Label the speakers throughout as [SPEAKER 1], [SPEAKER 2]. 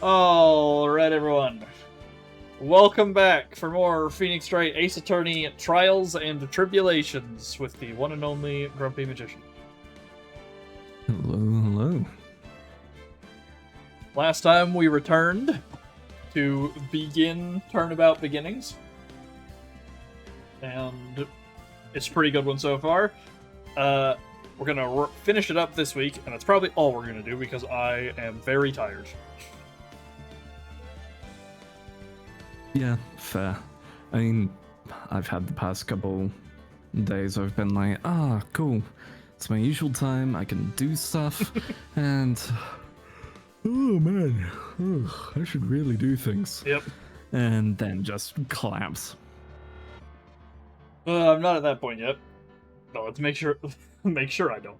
[SPEAKER 1] Alright, everyone. Welcome back for more Phoenix Wright Ace Attorney Trials and Tribulations with the one and only Grumpy Magician.
[SPEAKER 2] Hello, hello.
[SPEAKER 1] Last time we returned to begin Turnabout Beginnings. And it's a pretty good one so far. We're gonna finish it up this week, and that's probably all we're gonna do because I am very tired.
[SPEAKER 2] Yeah, fair. I mean, I've had the past couple days I've been like, cool. It's my usual time, I can do stuff, and... oh man, I should really do things.
[SPEAKER 1] Yep.
[SPEAKER 2] And then just collapse.
[SPEAKER 1] I'm not at that point yet. No, let's make sure I don't.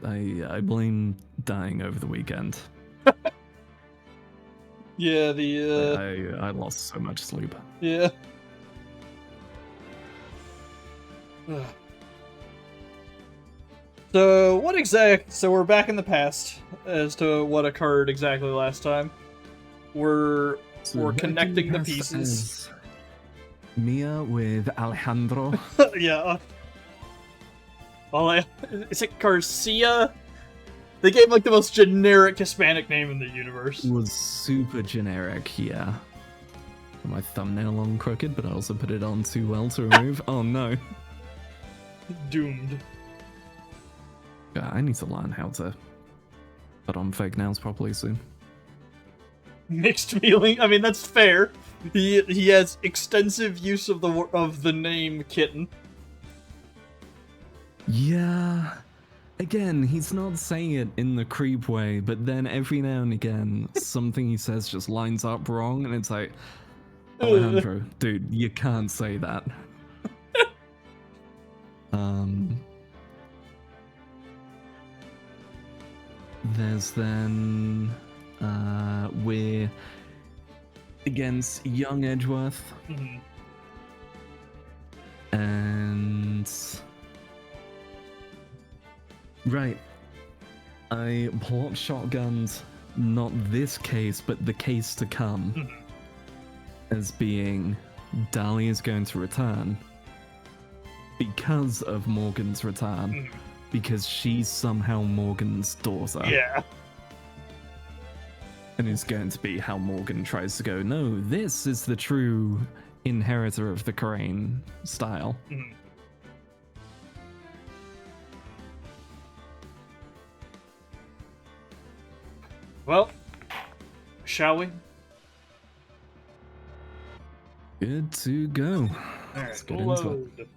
[SPEAKER 2] I blame dying over the weekend.
[SPEAKER 1] Yeah,
[SPEAKER 2] I lost so much sleep.
[SPEAKER 1] Yeah. So we're back in the past as to what occurred exactly last time. We're connecting the pieces.
[SPEAKER 2] Mia with Alejandro.
[SPEAKER 1] Yeah. Well, is it Garcia? They gave like the most generic Hispanic name in the universe.
[SPEAKER 2] It was super generic, yeah. My thumbnail on crooked, but I also put it on too well to remove. Oh no.
[SPEAKER 1] Doomed.
[SPEAKER 2] Yeah, I need to learn how to put on fake nails properly soon.
[SPEAKER 1] Mixed feeling. I mean, that's fair. He has extensive use of the name Kitten.
[SPEAKER 2] Yeah. Again, he's not saying it in the creep way, but then every now and again, something he says just lines up wrong, and it's like, Alejandro, dude, you can't say that. There's then, we're against young Edgeworth, and... right, I plot shotgunned not this case, but the case to come as being Dali is going to return because of Morgan's return, because she's somehow Morgan's daughter.
[SPEAKER 1] Yeah.
[SPEAKER 2] And it's going to be how Morgan tries to go, no, this is the true inheritor of the Crane style.
[SPEAKER 1] Well, shall we?
[SPEAKER 2] Good to go.
[SPEAKER 1] Alright,
[SPEAKER 2] Let's get into it.
[SPEAKER 1] load.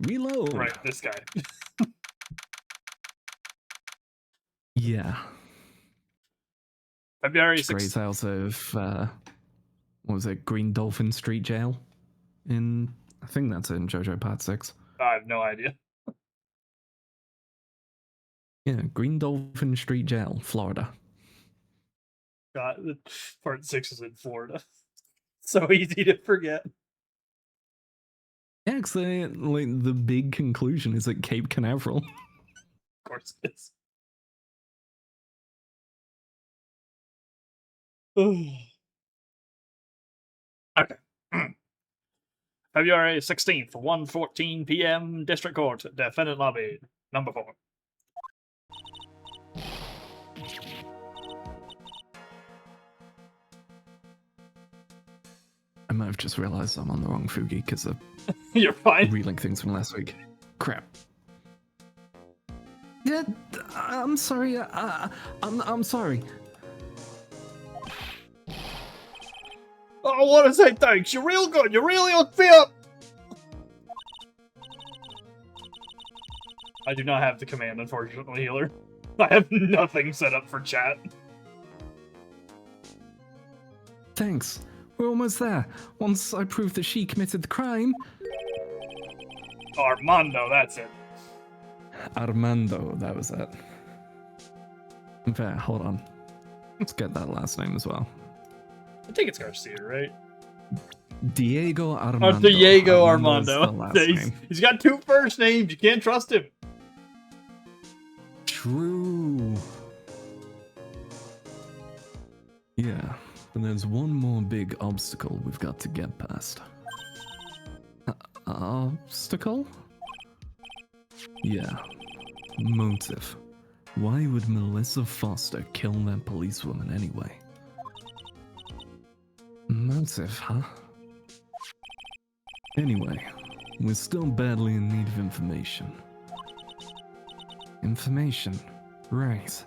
[SPEAKER 2] Reload.
[SPEAKER 1] Right, this guy.
[SPEAKER 2] Yeah.
[SPEAKER 1] February
[SPEAKER 2] Straight
[SPEAKER 1] 6th.
[SPEAKER 2] out of, what was it, Green Dolphin Street Jail? I think that's in JoJo Part 6.
[SPEAKER 1] I have no idea.
[SPEAKER 2] Yeah, Green Dolphin Street Jail, Florida.
[SPEAKER 1] God, Part 6 is in Florida. So easy to forget.
[SPEAKER 2] Yeah, actually, like, the big conclusion is at Cape Canaveral.
[SPEAKER 1] Of course it is. Okay. February 16th, 1:14 p.m. District Court, Defendant Lobby, number 4.
[SPEAKER 2] I might have just realized I'm on the wrong Fugi because of
[SPEAKER 1] You're fine.
[SPEAKER 2] relink things from last week. Crap. Yeah, I'm sorry. I'm sorry.
[SPEAKER 1] I want to say thanks. You're real good. You really hooked me up. I do not have the command, unfortunately, healer. I have nothing set up for chat.
[SPEAKER 2] Thanks. We're almost there. Once I prove that she committed the crime...
[SPEAKER 1] Armando, that's it.
[SPEAKER 2] Armando, that was it. In fact, hold on. Let's get that last name as well.
[SPEAKER 1] I think it's Garcia, right?
[SPEAKER 2] Diego Armando.
[SPEAKER 1] Diego
[SPEAKER 2] Armando's
[SPEAKER 1] Armando.
[SPEAKER 2] the last name.
[SPEAKER 1] He's got 2 first names. You can't trust him.
[SPEAKER 2] True. But there's one more big obstacle we've got to get past. Obstacle? Yeah. Motive. Why would Melissa Foster kill that policewoman anyway? Motive, huh? Anyway, we're still badly in need of information. Information? Right.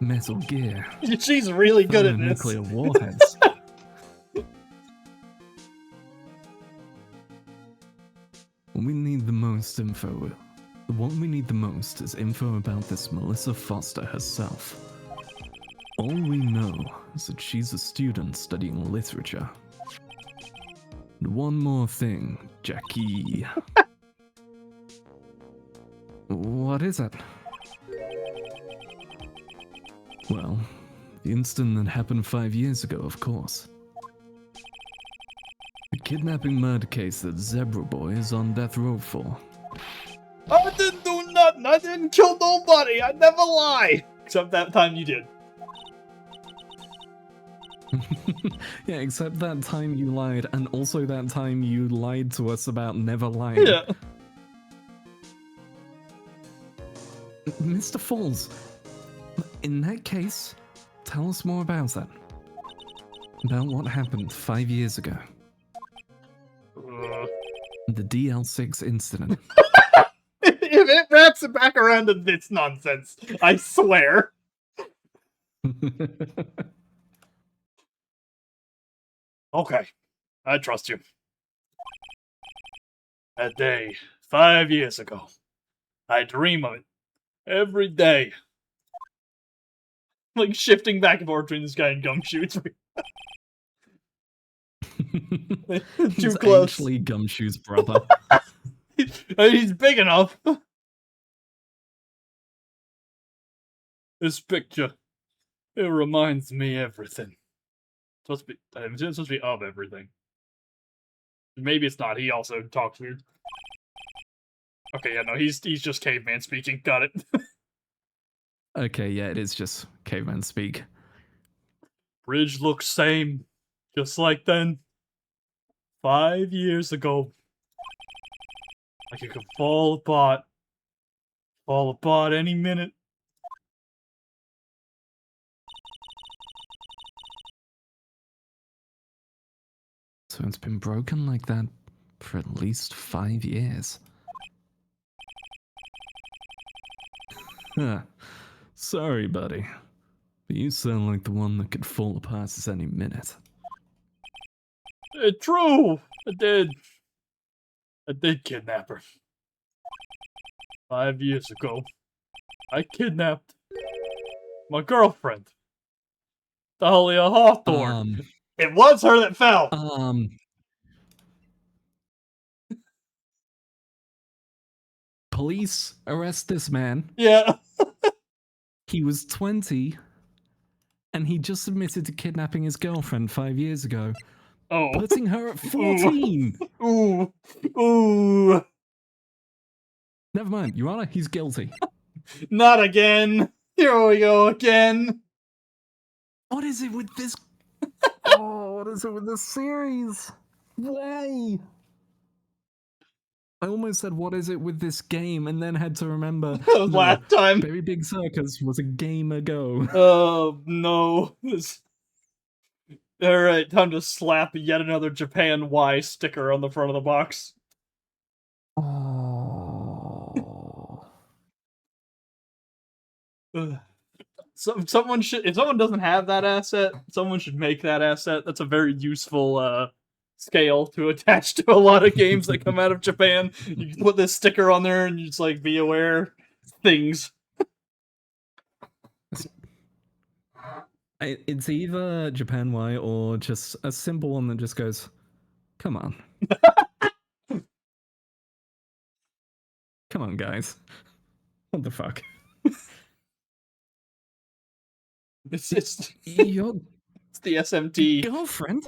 [SPEAKER 2] Metal Gear.
[SPEAKER 1] She's really good at this.
[SPEAKER 2] Nuclear warheads. We need the most info. What we need the most is info about this Melissa Foster herself. All we know is that she's a student studying literature. And one more thing, Jackie. What is it? Well, the incident that happened 5 years ago, of course. The kidnapping murder case that Zebra Boy is on death row for.
[SPEAKER 1] I didn't do nothing. I didn't kill nobody. I never lie. Except that time you did.
[SPEAKER 2] Yeah, except that time you lied, and also that time you lied to us about never lying.
[SPEAKER 1] Yeah.
[SPEAKER 2] Mr. Falls, in that case, tell us more about that. About what happened 5 years ago. The DL6 incident.
[SPEAKER 1] If it wraps it back around to this nonsense, I swear. Okay, I trust you. That day, 5 years ago, I dream of it every day. Like shifting back and forth between this guy and Gumshoes. Too
[SPEAKER 2] He's
[SPEAKER 1] close.
[SPEAKER 2] actually Gumshoe's brother.
[SPEAKER 1] He's big enough. This picture, it reminds me everything. It's supposed to be of everything. Maybe it's not. He also talks weird. Okay, yeah, no, he's just caveman speaking. Got it.
[SPEAKER 2] Okay, yeah, it is just caveman speak.
[SPEAKER 1] Bridge looks same, just like then. 5 years ago. Like it could fall apart. Fall apart any minute.
[SPEAKER 2] So it's been broken like that for at least 5 years. Huh. Sorry, buddy. But you sound like the one that could fall apart at any minute.
[SPEAKER 1] True! I did kidnap her. 5 years ago. I kidnapped my girlfriend. Dahlia Hawthorne. It was her that fell!
[SPEAKER 2] Police arrest this man.
[SPEAKER 1] Yeah.
[SPEAKER 2] He was 20, and he just admitted to kidnapping his girlfriend 5 years ago.
[SPEAKER 1] Oh.
[SPEAKER 2] Putting her at 14!
[SPEAKER 1] Ooh. Ooh.
[SPEAKER 2] Never mind, Your Honor, he's guilty.
[SPEAKER 1] Not again. Here we go again.
[SPEAKER 2] What is it with this? Oh, what is it with this series? Why? I almost said, what is it with this game? And then had to remember.
[SPEAKER 1] Last time.
[SPEAKER 2] Very Big Circus was a game ago.
[SPEAKER 1] Oh, no. Alright, time to slap yet another Japan Y sticker on the front of the box.
[SPEAKER 2] Oh.
[SPEAKER 1] Someone should, if someone doesn't have that asset, someone should make that asset. That's a very useful scale to attach to a lot of games that come out of Japan. You can put this sticker on there and you just like be aware things.
[SPEAKER 2] It's either Japan Y or just a simple one that just goes, come on. Come on, guys. What the fuck?
[SPEAKER 1] It's
[SPEAKER 2] Your
[SPEAKER 1] the SMT.
[SPEAKER 2] girlfriend?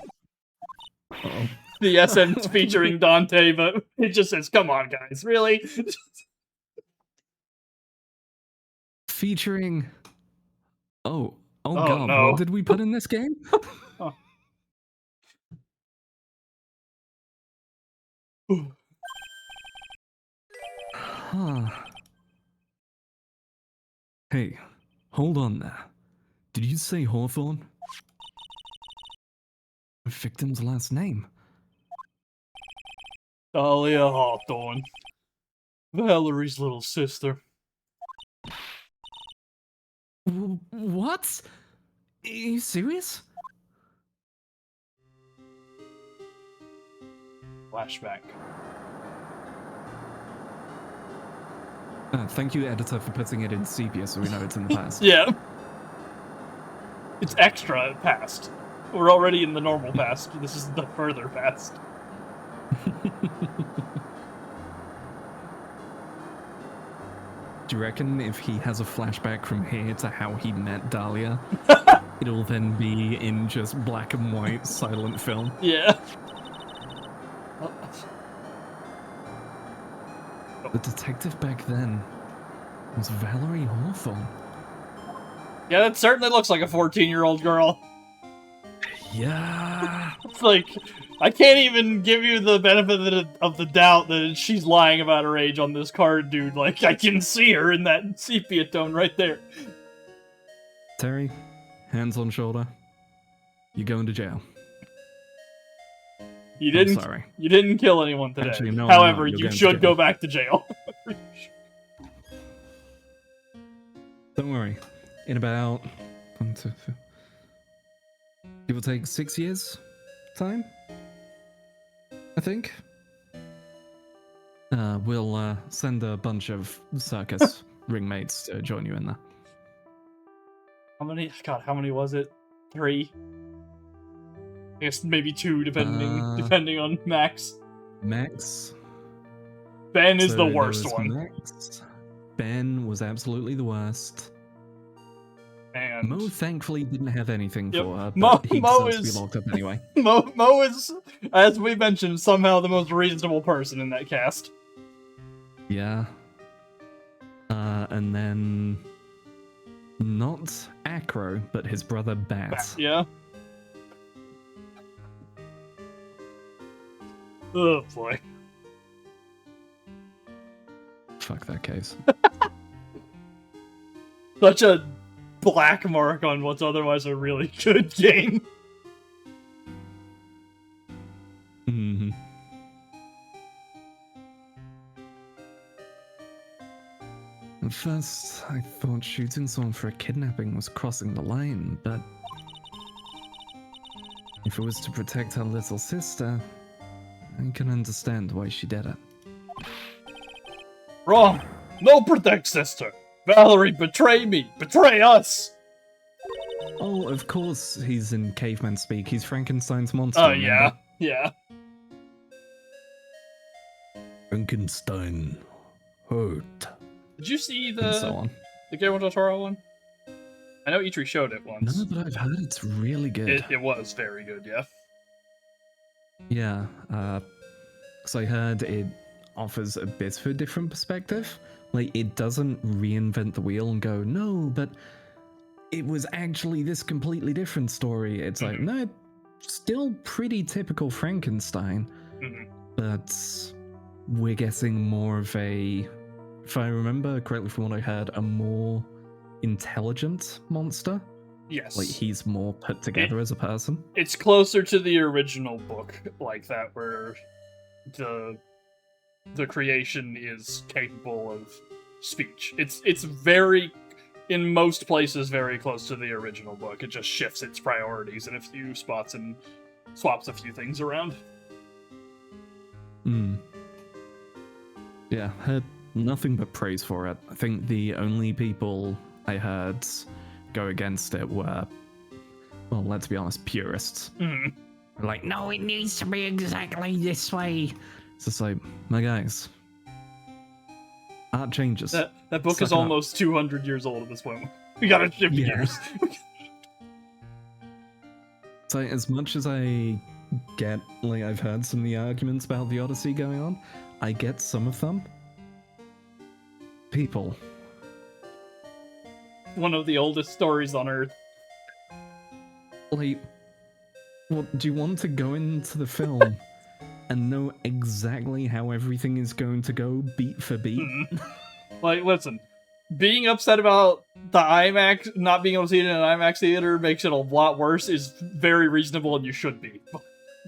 [SPEAKER 2] Uh-oh.
[SPEAKER 1] The SMT featuring Dante, but it just says, come on, guys, really?
[SPEAKER 2] Featuring... Oh, Oh,
[SPEAKER 1] Oh,
[SPEAKER 2] god,
[SPEAKER 1] no.
[SPEAKER 2] what did we put in this game?
[SPEAKER 1] Huh.
[SPEAKER 2] Huh. Hey, hold on there. Did you say Hawthorne? The victim's last name.
[SPEAKER 1] Dahlia Hawthorne. Valerie's little sister.
[SPEAKER 2] What? Are you serious?
[SPEAKER 1] Flashback.
[SPEAKER 2] Thank you, editor, for putting it in sepia so we know it's in the past.
[SPEAKER 1] Yeah. It's extra past. We're already in the normal past. This is the further past.
[SPEAKER 2] Do you reckon if he has a flashback from here to how he met Dahlia, it'll then be in just black and white silent film?
[SPEAKER 1] Yeah.
[SPEAKER 2] The detective back then was Valerie Hawthorne.
[SPEAKER 1] Yeah, that certainly looks like a 14-year-old girl.
[SPEAKER 2] Yeah.
[SPEAKER 1] It's like, I can't even give you the benefit of the doubt that she's lying about her age on this card, dude. Like, I can see her in that sepia tone right there.
[SPEAKER 2] Terry, hands on shoulder. You're going to jail.
[SPEAKER 1] You didn't.
[SPEAKER 2] Sorry.
[SPEAKER 1] You didn't kill anyone today.
[SPEAKER 2] Actually, no,
[SPEAKER 1] However,
[SPEAKER 2] You're
[SPEAKER 1] you
[SPEAKER 2] going to
[SPEAKER 1] should
[SPEAKER 2] jail.
[SPEAKER 1] go back to jail.
[SPEAKER 2] Don't worry. In about 1, 2, 3, give or take 6 years time, I think. We'll send a bunch of circus ringmates to join you in there.
[SPEAKER 1] How many? God, how many was it? 3? I guess maybe 2, depending on Max.
[SPEAKER 2] Max.
[SPEAKER 1] Ben is
[SPEAKER 2] So
[SPEAKER 1] the
[SPEAKER 2] there
[SPEAKER 1] worst
[SPEAKER 2] was
[SPEAKER 1] one.
[SPEAKER 2] Max. Ben was absolutely the worst.
[SPEAKER 1] And
[SPEAKER 2] Mo thankfully didn't have anything
[SPEAKER 1] Yep.
[SPEAKER 2] for her,
[SPEAKER 1] Mo-
[SPEAKER 2] but he
[SPEAKER 1] Mo
[SPEAKER 2] deserves to
[SPEAKER 1] is-
[SPEAKER 2] be locked up anyway.
[SPEAKER 1] Mo is, as we mentioned, somehow the most reasonable person in that cast.
[SPEAKER 2] Yeah. And then not Acro, but his brother Bat.
[SPEAKER 1] Yeah. Oh boy.
[SPEAKER 2] Fuck that case.
[SPEAKER 1] Such a black mark on what's otherwise a really good game.
[SPEAKER 2] Mm-hmm. At first, I thought shooting someone for a kidnapping was crossing the line, but if it was to protect her little sister, I can understand why she did it.
[SPEAKER 1] Wrong. No protect sister. Valerie, betray me. Betray us.
[SPEAKER 2] Oh, of course he's in caveman speak. He's Frankenstein's monster.
[SPEAKER 1] Oh,
[SPEAKER 2] remember?
[SPEAKER 1] yeah. Yeah.
[SPEAKER 2] Frankenstein hurt.
[SPEAKER 1] Did you see
[SPEAKER 2] And so on.
[SPEAKER 1] the Guillermo del Toro one? I know Itri showed it once.
[SPEAKER 2] No, but I've heard it's really good.
[SPEAKER 1] It was very good, yeah.
[SPEAKER 2] Yeah, because I heard it offers a bit of a different perspective. Like, it doesn't reinvent the wheel and go, no, but it was actually this completely different story. It's like, no, still pretty typical Frankenstein, but we're getting more of a, if I remember correctly from what I heard, a more intelligent monster.
[SPEAKER 1] Yes.
[SPEAKER 2] Like, he's more put together as a person.
[SPEAKER 1] It's closer to the original book like that, where the creation is capable of speech. It's very, in most places, very close to the original book. It just shifts its priorities in a few spots and swaps a few things around.
[SPEAKER 2] Yeah, heard nothing but praise for it. I think the only people I heard go against it were, well, let's be honest, purists. Like, no, it needs to be exactly this way. It's just like, my guys, art changes.
[SPEAKER 1] That book
[SPEAKER 2] Suck
[SPEAKER 1] is
[SPEAKER 2] it up.
[SPEAKER 1] almost 200 years old at this point. We gotta shift gears.
[SPEAKER 2] So as much as I get, like, I've heard some of the arguments about the Odyssey going on, I get some of them. People.
[SPEAKER 1] One of the oldest stories on Earth.
[SPEAKER 2] like, what, do you want to go into the film and know exactly how everything is going to go beat for beat?
[SPEAKER 1] Like, listen, being upset about the IMAX, not being able to see it in an IMAX theater makes it a lot worse is very reasonable, and you should be.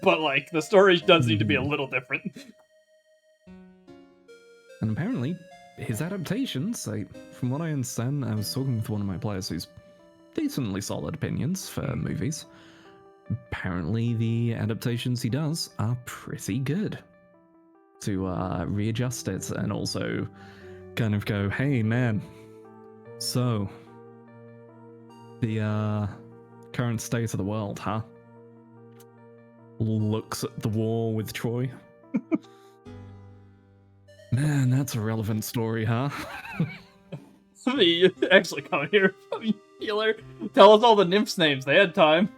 [SPEAKER 1] But, like, the story does need to be a little different.
[SPEAKER 2] And apparently, his adaptations, like, from what I understand, I was talking with one of my players who's decently solid opinions for movies. Apparently, the adaptations he does are pretty good to readjust it and also kind of go, hey man, so the current state of the world, huh? Looks at the war with Troy. Man, that's a relevant story, huh?
[SPEAKER 1] Somebody actually come here, healer. Tell us all the nymphs' names. They had time.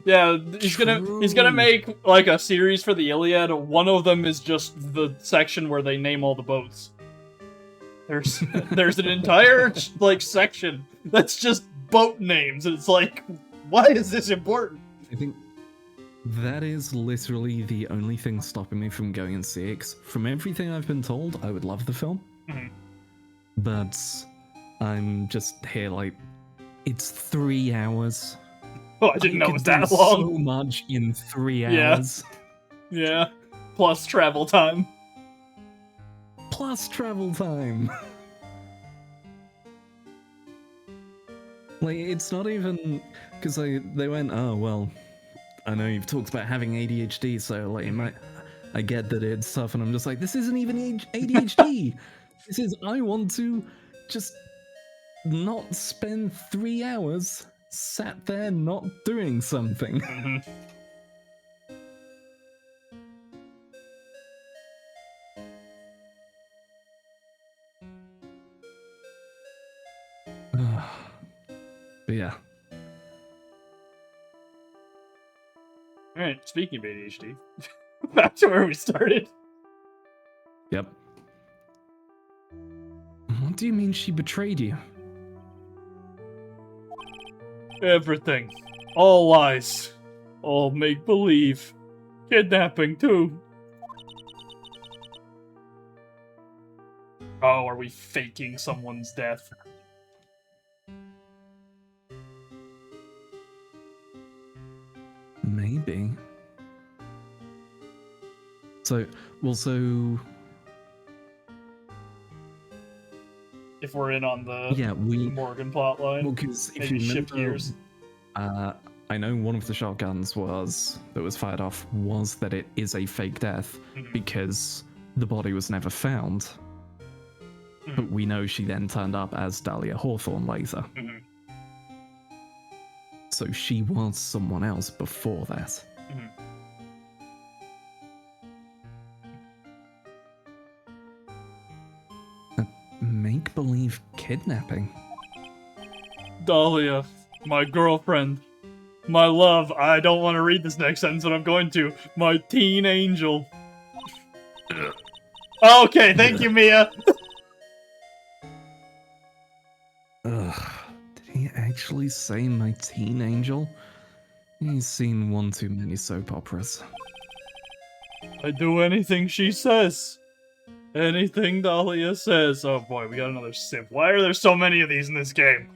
[SPEAKER 1] Yeah, he's gonna make like a series for the Iliad. One of them is just the section where they name all the boats. There's an entire like section that's just boat names, and it's like, why is this important?
[SPEAKER 2] I think that is literally the only thing stopping me from going and see it. 'Cause from everything I've been told, I would love the film. But I'm just here like, it's 3 hours.
[SPEAKER 1] Oh, I didn't know it was that long.
[SPEAKER 2] So much in 3 hours.
[SPEAKER 1] Yeah. Plus travel time.
[SPEAKER 2] Plus travel time. Like, it's not even because they went, oh well, I know you've talked about having ADHD, so like I get that it's tough, and I'm just like, this isn't even ADHD. This is, I want to just not spend 3 hours sat there not doing something. But yeah.
[SPEAKER 1] Alright, speaking of ADHD, back to where we started.
[SPEAKER 2] Yep. What do you mean she betrayed you?
[SPEAKER 1] Everything. All lies. All make-believe. Kidnapping, too. Oh, are we faking someone's death?
[SPEAKER 2] Maybe. So,
[SPEAKER 1] if we're in on the Morgan plotline,
[SPEAKER 2] well, because if
[SPEAKER 1] maybe
[SPEAKER 2] you
[SPEAKER 1] shift
[SPEAKER 2] remember,
[SPEAKER 1] gears.
[SPEAKER 2] I know one of the shotguns that was fired off was that it is a fake death because the body was never found. But we know she then turned up as Dahlia Hawthorne later. So she was someone else before that. Make-believe kidnapping.
[SPEAKER 1] Dahlia, my girlfriend, my love. I don't want to read this next sentence, but I'm going to. My teen angel. Okay, thank you, Mia.
[SPEAKER 2] Ugh. Did he actually say my teen angel? He's seen one too many soap operas.
[SPEAKER 1] I do anything she says. Anything Dahlia says. Oh boy, we got another simp. Why are there so many of these in this game?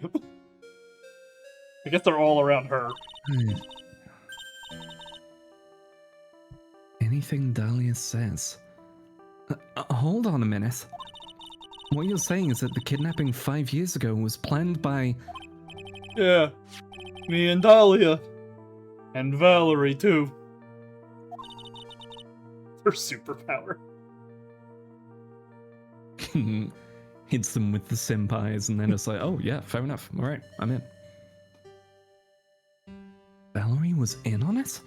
[SPEAKER 1] I guess they're all around her.
[SPEAKER 2] Anything Dahlia says. Hold on a minute. What you're saying is that the kidnapping 5 years ago was planned by...
[SPEAKER 1] Yeah. Me and Dahlia. And Valerie, too. Her superpower.
[SPEAKER 2] Hits them with the senpais, and then it's like, oh yeah, fair enough. Alright, I'm in. Valerie was in on it?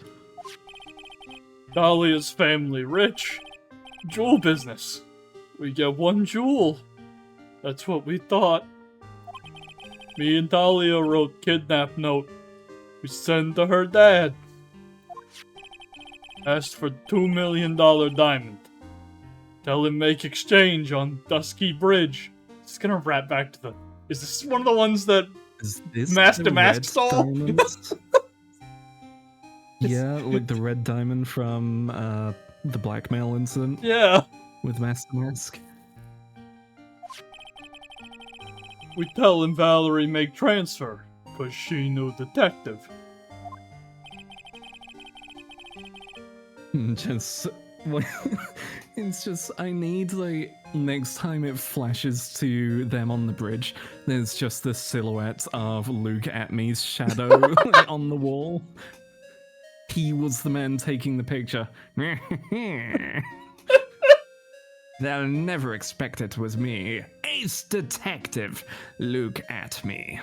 [SPEAKER 1] Dahlia's family rich. Jewel business. We get one jewel. That's what we thought. Me and Dahlia wrote kidnap note. We sent to her dad. Asked for $2 million diamond. Tell him make exchange on Dusky Bridge. It's gonna wrap back to the... Is this one of the ones that
[SPEAKER 2] Is this
[SPEAKER 1] Mask to
[SPEAKER 2] the
[SPEAKER 1] Mask
[SPEAKER 2] red
[SPEAKER 1] stole?
[SPEAKER 2] diamonds? Yeah, like the red diamond from the blackmail incident
[SPEAKER 1] Yeah.
[SPEAKER 2] with Master Mask.
[SPEAKER 1] We tellin' Valerie make transfer, cause she no detective.
[SPEAKER 2] Just it's just I need like next time it flashes to them on the bridge, there's just the silhouette of Luke at me's shadow like, on the wall. He was the man taking the picture. They'll never expect it was me. Ace detective, Luke at me.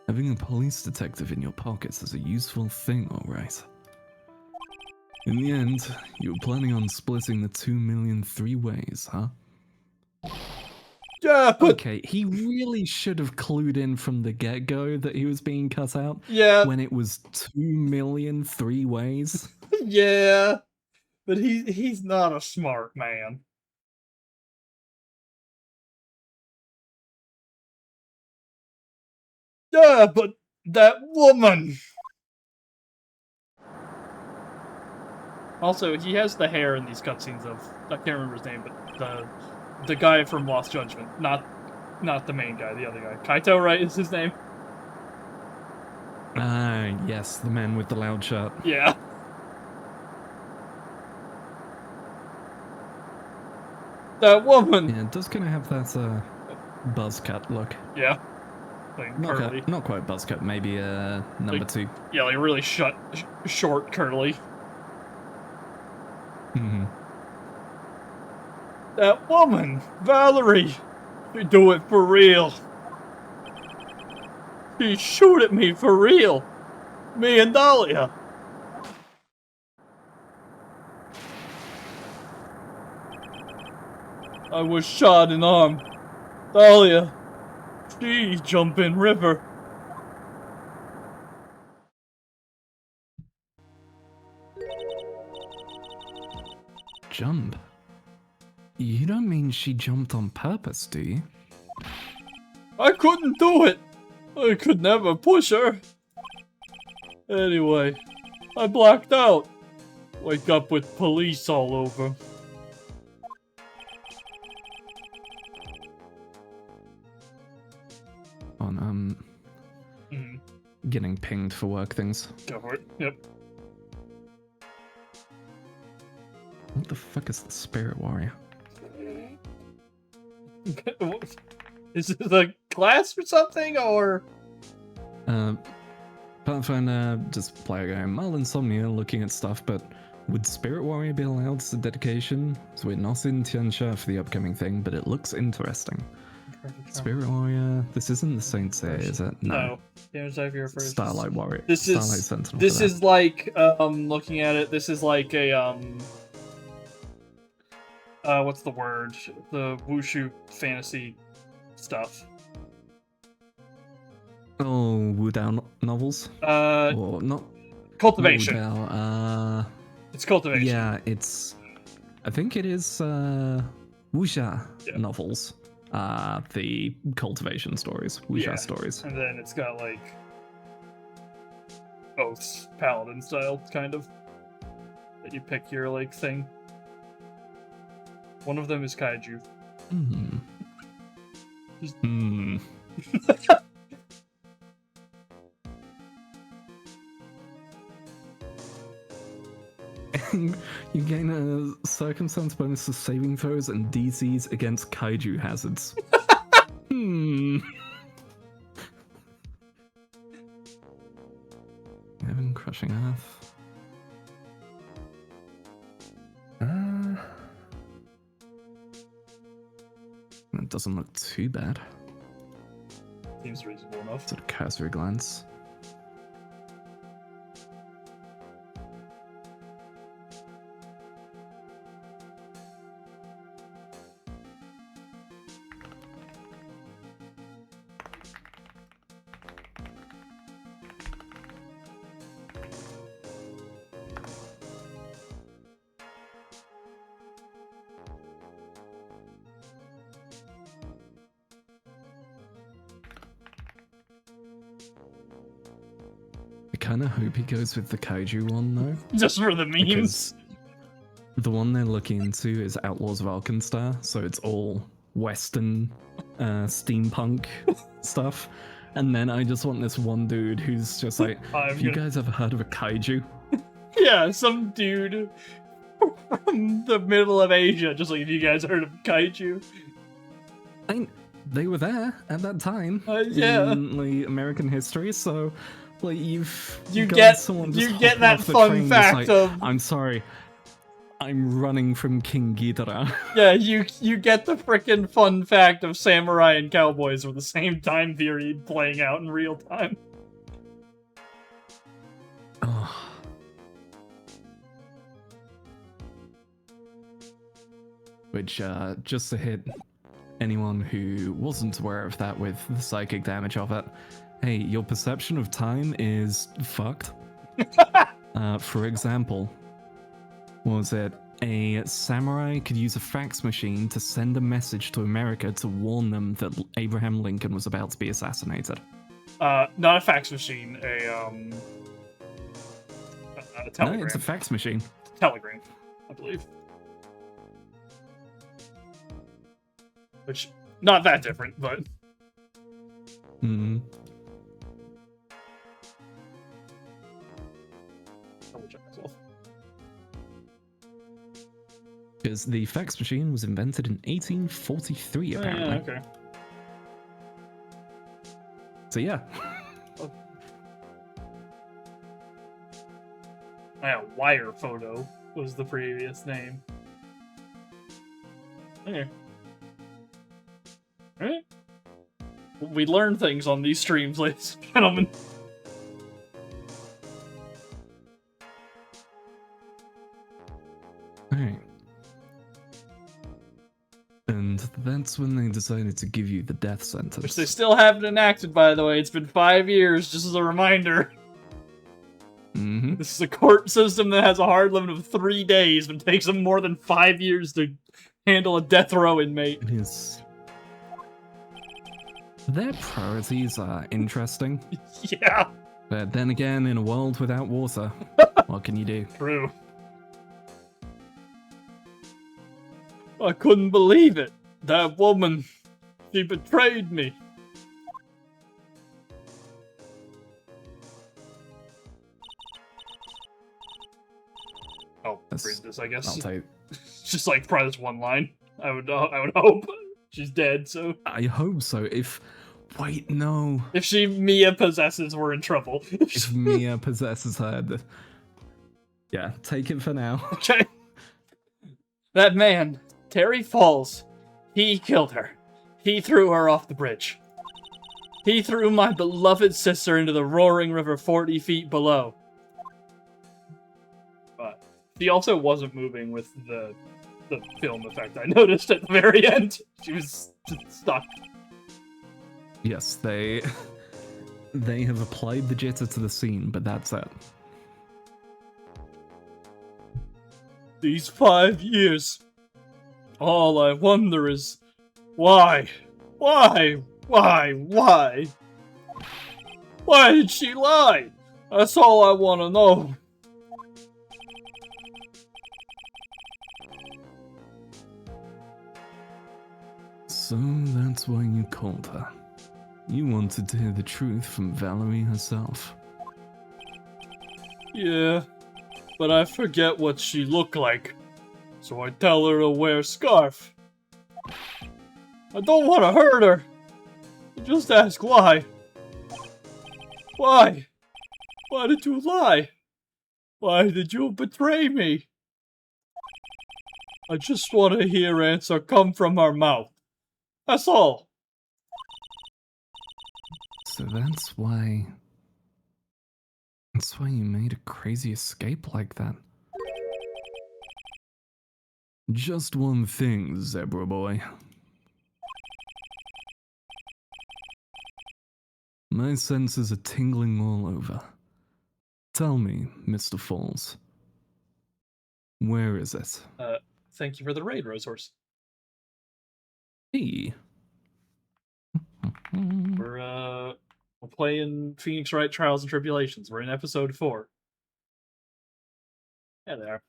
[SPEAKER 2] Having a police detective in your pockets is a useful thing, alright. In the end, you were planning on splitting the 2 million 3 ways, huh?
[SPEAKER 1] Yeah, but
[SPEAKER 2] Okay, he really should have clued in from the get-go that he was being cut out
[SPEAKER 1] yeah,
[SPEAKER 2] when it was 2 million 3 ways.
[SPEAKER 1] yeah, but he's not a smart man. Yeah, but that woman. Also, he has the hair in these cutscenes of I can't remember his name, but the guy from Lost Judgment, not the main guy, the other guy. Kaito, right, is his name?
[SPEAKER 2] Ah, yes, the man with the loud shirt.
[SPEAKER 1] Yeah. That woman.
[SPEAKER 2] Yeah, it does kind of have that buzz cut look.
[SPEAKER 1] Yeah. Like curly.
[SPEAKER 2] Not quite buzz cut, maybe number
[SPEAKER 1] Like,
[SPEAKER 2] 2.
[SPEAKER 1] yeah, like really short, curly.
[SPEAKER 2] Mhm.
[SPEAKER 1] That woman, Valerie, she do it for real. She shoot at me for real. Me and Dahlia. I was shot in arm. Dahlia, she jump in river.
[SPEAKER 2] Jump? You don't mean she jumped on purpose, do you?
[SPEAKER 1] I couldn't do it. I could never push her. Anyway, I blacked out. Wake up with police all over.
[SPEAKER 2] On
[SPEAKER 1] Mhm.
[SPEAKER 2] getting pinged for work things.
[SPEAKER 1] Go for it. Yep.
[SPEAKER 2] What the fuck is the Spirit Warrior?
[SPEAKER 1] Is it a class or something, or?
[SPEAKER 2] Pathfinder, just player game, mild insomnia, looking at stuff, but would Spirit Warrior be allowed as a dedication? So we're not in Tianxia for the upcoming thing, but it looks interesting. Spirit Warrior, this isn't the Saint Seiya, is it?
[SPEAKER 1] No.
[SPEAKER 2] Starlight Warrior.
[SPEAKER 1] This is
[SPEAKER 2] Starlight Sentinel.
[SPEAKER 1] this is like looking at it. This is like a what's the word? The wushu fantasy stuff.
[SPEAKER 2] Oh, Wudao novels? Or not?
[SPEAKER 1] Cultivation.
[SPEAKER 2] Not Wudao,
[SPEAKER 1] It's cultivation.
[SPEAKER 2] yeah, it's. I think it is wuxia novels. The cultivation stories, wuxia stories.
[SPEAKER 1] And then it's got like oaths, paladin style, kind of. That you pick your like thing. One of them is kaiju.
[SPEAKER 2] Hmm.
[SPEAKER 1] Just-
[SPEAKER 2] Hmm. You gain a circumstance bonus to saving throws and DCs against kaiju hazards. Heaven crushing earth. That doesn't look too bad.
[SPEAKER 1] Seems reasonable enough.
[SPEAKER 2] Sort of cursory glance. kind of hope he goes with the kaiju one though,
[SPEAKER 1] Just for the memes.
[SPEAKER 2] because the one they're looking into is Outlaws of Alkenstar, so it's all Western steampunk stuff. And then I just want this one dude who's just like, have you guys ever heard of a kaiju?
[SPEAKER 1] Yeah, some dude from the middle of Asia, just like, have you guys heard of kaiju?
[SPEAKER 2] They were there at that time
[SPEAKER 1] yeah.
[SPEAKER 2] in like, American history, so like you
[SPEAKER 1] get
[SPEAKER 2] someone just
[SPEAKER 1] you get that
[SPEAKER 2] off the
[SPEAKER 1] fun
[SPEAKER 2] train
[SPEAKER 1] fact
[SPEAKER 2] like,
[SPEAKER 1] of
[SPEAKER 2] I'm sorry, I'm running from King Ghidorah.
[SPEAKER 1] Yeah, you get the frickin' fun fact of samurai and cowboys were the same time period playing out in real time.
[SPEAKER 2] Oh. Which, just to hit anyone who wasn't aware of that with the psychic damage of it, hey, your perception of time is fucked. For example, was it a samurai could use a fax machine to send a message to America to warn them that Abraham Lincoln was about to be assassinated?
[SPEAKER 1] Not a fax machine, a telegram.
[SPEAKER 2] No, it's a fax machine.
[SPEAKER 1] Telegram, I believe. Which, not that different, but...
[SPEAKER 2] Hmm.
[SPEAKER 1] Double check myself.
[SPEAKER 2] Because the fax machine was invented in 1843, apparently.
[SPEAKER 1] Yeah, okay.
[SPEAKER 2] So yeah.
[SPEAKER 1] Oh. Yeah, wire photo was the previous name. Okay. Alright. We learn things on these streams, ladies and gentlemen.
[SPEAKER 2] Alright. And that's when they decided to give you the death sentence.
[SPEAKER 1] Which they still haven't enacted, by the way. It's been 5 years, just as a reminder.
[SPEAKER 2] Mm-hmm.
[SPEAKER 1] This is a court system that has a hard limit of 3 days, but takes them more than 5 years to handle a death row inmate.
[SPEAKER 2] It is. Their priorities are interesting.
[SPEAKER 1] Yeah.
[SPEAKER 2] But then again, in a world without water, what can you do?
[SPEAKER 1] True. I couldn't believe it. That woman, she betrayed me. Oh, read this, I guess.
[SPEAKER 2] I'll tell you.
[SPEAKER 1] Just like probably this one line. I would hope. She's dead, so.
[SPEAKER 2] I hope so. Wait, no.
[SPEAKER 1] If Mia possesses, we're in trouble.
[SPEAKER 2] If Mia possesses her, yeah, take it for now.
[SPEAKER 1] Okay. That man, Terry Falls, he killed her. He threw her off the bridge. He threw my beloved sister into the roaring river 40 feet below. But she also wasn't moving with the film effect I noticed at the very end. She was just stuck.
[SPEAKER 2] Yes, they have applied the jitter to the scene, but that's it.
[SPEAKER 1] These 5 years. All I wonder is, why? Why? Why? Why? Why did she lie? That's all I want to know.
[SPEAKER 2] So that's why you called her. You wanted to hear the truth from Valerie herself.
[SPEAKER 1] Yeah, but I forget what she looked like, so I tell her to wear a scarf. I don't want to hurt her. I just ask why. Why? Why did you lie? Why did you betray me? I just want to hear answer come from her mouth. That's all.
[SPEAKER 2] So that's why you made a crazy escape like that. Just one thing, Zebra Boy. My senses are tingling all over. Tell me, Mr. Falls. Where is it?
[SPEAKER 1] Thank you for the raid, Rosehorse.
[SPEAKER 2] Hey.
[SPEAKER 1] We're We're playing Phoenix Wright Trials and Tribulations. We're in episode 4. Yeah, they are.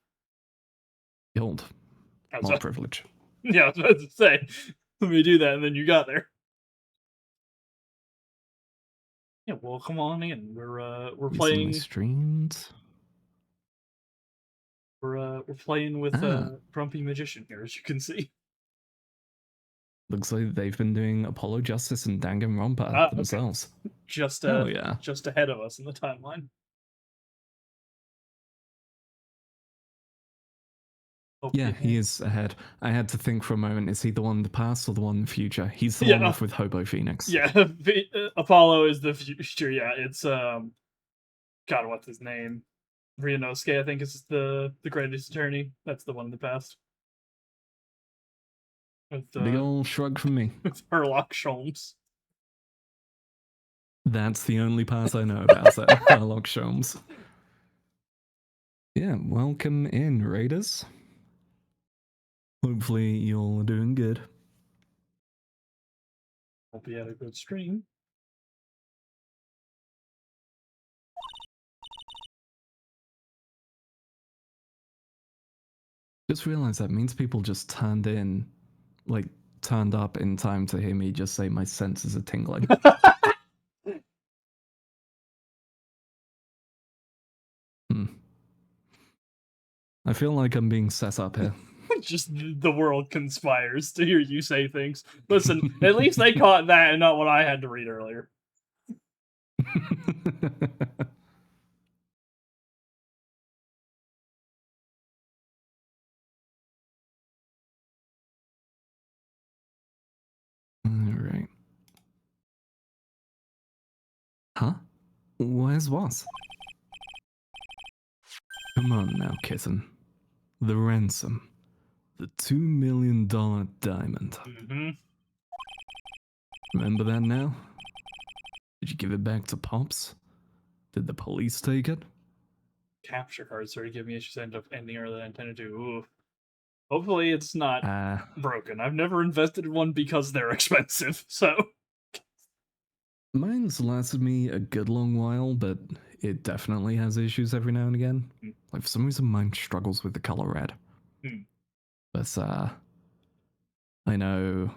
[SPEAKER 2] Guild.
[SPEAKER 1] How's
[SPEAKER 2] More
[SPEAKER 1] that?
[SPEAKER 2] privilege.
[SPEAKER 1] Yeah, I was about to say. Let me do that, and then you got there. Yeah, well, come on in. We're
[SPEAKER 2] Use
[SPEAKER 1] playing.
[SPEAKER 2] my streams.
[SPEAKER 1] We're playing with Grumpy Magician here, as you can see.
[SPEAKER 2] Looks like they've been doing Apollo Justice and Danganronpa themselves.
[SPEAKER 1] Okay. Just
[SPEAKER 2] yeah.
[SPEAKER 1] just ahead of us in the timeline.
[SPEAKER 2] Yeah, he is ahead. I had to think for a moment, is he the one in the past or the one in the future? He's the one off with Hobo Phoenix.
[SPEAKER 1] Yeah, Apollo is the future. Yeah, it's God, what's his name? Ryunosuke, I think, is the greatest attorney. That's the one in the past. With,
[SPEAKER 2] Big old shrug from me.
[SPEAKER 1] With Sherlock Holmes.
[SPEAKER 2] That's the only part I know about it. Sherlock Holmes. Yeah, welcome in, Raiders. Hopefully you're doing good.
[SPEAKER 1] Hope you had a good stream.
[SPEAKER 2] Just realized that means people just turned up in time to hear me just say my senses are tingling. I feel like I'm being set up here.
[SPEAKER 1] Just the world conspires to hear you say things. Listen, at least they caught that and not what I had to read earlier.
[SPEAKER 2] Alright. Huh? Where's what? Come on now, kitten. The ransom. The $2 million diamond.
[SPEAKER 1] Mm-hmm.
[SPEAKER 2] Remember that now? Did you give it back to Pops? Did the police take it?
[SPEAKER 1] Capture card started giving me issues, ended up ending earlier than I intended to. Ooh. Hopefully it's not broken. I've never invested in one because they're expensive, so...
[SPEAKER 2] Mine's lasted me a good long while, but it definitely has issues every now and again. Like, for some reason, mine struggles with the color red. But, I know...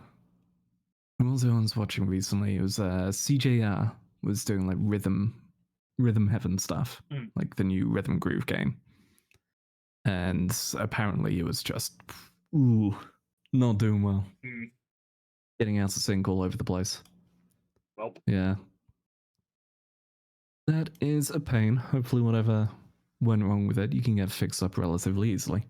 [SPEAKER 2] Who was I was watching recently? It was, CJR was doing, like, Rhythm Heaven stuff. Like, the new Rhythm Groove game. And apparently it was just... Ooh, not doing well. Getting out of sync all over the place.
[SPEAKER 1] Well.
[SPEAKER 2] Yeah. That is a pain. Hopefully whatever went wrong with it, you can get fixed up relatively easily.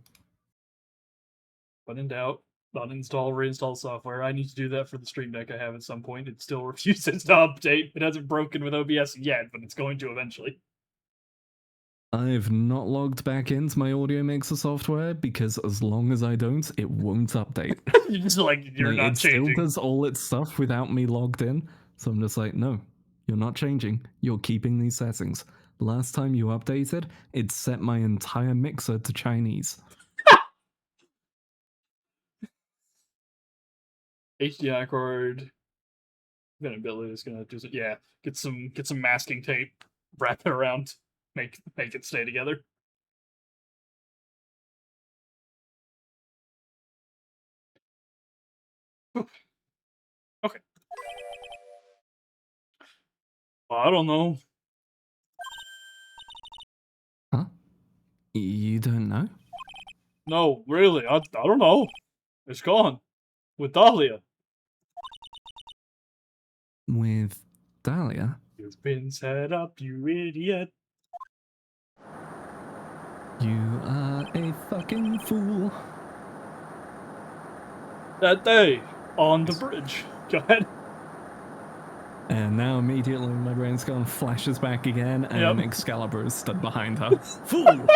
[SPEAKER 1] When in doubt, uninstall, reinstall software. I need to do that for the Stream Deck I have at some point. It still refuses to update. It hasn't broken with OBS yet, but it's going to eventually.
[SPEAKER 2] I've not logged back into my Audio Mixer software because as long as I don't, it won't update.
[SPEAKER 1] You're just like, you're not changing.
[SPEAKER 2] It still does all its stuff without me logged in. So I'm just like, no, you're not changing. You're keeping these settings. Last time you updated, it set my entire mixer to Chinese.
[SPEAKER 1] HDI cord. Ability is gonna do it. Yeah, get some masking tape, wrap it around, make it stay together. Okay. Well, I don't know.
[SPEAKER 2] Huh? You don't know?
[SPEAKER 1] No, really, I don't know. It's gone. With Dahlia.
[SPEAKER 2] With Dahlia?
[SPEAKER 1] You've been set up, you idiot.
[SPEAKER 2] You are a fucking fool.
[SPEAKER 1] That day, on the bridge. Go ahead.
[SPEAKER 2] And now immediately my brain's gone, flashes back again, and Excalibur is stood behind her. Fool!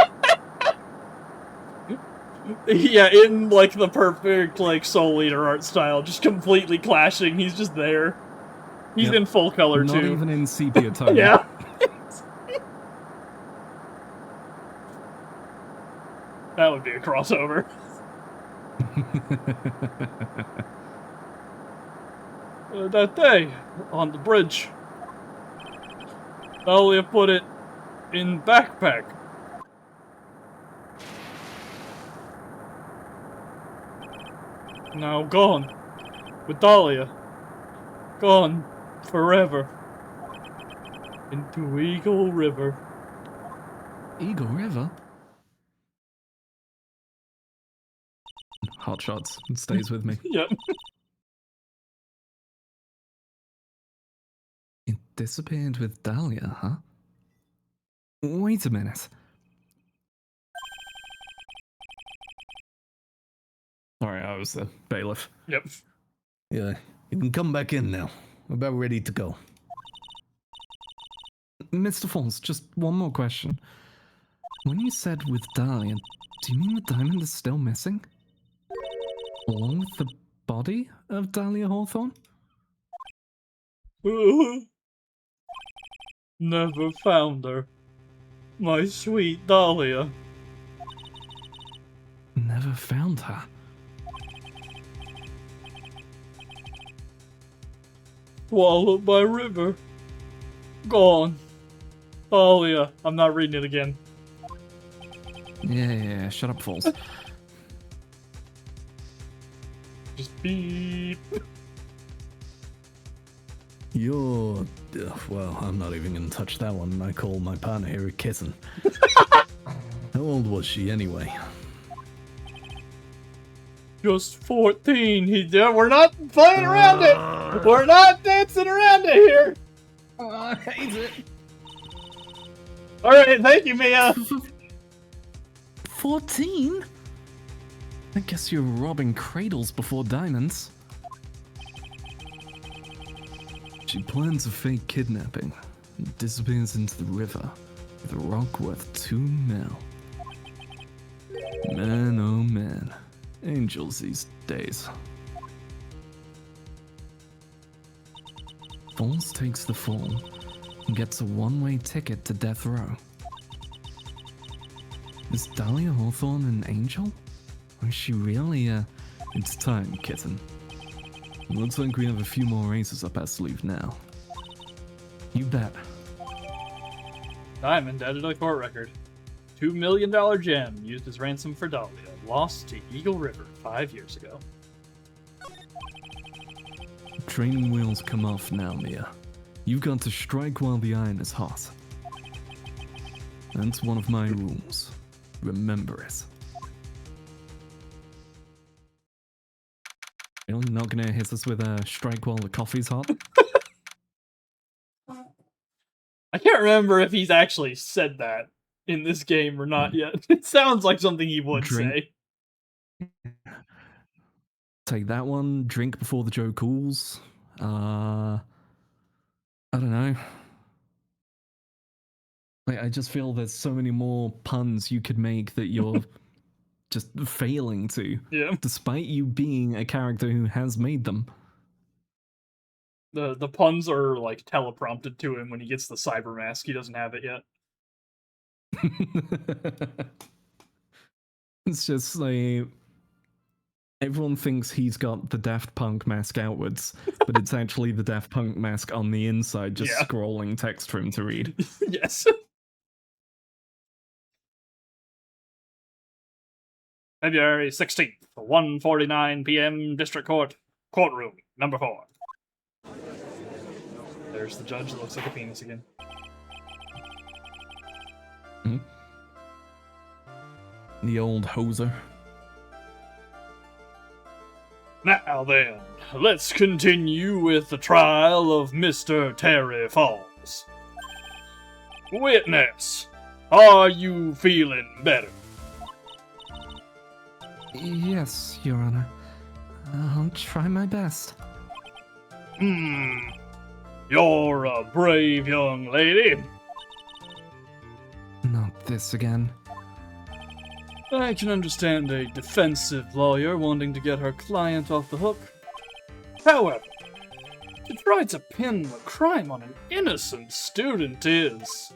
[SPEAKER 1] Yeah, in like the perfect like Soul Eater art style, just completely clashing. He's just there. He's in full color too.
[SPEAKER 2] Not even in sepia tone.
[SPEAKER 1] Yeah. That would be a crossover. That day on the bridge. Dahlia put it in backpack. Now gone. With Dahlia. Gone. Forever. Into Eagle River.
[SPEAKER 2] Eagle River? Hot shots. It stays with me.
[SPEAKER 1] Yep.
[SPEAKER 2] It disappeared with Dahlia, huh? Wait a minute. Sorry, I was the bailiff.
[SPEAKER 1] Yep.
[SPEAKER 3] Yeah, you can come back in now. We're about ready to go.
[SPEAKER 2] Mr. Falls, just one more question. When you said with Dahlia, do you mean the diamond is still missing? Along with the body of Dahlia Hawthorne?
[SPEAKER 1] Never found her. My sweet Dahlia.
[SPEAKER 2] Never found her.
[SPEAKER 1] Swallowed by river. Gone. Dahlia. I'm not reading it again.
[SPEAKER 2] Yeah, shut up, Falls.
[SPEAKER 1] Just beep.
[SPEAKER 3] You're... well, I'm not even gonna touch that one. I call my partner here a kitten. How old was she anyway?
[SPEAKER 1] Just 14. We're not playing around it. We're not dancing around it here.
[SPEAKER 2] I hate it.
[SPEAKER 1] All right, thank you, Mia.
[SPEAKER 2] 14? I guess you're robbing cradles before diamonds. She plans a fake kidnapping and disappears into the river with a rock worth 2 mil. Man, oh man. Angels these days. Falls takes the fall and gets a one-way ticket to death row. Is Dahlia Hawthorne an angel? Or is she really It's time, kitten. Looks like we have a few more races up our sleeve now. You bet.
[SPEAKER 1] Diamond added to the court record. $2 million gem used as ransom for Dahlia. Lost to Eagle River 5 years ago.
[SPEAKER 2] Training wheels come off now, Mia. You've got to strike while the iron is hot. That's one of my rules. Remember it. You're not gonna hit us with a strike while the coffee's hot?
[SPEAKER 1] I can't remember if he's actually said that in this game or not yet. It sounds like something he would say.
[SPEAKER 2] Take that one, drink before the Joe cools. I don't know. I just feel there's so many more puns you could make that you're just failing to.
[SPEAKER 1] Yeah.
[SPEAKER 2] Despite you being a character who has made them.
[SPEAKER 1] The puns are like teleprompted to him when he gets the cyber mask. He doesn't have it yet.
[SPEAKER 2] It's just like everyone thinks he's got the Daft Punk mask outwards, but it's actually the Daft Punk mask on the inside, just scrolling text for him to read.
[SPEAKER 1] Yes. February 16th, 1:49 p.m. District Court, courtroom number 4. There's the judge that looks like a penis again.
[SPEAKER 2] Hmm? The old hoser.
[SPEAKER 1] Now then, let's continue with the trial of Mr. Terry Falls. Witness, are you feeling better?
[SPEAKER 2] Yes, Your Honor. I'll try my best.
[SPEAKER 1] You're a brave young lady.
[SPEAKER 2] Not this again.
[SPEAKER 1] I can understand a defensive lawyer wanting to get her client off the hook. However, to try to pin the crime on an innocent student is...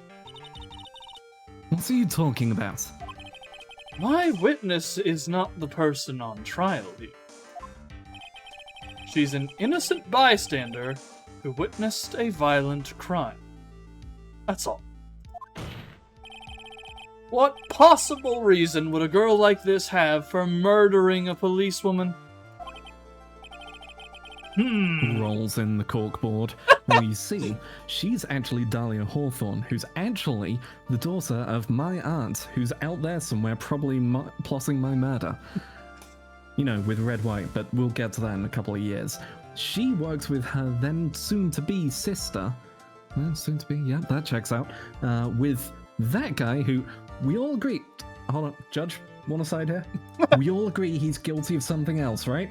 [SPEAKER 2] What are you talking about?
[SPEAKER 1] My witness is not the person on trial here. She's an innocent bystander who witnessed a violent crime. That's all. What possible reason would a girl like this have for murdering a policewoman?
[SPEAKER 2] Rolls in the corkboard. Well, you see, she's actually Dahlia Hawthorne, who's actually the daughter of my aunt, who's out there somewhere probably plotting my murder. You know, with Red White, but we'll get to that in a couple of years. She works with her then soon-to-be sister. Soon-to-be, yeah, that checks out. With that guy who we all agree... Hold on, Judge, one aside here. We all agree he's guilty of something else, right?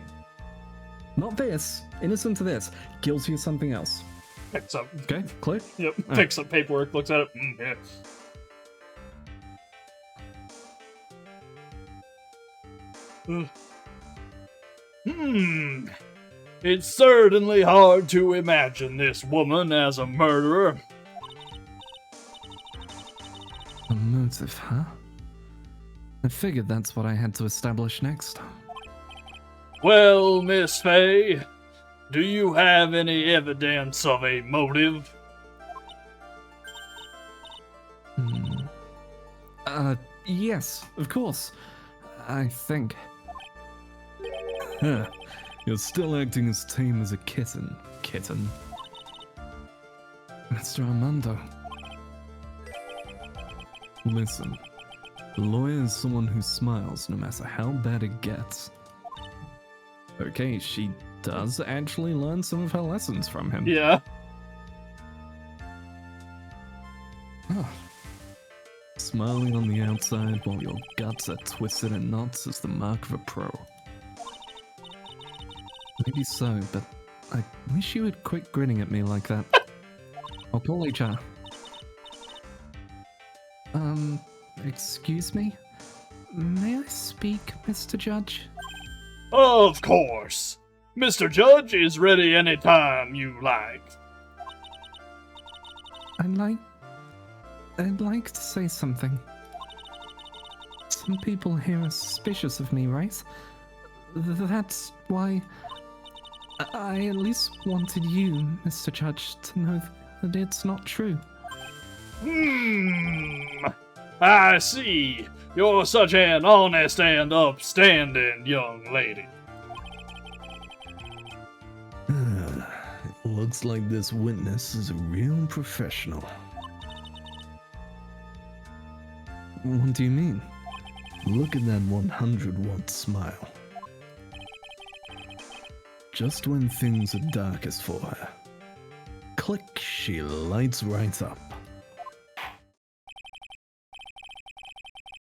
[SPEAKER 2] Not this. Innocent of this. Guilty of something else.
[SPEAKER 1] Picks up.
[SPEAKER 2] Okay, clear?
[SPEAKER 1] Yep. Picks up paperwork, looks at it. Yeah. It's certainly hard to imagine this woman as a murderer.
[SPEAKER 2] A motive, huh? I figured that's what I had to establish next.
[SPEAKER 1] Well, Miss Faye, do you have any evidence of a motive?
[SPEAKER 2] Yes, of course. I think. Huh. You're still acting as tame as a kitten. Kitten. Mr. Armando. Listen, a lawyer is someone who smiles no matter how bad it gets. Okay, she does actually learn some of her lessons from him.
[SPEAKER 1] Yeah.
[SPEAKER 2] Oh. Smiling on the outside while your guts are twisted in knots is the mark of a pro. Maybe so, but I wish you would quit grinning at me like that. I'll call HR. Excuse me? May I speak, Mr. Judge?
[SPEAKER 1] Of course. Mr. Judge is ready anytime you like.
[SPEAKER 2] I'd like to say something. Some people here are suspicious of me, right? That's why I at least wanted you, Mr. Judge, to know that it's not true.
[SPEAKER 1] I see. You're such an honest and upstanding young lady.
[SPEAKER 3] It looks like this witness is a real professional.
[SPEAKER 2] What do you mean?
[SPEAKER 3] Look at that 100-watt smile. Just when things are darkest for her. Click, she lights right up.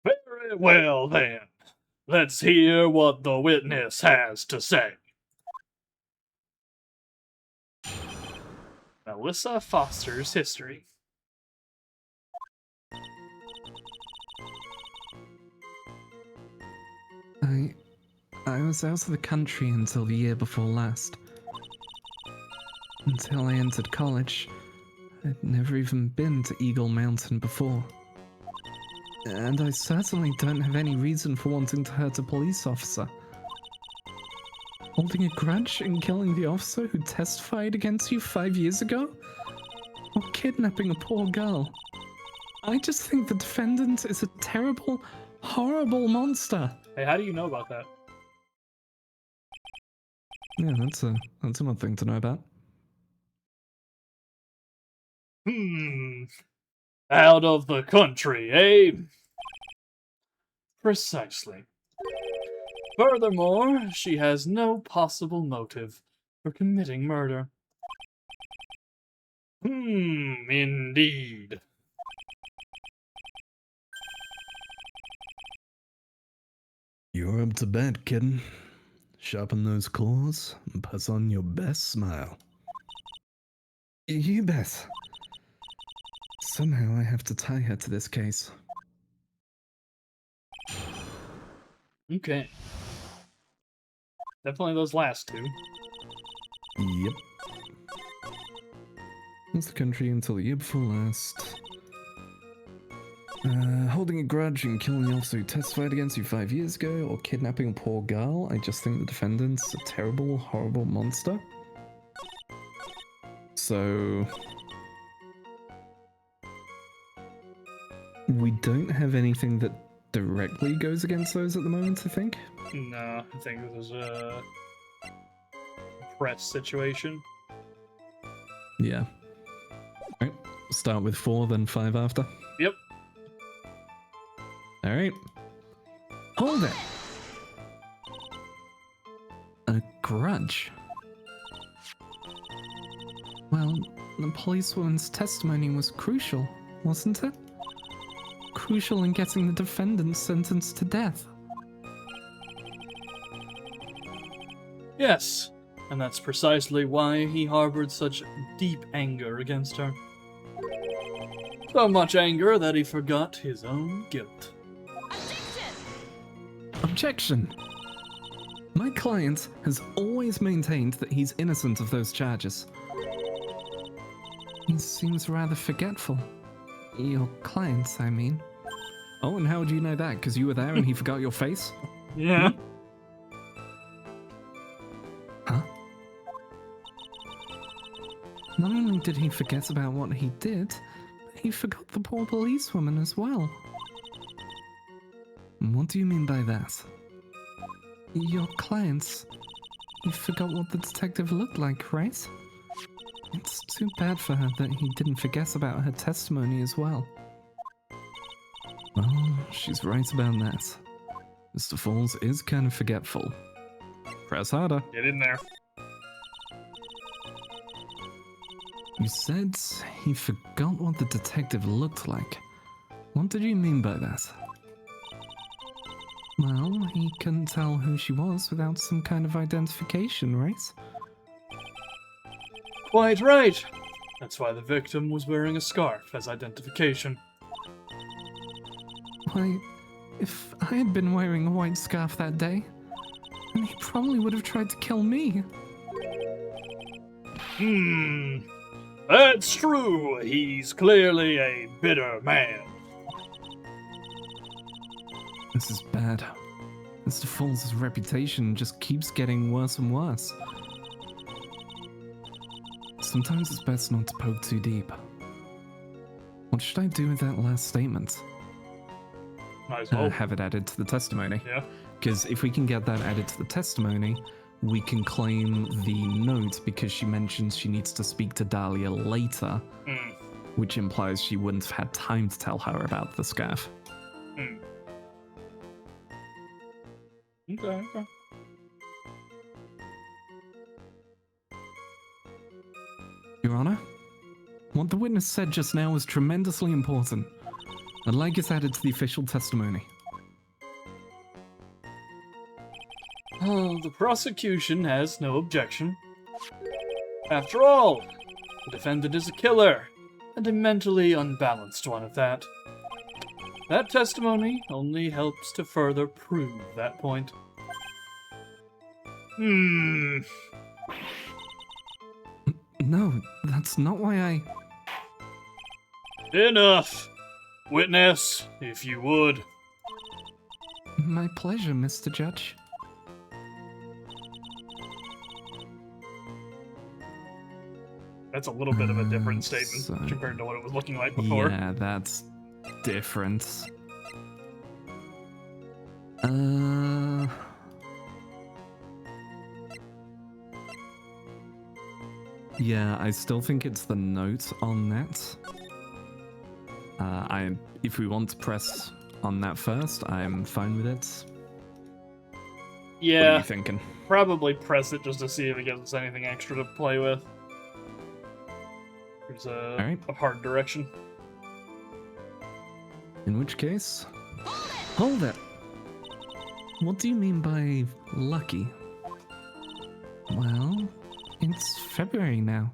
[SPEAKER 1] Very well then. Let's hear what the witness has to say. Melissa Foster's history.
[SPEAKER 2] I was out of the country until the year before last. Until I entered college. I'd never even been to Eagle Mountain before. And I certainly don't have any reason for wanting to hurt a police officer. Holding a grudge and killing the officer who testified against you 5 years ago? Or kidnapping a poor girl? I just think the defendant is a terrible, horrible monster.
[SPEAKER 1] Hey, how do you know about that?
[SPEAKER 2] Yeah, that's an odd thing to know about.
[SPEAKER 1] Out of the country, eh? Precisely. Furthermore, she has no possible motive for committing murder. Indeed.
[SPEAKER 3] You're up to bat, kitten. Sharpen those claws and put on your best smile.
[SPEAKER 2] You bet. Somehow I have to tie her to this case.
[SPEAKER 1] Okay. Definitely those last two.
[SPEAKER 3] Yep.
[SPEAKER 2] Was the country until the year before last. Holding a grudge and killing the officer who testified against you 5 years ago, or kidnapping a poor girl. I just think the defendant's a terrible, horrible monster. So... We don't have anything that directly goes against those at the moment, I think.
[SPEAKER 1] No, I think this is a press situation.
[SPEAKER 2] Yeah. Alright, start with 4, then 5 after.
[SPEAKER 1] Yep.
[SPEAKER 2] Alright. Hold it! A grudge. Well, the policewoman's testimony was crucial, wasn't it? Crucial in getting the defendant sentenced to death.
[SPEAKER 1] Yes, and that's precisely why he harbored such deep anger against her. So much anger that he forgot his own guilt.
[SPEAKER 2] Objection! My client has always maintained that he's innocent of those charges. He seems rather forgetful. Your client, I mean. Oh, and how do you know that? Because you were there and he forgot your face?
[SPEAKER 1] Yeah.
[SPEAKER 2] Huh? Not only did he forget about what he did, but he forgot the poor policewoman as well. What do you mean by that? Your clients. He forgot what the detective looked like, right? It's too bad for her that he didn't forget about her testimony as well. Well, she's right about that. Mr. Falls is kind of forgetful. Press harder.
[SPEAKER 1] Get in there.
[SPEAKER 2] You said he forgot what the detective looked like. What did you mean by that? Well, he couldn't tell who she was without some kind of identification, right?
[SPEAKER 1] Quite right. That's why the victim was wearing a scarf as identification.
[SPEAKER 2] Why, if I had been wearing a white scarf that day, then he probably would have tried to kill me.
[SPEAKER 1] That's true. He's clearly a bitter man.
[SPEAKER 2] This is bad. Mr. Falls' reputation just keeps getting worse and worse. Sometimes it's best not to poke too deep. What should I do with that last statement?
[SPEAKER 1] Might as well.
[SPEAKER 2] Have it added to the testimony.
[SPEAKER 1] Yeah.
[SPEAKER 2] Because if we can get that added to the testimony, we can claim the note because she mentions she needs to speak to Dahlia later, which implies she wouldn't have had time to tell her about the scarf.
[SPEAKER 1] Okay.
[SPEAKER 2] Your Honor, what the witness said just now was tremendously important. I'd like it added to the official testimony.
[SPEAKER 1] The prosecution has no objection. After all, the defendant is a killer, and a mentally unbalanced one at that. That testimony only helps to further prove that point.
[SPEAKER 2] No, that's not why I...
[SPEAKER 1] Enough! Witness, if you would.
[SPEAKER 2] My pleasure, Mr. Judge.
[SPEAKER 1] That's a little bit of a different statement
[SPEAKER 2] so-
[SPEAKER 1] compared to what it was looking like before.
[SPEAKER 2] Yeah, that's different. Yeah, I still think it's the note on that. If we want to press on that first, I'm fine with it. What are
[SPEAKER 1] Yeah,
[SPEAKER 2] you thinking?
[SPEAKER 1] probably press it just to see if it gives us anything extra to play with. There's
[SPEAKER 2] Alright.
[SPEAKER 1] a hard direction.
[SPEAKER 2] In which case... Hold it! What do you mean by lucky? Well, it's February now.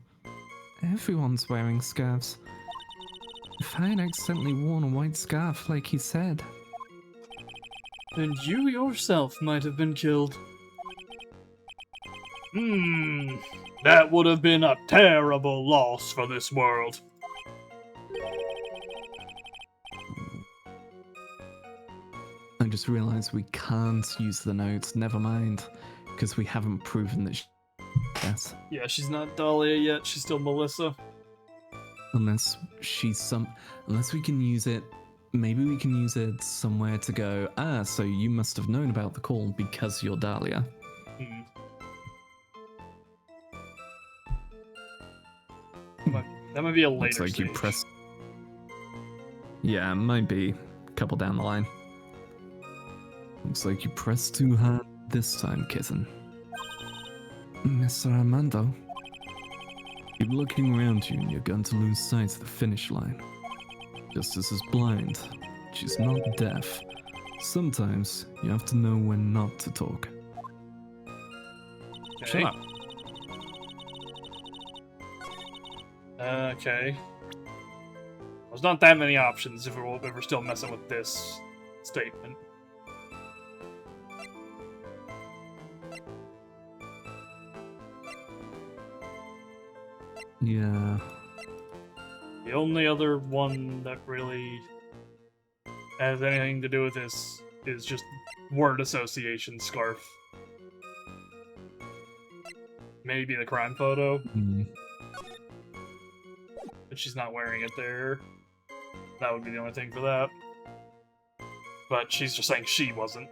[SPEAKER 2] Everyone's wearing scarves. If I had accidentally worn a white scarf like he said...
[SPEAKER 1] And you yourself might have been killed. That would have been a terrible loss for this world.
[SPEAKER 2] I just realized we can't use the notes, never mind, because we haven't proven that yes.
[SPEAKER 1] Yeah, she's not Dahlia yet, she's still Melissa.
[SPEAKER 2] Unless she's unless we can use it maybe we can use it somewhere to go, so you must have known about the call because you're Dahlia.
[SPEAKER 1] Hmm. That might be a later
[SPEAKER 2] Looks like
[SPEAKER 1] stage.
[SPEAKER 2] you press. Yeah, might be a couple down the line. Looks like you pressed too hard this time, kitten. Mr. Armando, keep looking around you and you're going to lose sight of the finish line. Justice is blind. She's not deaf. Sometimes you have to know when not to talk.
[SPEAKER 1] Okay.
[SPEAKER 2] Shut up.
[SPEAKER 1] Okay. There's not that many options if we're still messing with this statement.
[SPEAKER 2] Yeah.
[SPEAKER 1] The only other one that really has anything to do with this is just word association scarf. Maybe the crime photo, but she's not wearing it there. That would be the only thing for that. But she's just saying she wasn't.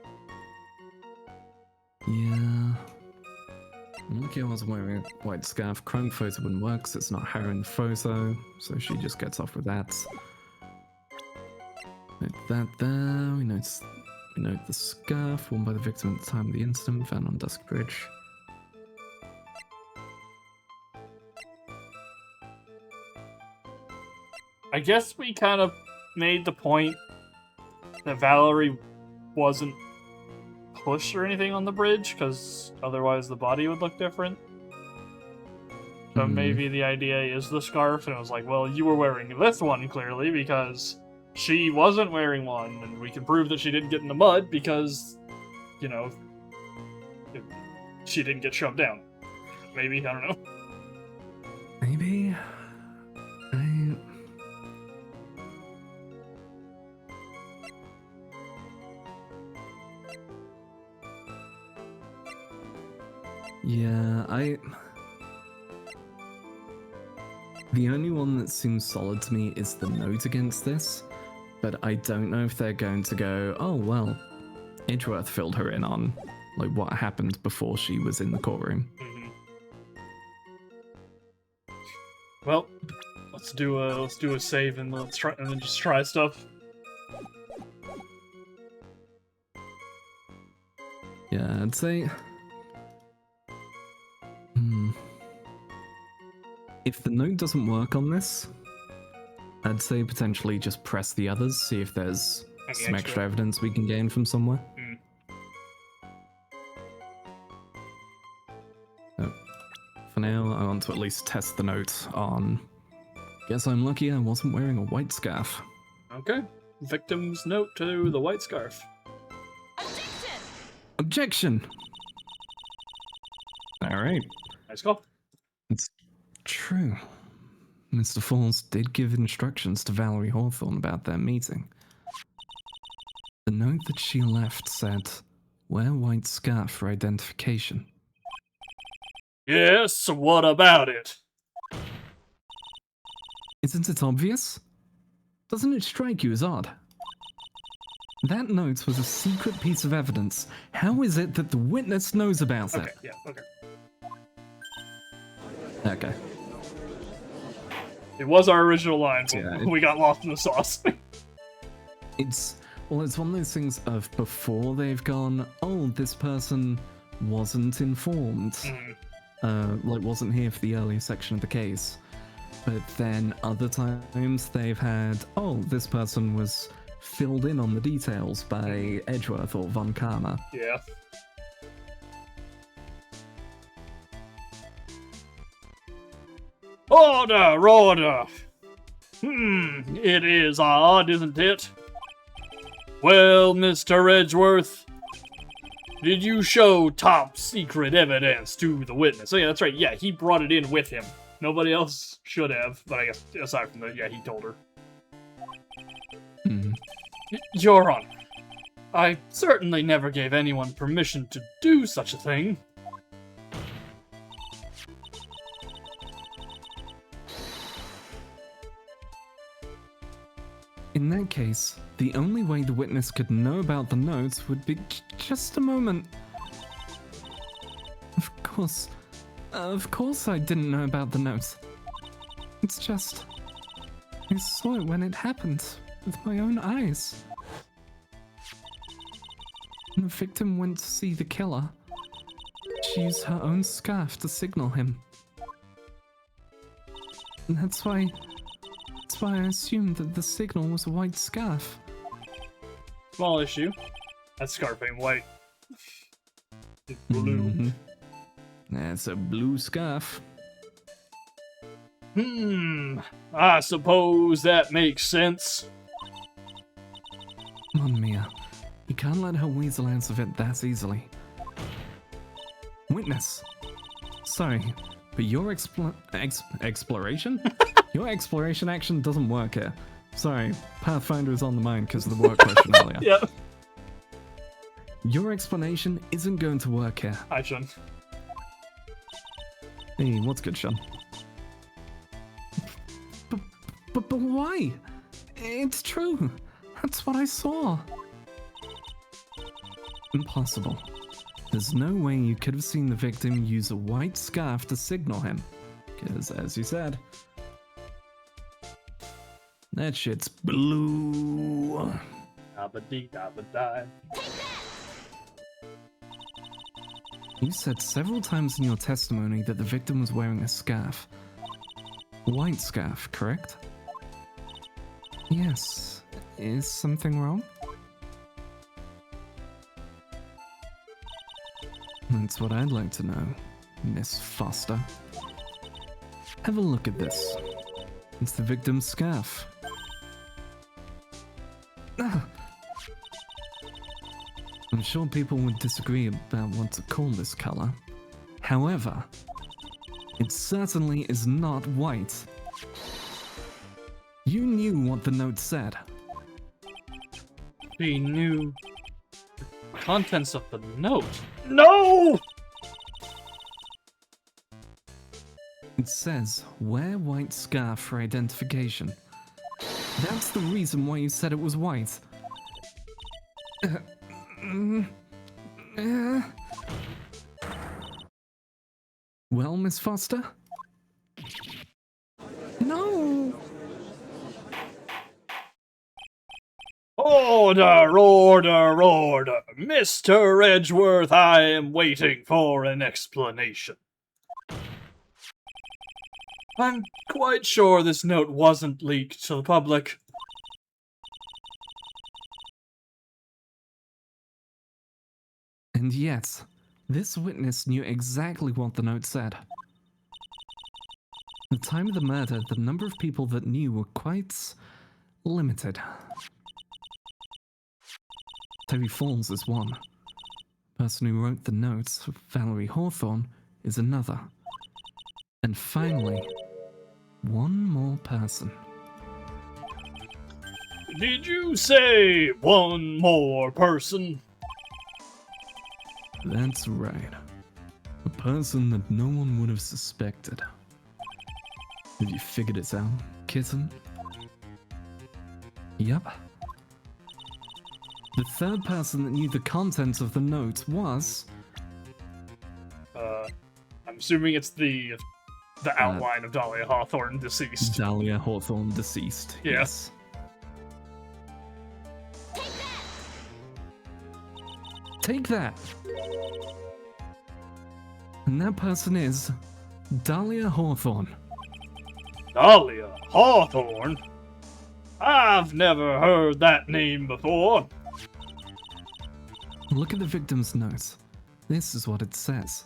[SPEAKER 2] Yeah. Okay, I wasn't wearing a white scarf. Crime photo wouldn't work 'cause it's her in the photo, so she just gets off with that. Note that there. We note the scarf worn by the victim at the time of the incident, found on Dusk Bridge.
[SPEAKER 1] I guess we kind of made the point that Valerie wasn't pushed or anything on the bridge, because otherwise the body would look different. So maybe the idea is the scarf, and it was like, well, you were wearing this one, clearly, because she wasn't wearing one, and we can prove that she didn't get in the mud because, you know, she didn't get shoved down. Maybe, I don't know.
[SPEAKER 2] Maybe. Yeah, the only one that seems solid to me is the note against this, but I don't know if they're going to go, oh, well, Edgeworth filled her in on, like, what happened before she was in the courtroom.
[SPEAKER 1] Mm-hmm. Well, let's do a save and then just try stuff.
[SPEAKER 2] Yeah, I'd say... If the note doesn't work on this, I'd say potentially just press the others, see if there's some extra evidence we can gain from somewhere. For now, I want to at least test the note on... Guess I'm lucky I wasn't wearing a white scarf.
[SPEAKER 1] Okay. Victim's note to the white scarf.
[SPEAKER 2] Objection! Alright.
[SPEAKER 1] Nice call.
[SPEAKER 2] It's true. Mr. Falls did give instructions to Valerie Hawthorne about their meeting. The note that she left said, wear white scarf for identification.
[SPEAKER 1] Yes, what about it?
[SPEAKER 2] Isn't it obvious? Doesn't it strike you as odd? That note was a secret piece of evidence. How is it that the witness knows about it?
[SPEAKER 1] Okay, yeah, okay.
[SPEAKER 2] Okay.
[SPEAKER 1] It was our original line, but
[SPEAKER 2] Yeah,
[SPEAKER 1] we got lost in the sauce.
[SPEAKER 2] It's one of those things of before they've gone, oh, this person wasn't informed, like wasn't here for the earlier section of the case. But then other times they've had, oh, this person was filled in on the details by Edgeworth or Von Karma.
[SPEAKER 1] Yeah. Order! It is odd, isn't it? Well, Mr. Edgeworth, did you show top secret evidence to the witness? Oh yeah, that's right, yeah, he brought it in with him. Nobody else should have, but I guess aside from that, yeah, he told her. Your Honor, I certainly never gave anyone permission to do such a thing.
[SPEAKER 2] In that case, the only way the witness could know about the notes would be just a moment. Of course I didn't know about the notes. It's just, I saw it when it happened, with my own eyes. When the victim went to see the killer, she used her own scarf to signal him. And that's why I assumed that the signal was a white scarf.
[SPEAKER 1] Small issue. That scarf ain't white. It's blue.
[SPEAKER 2] Mhm. That's a blue scarf.
[SPEAKER 1] I suppose that makes sense.
[SPEAKER 2] Come on, Mia. You can't let her weasel out of it that easily. Witness. Sorry, but your exploration? Your exploration action doesn't work here. Sorry, Pathfinder is on the mind because of the work question earlier.
[SPEAKER 1] Yep.
[SPEAKER 2] Your explanation isn't going to work here.
[SPEAKER 1] Hi, Sean.
[SPEAKER 2] Hey, what's good, Sean? But why? It's true. That's what I saw. Impossible. There's no way you could have seen the victim use a white scarf to signal him. Because, as you said, that shit's blue.
[SPEAKER 1] Dabba-dee-dabba-die.
[SPEAKER 2] You said several times in your testimony that the victim was wearing a scarf. A white scarf, correct? Yes. Is something wrong? That's what I'd like to know, Miss Foster. Have a look at this. It's the victim's scarf. Ah. I'm sure people would disagree about what to call this color. However, it certainly is not white. You knew what the note said.
[SPEAKER 1] She knew the contents of the note. No!
[SPEAKER 2] It says, wear white scarf for identification. That's the reason why you said it was white. Well, Miss Foster? No!
[SPEAKER 1] Order, order, order. Mr. Edgeworth, I am waiting for an explanation. I'm quite sure this note wasn't leaked to the public.
[SPEAKER 2] And yet, this witness knew exactly what the note said. At the time of the murder, the number of people that knew were quite limited. Terry Falls is one. The person who wrote the notes, Valerie Hawthorne, is another. And finally, one more person.
[SPEAKER 1] Did you say one more person?
[SPEAKER 2] That's right. A person that no one would have suspected. Have you figured it out, kitten? Yep. The third person that knew the contents of the note was...
[SPEAKER 1] I'm assuming it's the outline of Dahlia Hawthorne deceased.
[SPEAKER 2] Dahlia Hawthorne deceased.
[SPEAKER 1] Yes.
[SPEAKER 2] Take that! And that person is Dahlia Hawthorne.
[SPEAKER 1] Dahlia Hawthorne? I've never heard that name before.
[SPEAKER 2] Look at the victim's note. This is what it says.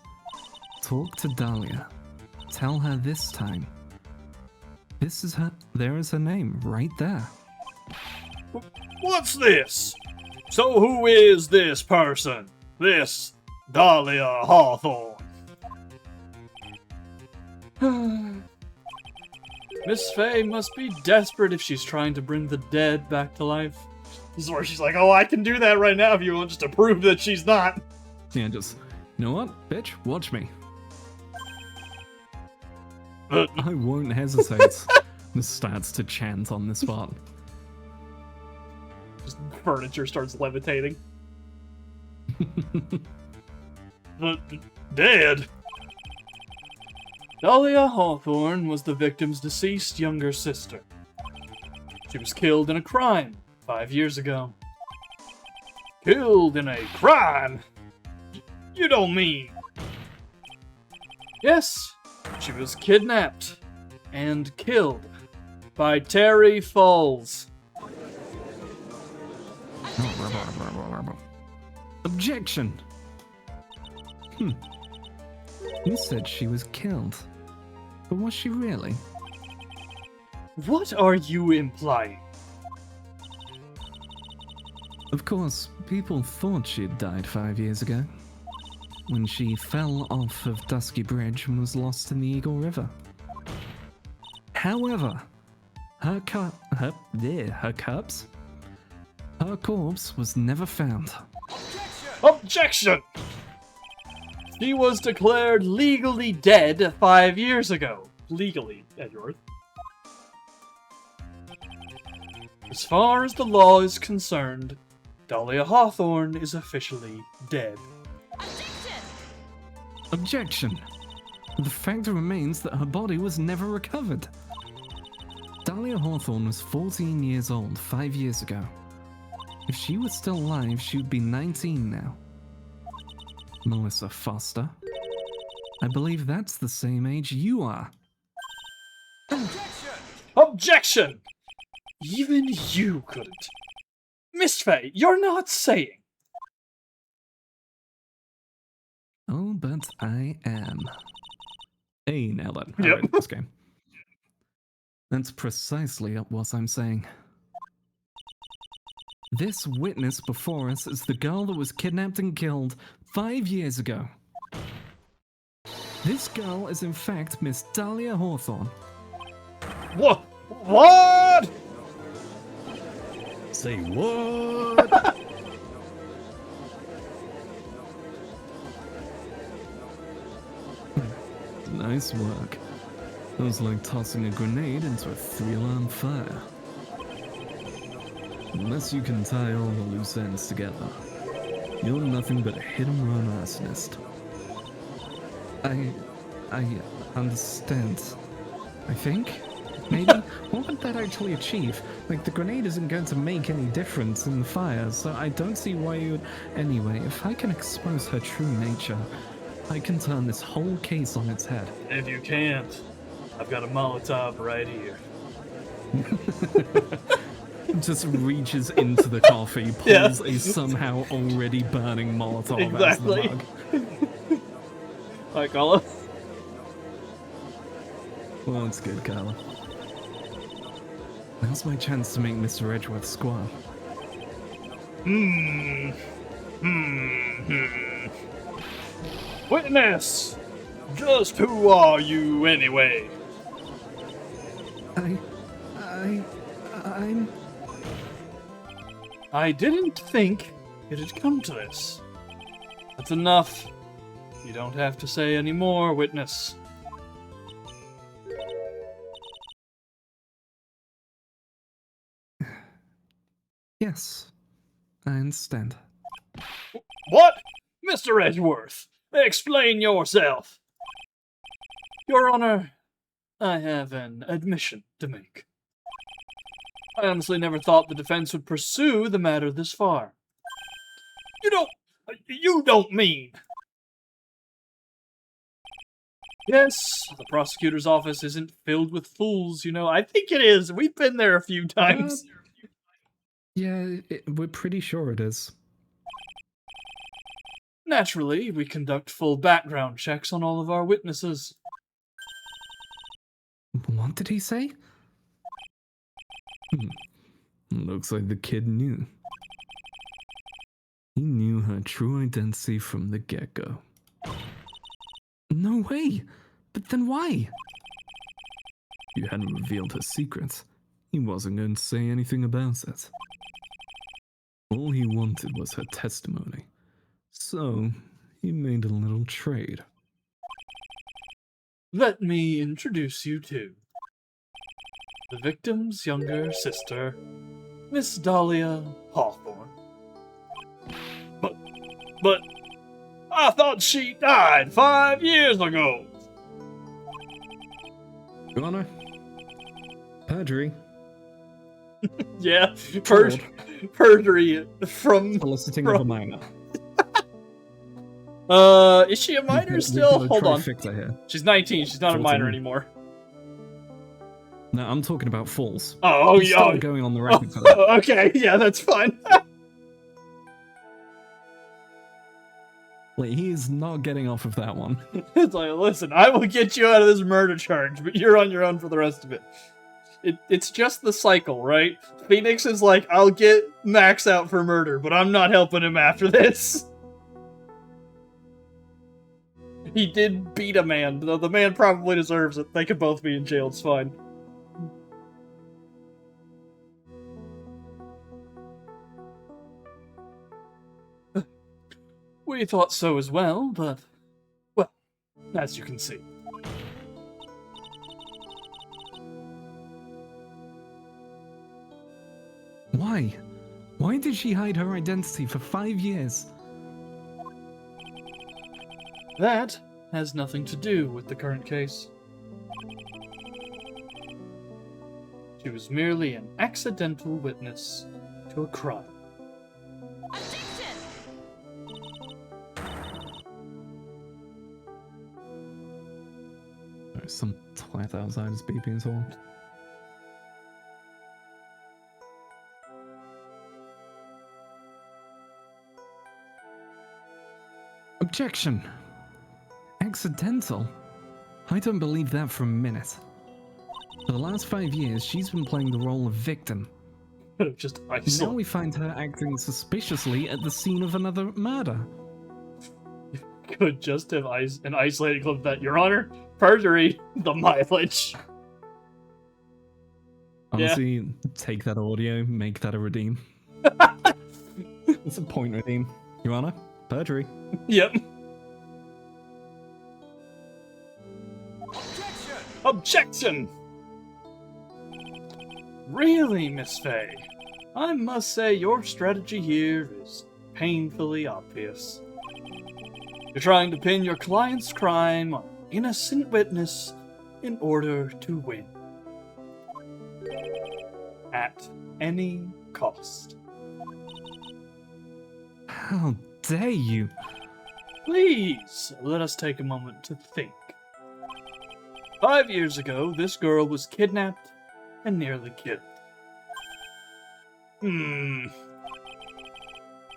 [SPEAKER 2] Talk to Dahlia. Tell her this time. This is her. There is her name right there.
[SPEAKER 1] What's this? So who is this person? This Dahlia Hawthorne? Miss Faye must be desperate if she's trying to bring the dead back to life. This is where she's like, oh, I can do that right now if you want, just to prove that she's not.
[SPEAKER 2] Yeah, just, you know what, bitch? Watch me. I won't hesitate. This starts to chant on the spot.
[SPEAKER 1] furniture starts levitating. Dead? Dahlia Hawthorne was the victim's deceased younger sister. She was killed in a crime 5 years ago. Killed in a crime? You don't mean... Yes, she was kidnapped and killed by Terry Falls.
[SPEAKER 2] Objection! You said she was killed. But was she really?
[SPEAKER 1] What are you implying?
[SPEAKER 2] Of course, people thought she had died 5 years ago, when she fell off of Dusky Bridge and was lost in the Eagle River. However, her corpse was never found.
[SPEAKER 1] Objection! She was declared legally dead 5 years ago. Legally, Edgeworth. As far as the law is concerned, Dahlia Hawthorne is officially dead.
[SPEAKER 2] Objection! The fact remains that her body was never recovered. Dahlia Hawthorne was 14 years old 5 years ago. If she was still alive, she would be 19 now. Melissa Foster, I believe that's the same age you are.
[SPEAKER 1] Objection! Even you couldn't. Miss Faye, you're not saying.
[SPEAKER 2] Oh, but I am. Hey, nailed it.
[SPEAKER 1] Yep.
[SPEAKER 2] Alright, this game. That's precisely what I'm saying. This witness before us is the girl that was kidnapped and killed 5 years ago. This girl is in fact Miss Dahlia Hawthorne.
[SPEAKER 1] What? What?
[SPEAKER 3] Say what?
[SPEAKER 2] Nice work. It was like tossing a grenade into a 3-alarm fire. Unless you can tie all the loose ends together, you're nothing but a hit-and-run arsonist. I understand. I think? Maybe? What would that actually achieve? Like, the grenade isn't going to make any difference in the fire, so I don't see why you would... Anyway, if I can expose her true nature, I can turn this whole case on its head.
[SPEAKER 1] If you can't, I've got a Molotov right here.
[SPEAKER 2] Just reaches into the coffee, pulls a somehow already burning Molotov
[SPEAKER 1] Exactly.
[SPEAKER 2] out of the mug.
[SPEAKER 1] Hi, Carla.
[SPEAKER 2] Well, that's good, Carla. Now's my chance to make Mr. Edgeworth squirm.
[SPEAKER 1] Witness! Just who are you, anyway?
[SPEAKER 2] I'm...
[SPEAKER 1] I didn't think it had come to this. That's enough. You don't have to say any more, witness.
[SPEAKER 2] Yes, I understand.
[SPEAKER 1] What? Mr. Edgeworth, explain yourself. Your Honor, I have an admission to make. I honestly never thought the defense would pursue the matter this far. You don't mean... Yes, the prosecutor's office isn't filled with fools, you know. I think it is. We've been there a few times.
[SPEAKER 2] Yeah, we're pretty sure it is.
[SPEAKER 1] Naturally, we conduct full background checks on all of our witnesses.
[SPEAKER 2] What did he say? Looks like the kid knew. He knew her true identity from the get-go. No way! But then why? You hadn't revealed her secret. He wasn't going to say anything about it. All he wanted was her testimony. So, he made a little trade.
[SPEAKER 1] Let me introduce you to the victim's younger sister, Miss Dahlia Hawthorne. But I thought she died 5 years ago.
[SPEAKER 2] Your Honor, perjury.
[SPEAKER 1] Yeah, perjury from...
[SPEAKER 2] Soliciting of a minor.
[SPEAKER 1] Is she a minor still? Hold on.
[SPEAKER 2] Here.
[SPEAKER 1] She's 19, she's not
[SPEAKER 2] 14.
[SPEAKER 1] a minor anymore.
[SPEAKER 2] No, I'm talking about false.
[SPEAKER 1] Oh,
[SPEAKER 2] He's
[SPEAKER 1] yeah.
[SPEAKER 2] still going on the record for that.
[SPEAKER 1] Okay, yeah, that's fine.
[SPEAKER 2] Like, he is not getting off of that one.
[SPEAKER 1] It's like, listen, I will get you out of this murder charge, but you're on your own for the rest of it. It's just the cycle, right? Phoenix is like, I'll get Max out for murder, but I'm not helping him after this. He did beat a man, though the man probably deserves it. They could both be in jail, it's fine. We thought so as well, but, well, as you can see.
[SPEAKER 2] Why? Why did she hide her identity for 5 years?
[SPEAKER 1] That has nothing to do with the current case. She was merely an accidental witness to a crime.
[SPEAKER 2] There's some twat outside is beeping as well. Objection! Accidental? I don't believe that for a minute. For the last 5 years, she's been playing the role of victim.
[SPEAKER 1] Just
[SPEAKER 2] Now
[SPEAKER 1] isolate.
[SPEAKER 2] we find her acting suspiciously at the scene of another murder.
[SPEAKER 1] Could just have an isolated clip of that. Your Honor, perjury, the mileage.
[SPEAKER 2] Honestly, take that audio, make that a redeem. It's a point redeem. Your Honor, perjury.
[SPEAKER 1] Yep. Objection! Really, Miss Faye? I must say your strategy here is painfully obvious. You're trying to pin your client's crime on an innocent witness in order to win. At any cost.
[SPEAKER 2] How dare you?
[SPEAKER 1] Please, let us take a moment to think. 5 years ago, this girl was kidnapped and nearly killed.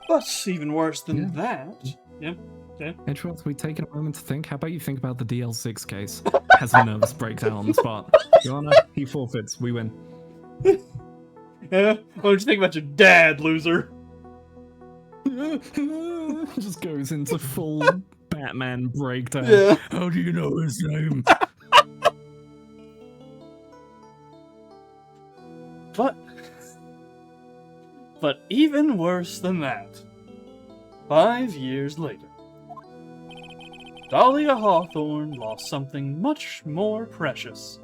[SPEAKER 1] But even worse than that... Yep. Okay.
[SPEAKER 2] Edgeworth, we take a moment to think. How about you think about the DL6 case? Has a nervous breakdown on the spot. Your Honor, he forfeits. We win.
[SPEAKER 1] Yeah? What don't you think about your dad, loser?
[SPEAKER 2] Just goes into full Batman breakdown.
[SPEAKER 1] Yeah.
[SPEAKER 2] How do you know his name?
[SPEAKER 1] But even worse than that, 5 years later, Dahlia Hawthorne lost something much more precious.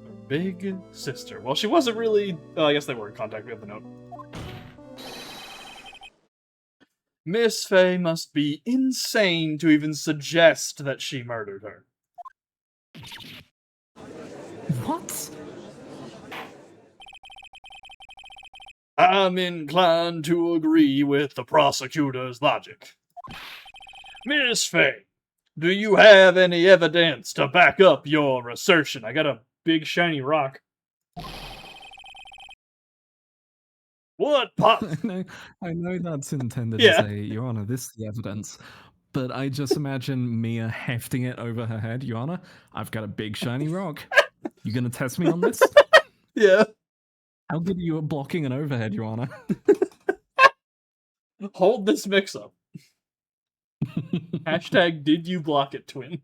[SPEAKER 1] Her big sister. Well, she wasn't really... I guess they were in contact. We have the note. Miss Faye must be insane to even suggest that she murdered her.
[SPEAKER 2] What?
[SPEAKER 1] I'm inclined to agree with the prosecutor's logic. Miss Faye, do you have any evidence to back up your assertion? I got a big shiny rock. What pop?
[SPEAKER 2] I know that's intended
[SPEAKER 1] Yeah.
[SPEAKER 2] to say, Your Honor, this is the evidence. But I just imagine Mia hefting it over her head. Your Honor, I've got a big shiny rock. You gonna test me on this?
[SPEAKER 1] Yeah.
[SPEAKER 2] How good are you at blocking an overhead, Your Honor?
[SPEAKER 1] Hold this mix-up. Hashtag did you block it, twin?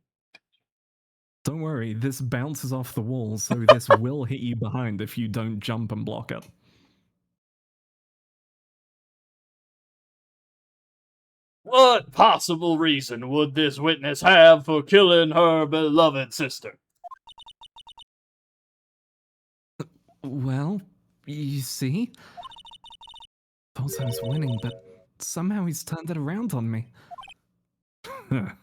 [SPEAKER 2] Don't worry, this bounces off the wall, so this will hit you behind if you don't jump and block it.
[SPEAKER 1] What possible reason would this witness have for killing her beloved sister?
[SPEAKER 2] Well, you see, thought I was winning, but somehow he's turned it around on me. I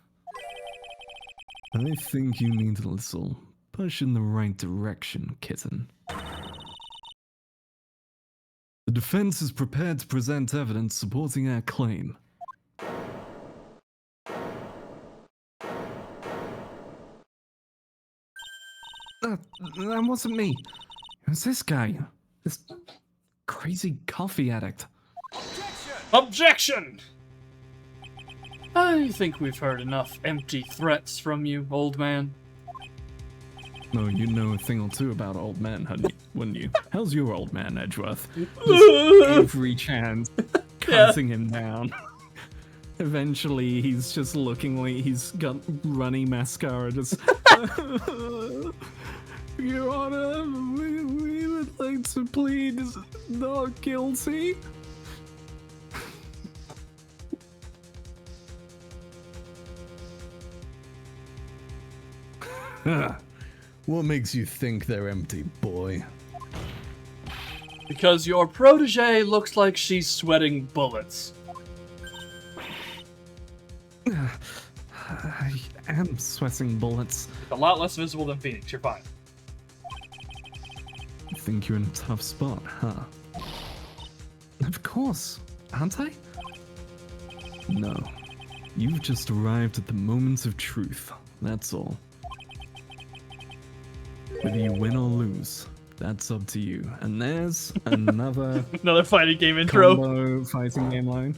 [SPEAKER 2] think you need a little push in the right direction, kitten. The defense is prepared to present evidence supporting our claim. That wasn't me. It was this guy. This crazy coffee addict.
[SPEAKER 1] Objection! I think we've heard enough empty threats from you, old man.
[SPEAKER 2] No, you know a thing or two about old men, wouldn't you? How's your old man, Edgeworth? Just every chance, cutting him down. Eventually, he's just looking like he's got runny mascara, just... Your Honor, we would like to plead not guilty.
[SPEAKER 3] What makes you think they're empty, boy?
[SPEAKER 1] Because your protege looks like she's sweating bullets.
[SPEAKER 2] I am sweating bullets.
[SPEAKER 1] A lot less visible than Phoenix, you're fine.
[SPEAKER 2] I think you're in a tough spot, huh? Of course, aren't I? No. You've just arrived at the moment of truth, that's all. Whether you win or lose, that's up to you. And there's another
[SPEAKER 1] Another fighting game intro.
[SPEAKER 2] combo fighting game line.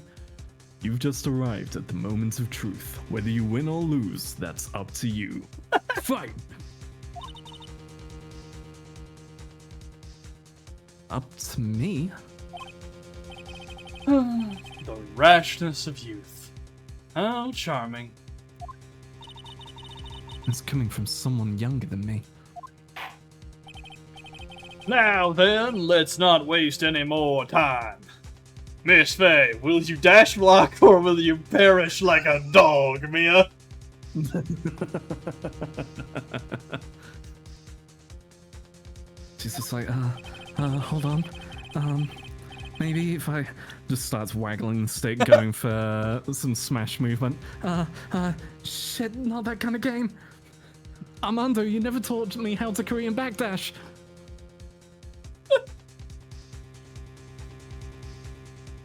[SPEAKER 2] You've just arrived at the moment of truth. Whether you win or lose, that's up to you. Fight! Up to me?
[SPEAKER 1] The rashness of youth. How charming.
[SPEAKER 2] It's coming from someone younger than me.
[SPEAKER 1] Now then, let's not waste any more time. Miss Faye, will you dash block or will you perish like a dog, Mia?
[SPEAKER 2] She's just like, hold on. Maybe if I just starts waggling the stick, going for some smash movement. Shit, not that kind of game. Armando, you never taught me how to Korean backdash.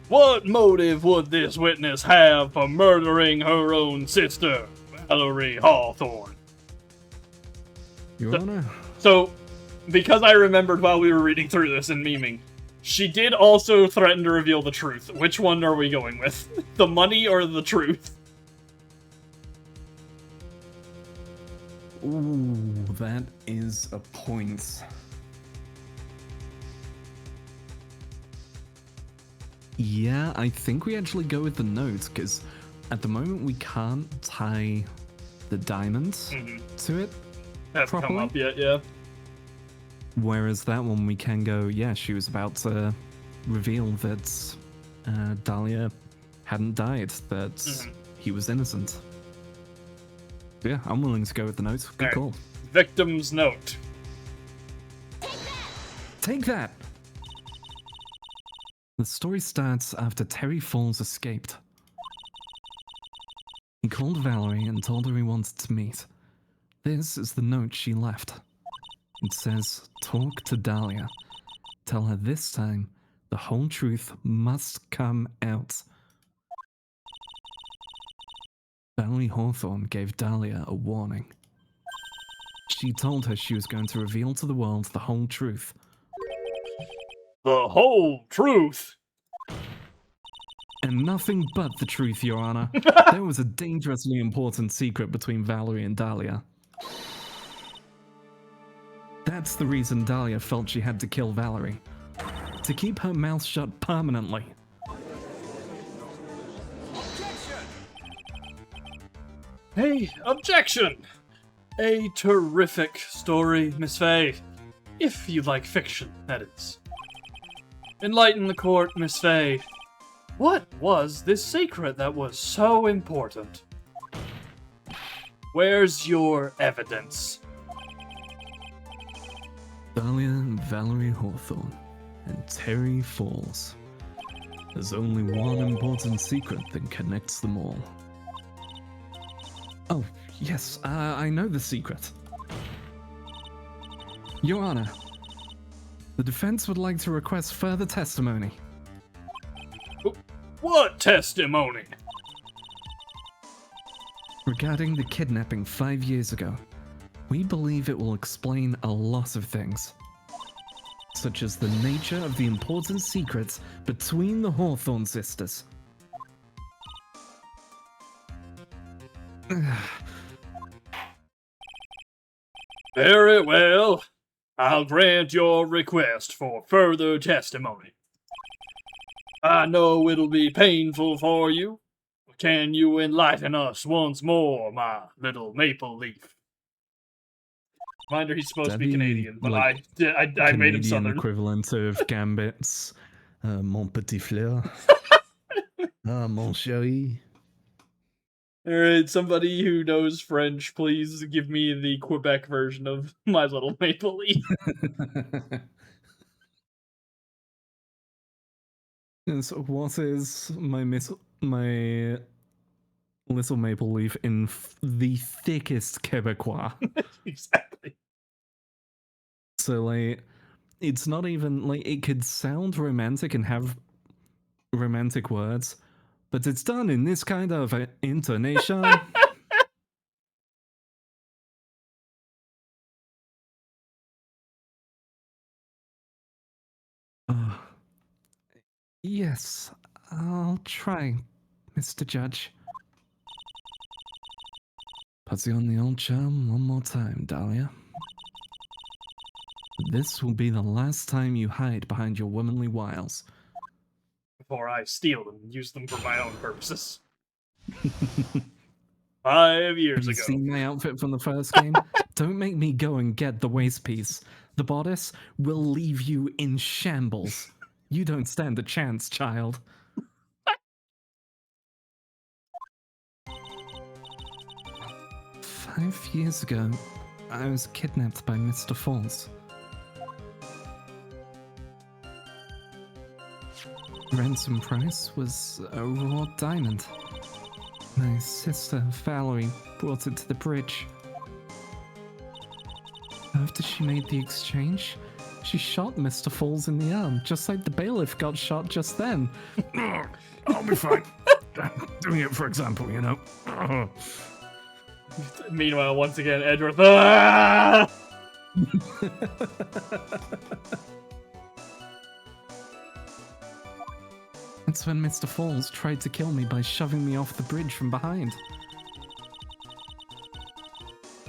[SPEAKER 1] What motive would this witness have for murdering her own sister, Valerie Hawthorne?
[SPEAKER 2] Your Honor?
[SPEAKER 1] So, because I remembered while we were reading through this and memeing, she did also threaten to reveal the truth. Which one are we going with? The money or the truth?
[SPEAKER 2] Ooh, that is a point. Yeah, I think we actually go with the notes, because at the moment we can't tie the diamonds to it.
[SPEAKER 1] Hasn't come
[SPEAKER 2] properly?
[SPEAKER 1] up yet, yeah.
[SPEAKER 2] Whereas that one we can go, yeah, she was about to reveal that Dahlia hadn't died, that he was innocent. Yeah, I'm willing to go with the notes. Good
[SPEAKER 1] Alright.
[SPEAKER 2] call.
[SPEAKER 1] Victim's note.
[SPEAKER 2] Take that! The story starts after Terry Falls escaped. He called Valerie and told her he wanted to meet. This is the note she left. It says, talk to Dahlia. Tell her this time the whole truth must come out. Valerie Hawthorne gave Dahlia a warning. She told her she was going to reveal to the world the whole truth.
[SPEAKER 1] The whole truth.
[SPEAKER 2] And nothing but the truth, Your Honor. There was a dangerously important secret between Valerie and Dahlia. That's the reason Dahlia felt she had to kill Valerie. To keep her mouth shut permanently.
[SPEAKER 1] Hey, objection! A terrific story, Miss Faye. If you like fiction, that is. Enlighten the court, Miss Faye. What was this secret that was so important? Where's your evidence?
[SPEAKER 2] Dahlia and Valerie Hawthorne and Terry Falls. There's only one important secret that connects them all. Oh, yes, I know the secret. Your Honor, the defense would like to request further testimony.
[SPEAKER 1] What testimony?
[SPEAKER 2] Regarding the kidnapping 5 years ago, we believe it will explain a lot of things, such as the nature of the important secrets between the Hawthorne sisters.
[SPEAKER 1] Very well. I'll grant your request for further testimony. I know it'll be painful for you. Can you enlighten us once more, my little maple leaf? Reminder, he's supposed to be Canadian, but
[SPEAKER 2] like,
[SPEAKER 1] I made him
[SPEAKER 2] Canadian
[SPEAKER 1] Southern.
[SPEAKER 2] equivalent of Gambit's Mon Petit Fleur. Mon chéri.
[SPEAKER 1] Alright, somebody who knows French, please give me the Quebec version of My Little Maple Leaf.
[SPEAKER 2] And so what is my little maple leaf in the thickest Quebecois?
[SPEAKER 1] Exactly.
[SPEAKER 2] So, like, it's not even, like, it could sound romantic and have romantic words, but it's done in this kind of intonation. Yes, I'll try, Mr. Judge. Put you on the old charm one more time, Dahlia. This will be the last time you hide behind your womanly wiles.
[SPEAKER 1] Before I steal them and use them for my own purposes. 5 years
[SPEAKER 2] Have you
[SPEAKER 1] ago.
[SPEAKER 2] seen my outfit from the first game? Don't make me go and get the waist piece. The bodice will leave you in shambles. You don't stand a chance, child. "5 years ago, I was kidnapped by Mr. Falls. Ransom price was a raw diamond. My sister, Valerie, brought it to the bridge. After she made the exchange, she shot Mr. Falls in the arm, just like the bailiff got shot just then. I'll be fine. Doing it for example, you know."
[SPEAKER 1] Meanwhile, once again, Edgeworth. Ah!
[SPEAKER 2] That's when Mr. Falls tried to kill me by shoving me off the bridge from behind.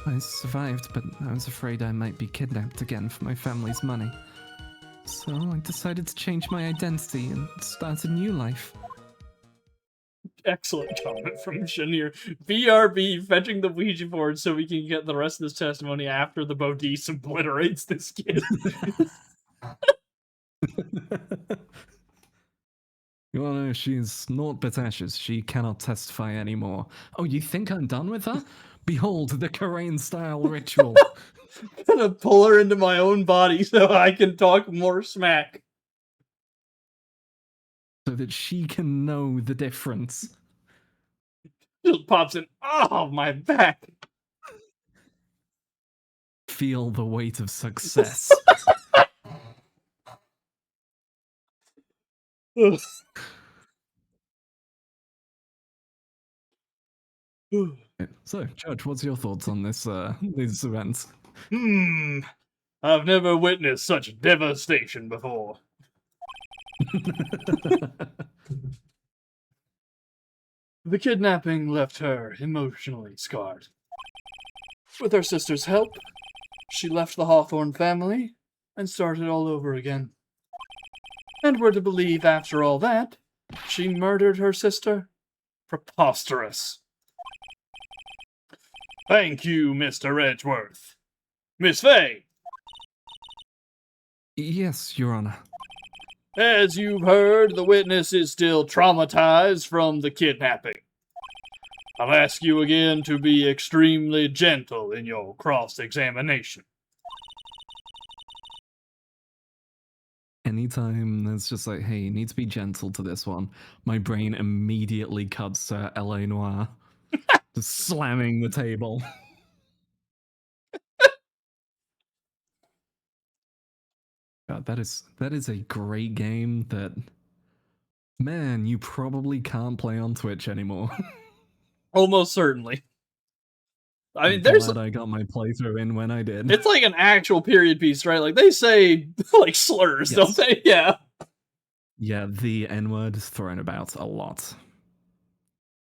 [SPEAKER 2] I survived, but I was afraid I might be kidnapped again for my family's money. So I decided to change my identity and start a new life.
[SPEAKER 1] Excellent comment from Shanir. BRB fetching the Ouija board so we can get the rest of this testimony after the Bodice obliterates this kid.
[SPEAKER 2] You wanna know, she's naught but ashes. She cannot testify anymore. Oh, you think I'm done with her? Behold the Karain-style ritual.
[SPEAKER 1] I'm gonna pull her into my own body so I can talk more smack.
[SPEAKER 2] So that she can know the difference.
[SPEAKER 1] Just pops in. Oh, my back.
[SPEAKER 2] Feel the weight of success. So, Judge, what's your thoughts on this these events?
[SPEAKER 1] I've never witnessed such devastation before. The kidnapping left her emotionally scarred. With her sister's help, she left the Hawthorne family and started all over again. And we're to believe, after all that, she murdered her sister? Preposterous. Thank you, Mr. Edgeworth. Miss Fay!
[SPEAKER 2] Yes, Your Honor.
[SPEAKER 1] As you've heard, the witness is still traumatized from the kidnapping. I'll ask you again to be extremely gentle in your cross-examination.
[SPEAKER 2] anytime there's just like, hey, you need to be gentle to this one, my brain immediately cuts to LA Noire, just slamming the table. God, that is a great game that, man, you probably can't play on Twitch anymore.
[SPEAKER 1] Almost certainly. I
[SPEAKER 2] I'm
[SPEAKER 1] mean, there's
[SPEAKER 2] glad I got my playthrough in when I did.
[SPEAKER 1] it's like an actual period piece, right? Like they say like slurs, don't
[SPEAKER 2] Yes.
[SPEAKER 1] they? Yeah.
[SPEAKER 2] Yeah, the N word is thrown about a lot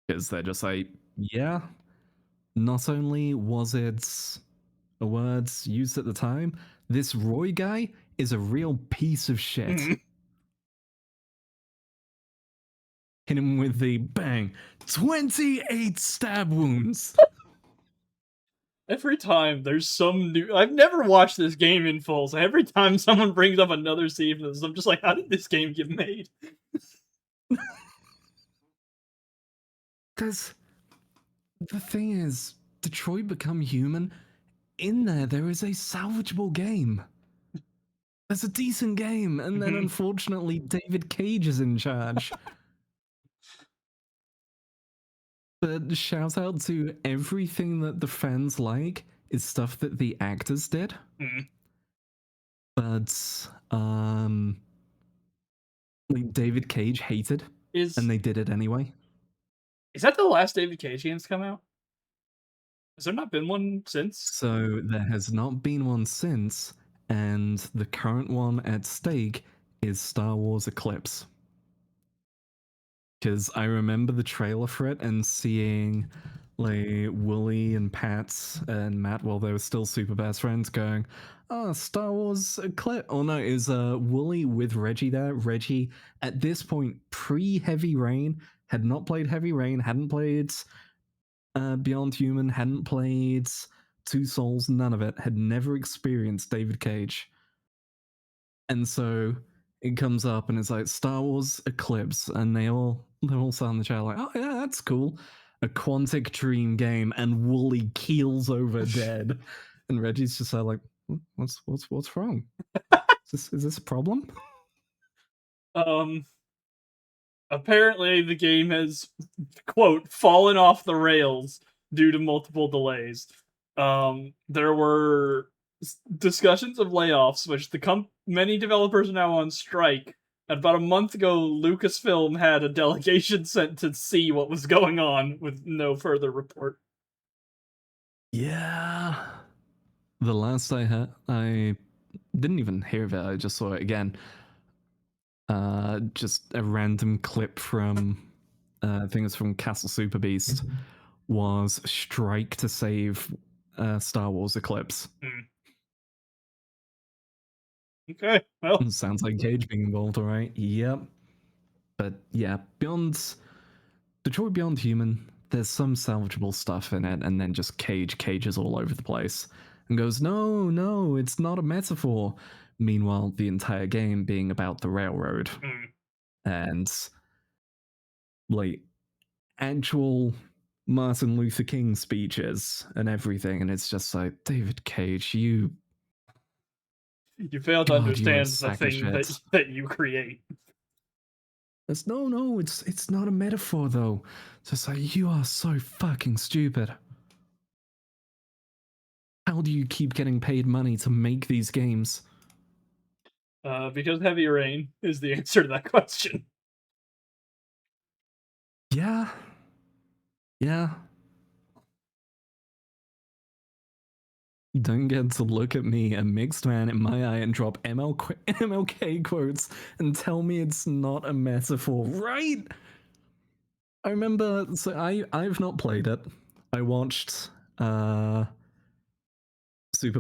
[SPEAKER 2] because they're just like, yeah, not only was it a word used at the time, this Roy guy is a real piece of shit.
[SPEAKER 1] Mhm.
[SPEAKER 2] Hit him with the bang, 28 stab wounds.
[SPEAKER 1] Every time there's some new, I've never watched this game in full, so every time someone brings up another scene from this, I'm just like, how did this game get made?
[SPEAKER 2] Because the thing is, Detroit Become Human, in there is a salvageable game. There's a decent game, and then
[SPEAKER 1] Mhm.
[SPEAKER 2] unfortunately, David Cage is in charge. But shout out to everything that the fans like is stuff that the actors did.
[SPEAKER 1] Mhm.
[SPEAKER 2] But like David Cage hated, and
[SPEAKER 1] Is
[SPEAKER 2] they did it anyway.
[SPEAKER 1] is that the last David Cage game to come out? Has there not been one since?
[SPEAKER 2] So there has not been one since, and the current one at stake is Star Wars Eclipse. Because I remember the trailer for it and seeing like Wooly and Pat and Matt, while they were still super best friends, going, "Oh, Star Wars Eclipse." Oh no, is Wooly with Reggie there? Reggie at this point, pre Heavy Rain, had not played Heavy Rain, hadn't played Beyond Human, hadn't played Two Souls, none of it, had never experienced David Cage. And so it comes up and it's like Star Wars Eclipse, and they all sit on the chair like, oh yeah, that's cool. A Quantic Dream game, and Wooly keels over dead. And Reggie's just like, what's wrong? Is this a problem?
[SPEAKER 1] Um, apparently the game has quote fallen off the rails due to multiple delays. There were discussions of layoffs, which many developers are now on strike. And about a month ago, Lucasfilm had a delegation sent to see what was going on, with no further report.
[SPEAKER 2] Yeah. The last I heard, I didn't even hear of it. I just saw it again. Just a random clip from, I think it's from Castle Super Beast, was strike to save Star Wars Eclipse.
[SPEAKER 1] Okay, well,
[SPEAKER 2] Sounds like Cage being involved, all right. Yep. But yeah, beyond Detroit Beyond Human, there's some salvageable stuff in it, and then just cages all over the place, and goes, no, it's not a metaphor. Meanwhile, the entire game being about the railroad and like actual Martin Luther King speeches and everything, and it's just like, David Cage, you
[SPEAKER 1] you fail to
[SPEAKER 2] God, you are a
[SPEAKER 1] understand the
[SPEAKER 2] sack of
[SPEAKER 1] thing
[SPEAKER 2] shit.
[SPEAKER 1] that you create.
[SPEAKER 2] No, it's not a metaphor though. It's just like, you are so fucking stupid. How do you keep getting paid money to make these games?
[SPEAKER 1] Because Heavy Rain is the answer to that question.
[SPEAKER 2] Yeah. Yeah. You don't get to look at me, a mixed man in my eye, and drop MLK quotes and tell me it's not a metaphor, right? I remember, so I've not played it. I watched Super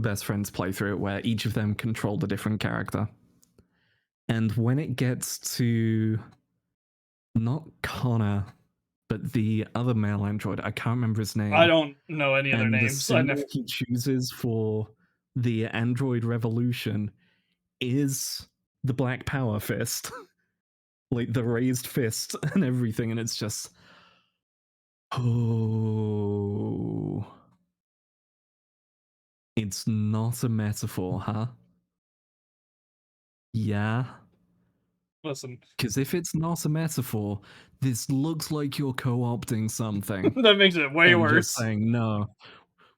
[SPEAKER 2] Best Friends playthrough it where each of them controlled a different character. And when it gets to not Connor, but the other male android, I can't remember his name.
[SPEAKER 1] I don't know any other
[SPEAKER 2] And the
[SPEAKER 1] names. I never.
[SPEAKER 2] symbol he chooses for the android revolution is the Black Power fist, like the raised fist and everything. And it's just, oh, it's not a metaphor, huh? Yeah.
[SPEAKER 1] Listen,
[SPEAKER 2] Because if it's not a metaphor, this looks like you're co-opting something.
[SPEAKER 1] that makes it way
[SPEAKER 2] and
[SPEAKER 1] worse.
[SPEAKER 2] Just saying no,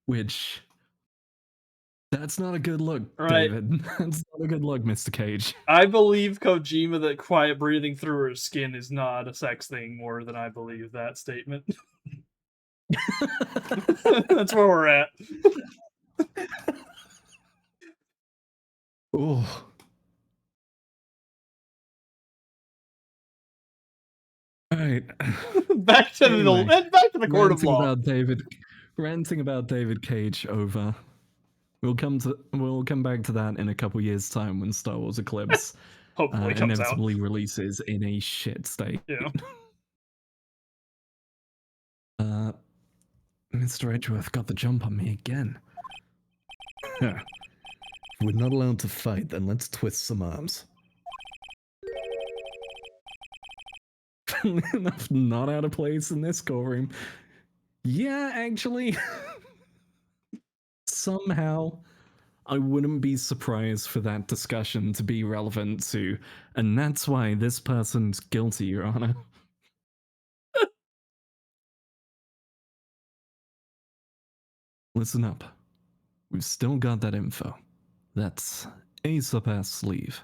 [SPEAKER 2] which that's not a good look,
[SPEAKER 1] Right.
[SPEAKER 2] David. That's not a good look, Mr. Cage.
[SPEAKER 1] I believe Kojima that quiet breathing through her skin is not a sex thing more than I believe that statement. That's where we're at.
[SPEAKER 2] Oh. All right.
[SPEAKER 1] Back to
[SPEAKER 2] Anyway,
[SPEAKER 1] back to the court of law.
[SPEAKER 2] Ranting about David Cage over. We'll come back to that in a couple years' time when Star Wars Eclipse
[SPEAKER 1] Hopefully comes out.
[SPEAKER 2] inevitably releases in a shit state.
[SPEAKER 1] Yeah.
[SPEAKER 2] Mr. Edgeworth got the jump on me again.
[SPEAKER 3] Yeah. If we're not allowed to fight, then let's twist some arms.
[SPEAKER 2] Enough not out of place in this courtroom. Yeah, actually. Somehow, I wouldn't be surprised for that discussion to be relevant to, and that's why this person's guilty, Your Honor. Listen up. We've still got that info. That's ace up our sleeve.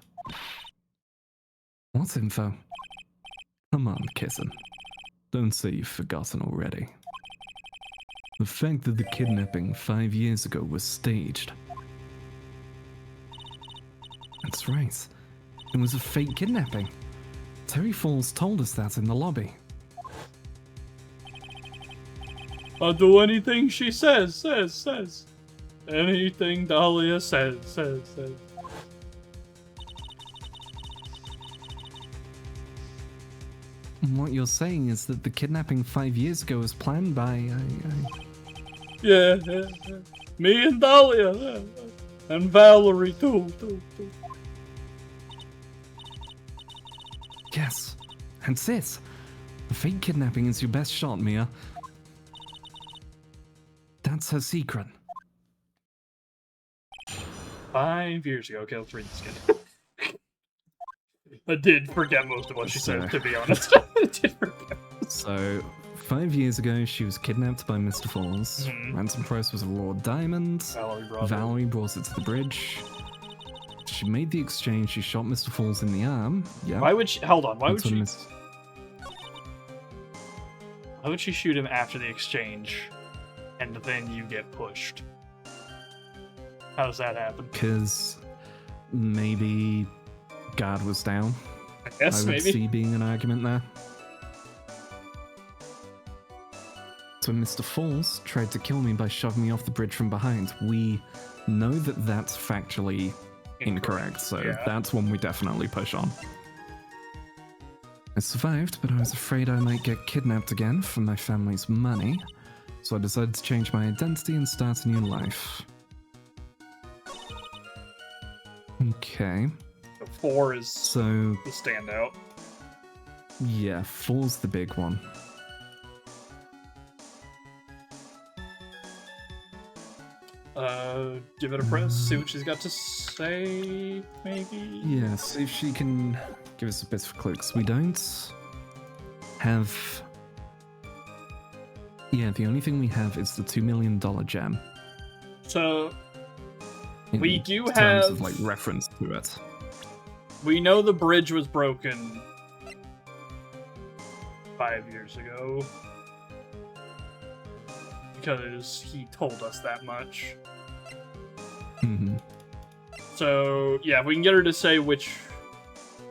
[SPEAKER 2] What info? Come on, Kitten. Don't say you've forgotten already. The fact that the kidnapping 5 years ago was staged. That's right. It was a fake kidnapping. Terry Falls told us that in the lobby.
[SPEAKER 1] I'll do anything she says. Anything Dahlia says.
[SPEAKER 2] What you're saying is that the kidnapping 5 years ago was planned by...
[SPEAKER 1] Yeah. Me and Dahlia. And Valerie, too.
[SPEAKER 2] Yes, that's it. The fake kidnapping is your best shot, Mia. That's her secret.
[SPEAKER 1] 5 years ago. Okay, let's read this again. I did forget most of what she said, to be honest. I did forget.
[SPEAKER 2] So, 5 years ago, she was kidnapped by Mr. Falls. Ransom price was a raw diamond. Valerie brought it to the bridge. She made the exchange. She shot Mr. Falls in the arm. Yeah.
[SPEAKER 1] Why would she? Hold on. Why would she shoot him after the exchange, and then you get pushed? How does that happen?
[SPEAKER 2] Because maybe guard was down.
[SPEAKER 1] I guess
[SPEAKER 2] I would
[SPEAKER 1] maybe.
[SPEAKER 2] see being an argument there. So Mr. Falls tried to kill me by shoving me off the bridge from behind. We know that that's factually incorrect, so that's one we definitely push on. I survived, but I was afraid I might get kidnapped again for my family's money, so I decided to change my identity and start a new life. Okay.
[SPEAKER 1] 4 is
[SPEAKER 2] So,
[SPEAKER 1] the standout.
[SPEAKER 2] yeah, 4's the big one.
[SPEAKER 1] Give it a press, see what she's got to say, maybe?
[SPEAKER 2] Yeah, see if she can give us a bit of clicks. We don't have... Yeah, the only thing we have is the $2 million gem.
[SPEAKER 1] So, we do
[SPEAKER 2] terms
[SPEAKER 1] have...
[SPEAKER 2] of, like, reference to it.
[SPEAKER 1] We know the bridge was broken 5 years ago. Because he told us that much.
[SPEAKER 2] Mm-hmm.
[SPEAKER 1] So, yeah, if we can get her to say which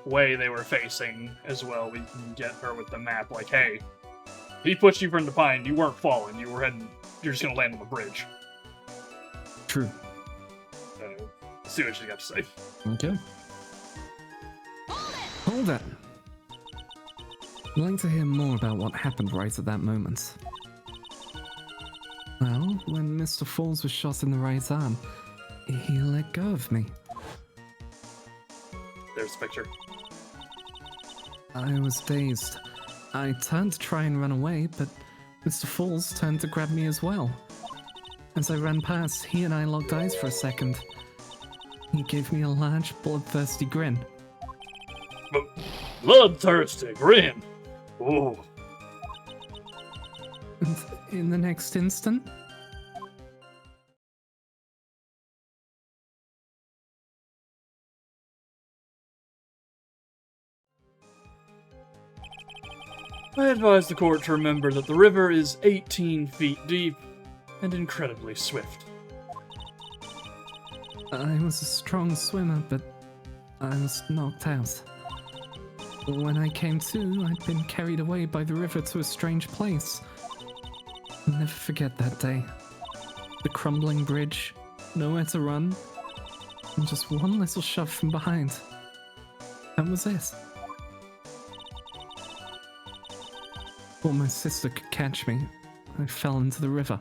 [SPEAKER 1] way they were facing as well, we can get her with the map, like, hey, he pushed you from the pine, you weren't falling, you're just gonna land on the bridge.
[SPEAKER 2] True.
[SPEAKER 1] So, see what she's got to say.
[SPEAKER 2] Okay. Hold it! I'd like to hear more about what happened right at that moment. Well, when Mr. Falls was shot in the right arm, he let go of me.
[SPEAKER 1] There's the picture.
[SPEAKER 2] I was dazed. I turned to try and run away, but Mr. Falls turned to grab me as well. As I ran past, he and I locked eyes for a second. He gave me a large, bloodthirsty grin.
[SPEAKER 1] But bloodthirsty grin. Oh,
[SPEAKER 2] And in the next instant,
[SPEAKER 1] I advise the court to remember that the river is 18 feet deep and incredibly swift.
[SPEAKER 2] I was a strong swimmer, but I was knocked out. When I came to, I'd been carried away by the river to a strange place. I'll never forget that day. The crumbling bridge, nowhere to run, and just one little shove from behind. That was it. Before my sister could catch me, I fell into the river.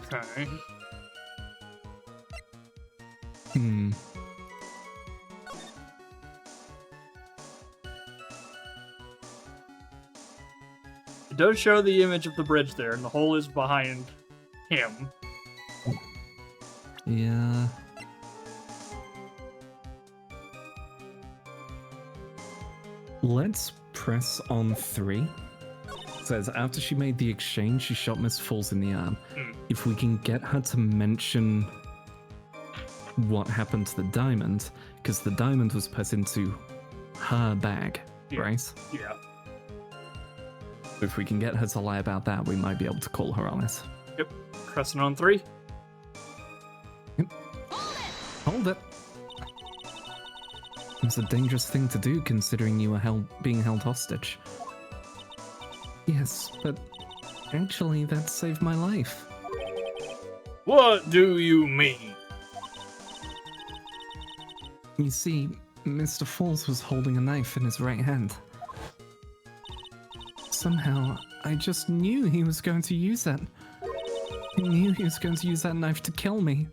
[SPEAKER 1] Okay. It does show the image of the bridge there, and the hole is behind him.
[SPEAKER 2] Yeah. Let's press on 3. It says after she made the exchange, she shot Miss Falls in the arm. If we can get her to mention what happened to the diamond, because the diamond was put into her bag, right?
[SPEAKER 1] Yeah.
[SPEAKER 2] If we can get her to lie about that, we might be able to call her on it.
[SPEAKER 1] Yep. Pressing on 3.
[SPEAKER 2] Hold it. It's a dangerous thing to do considering you were being held hostage. Yes, but actually that saved my life.
[SPEAKER 1] What do you mean?
[SPEAKER 2] You see, Mr. Falls was holding a knife in his right hand. Somehow, I just knew he was going to use that. I knew he was going to use that knife to kill me.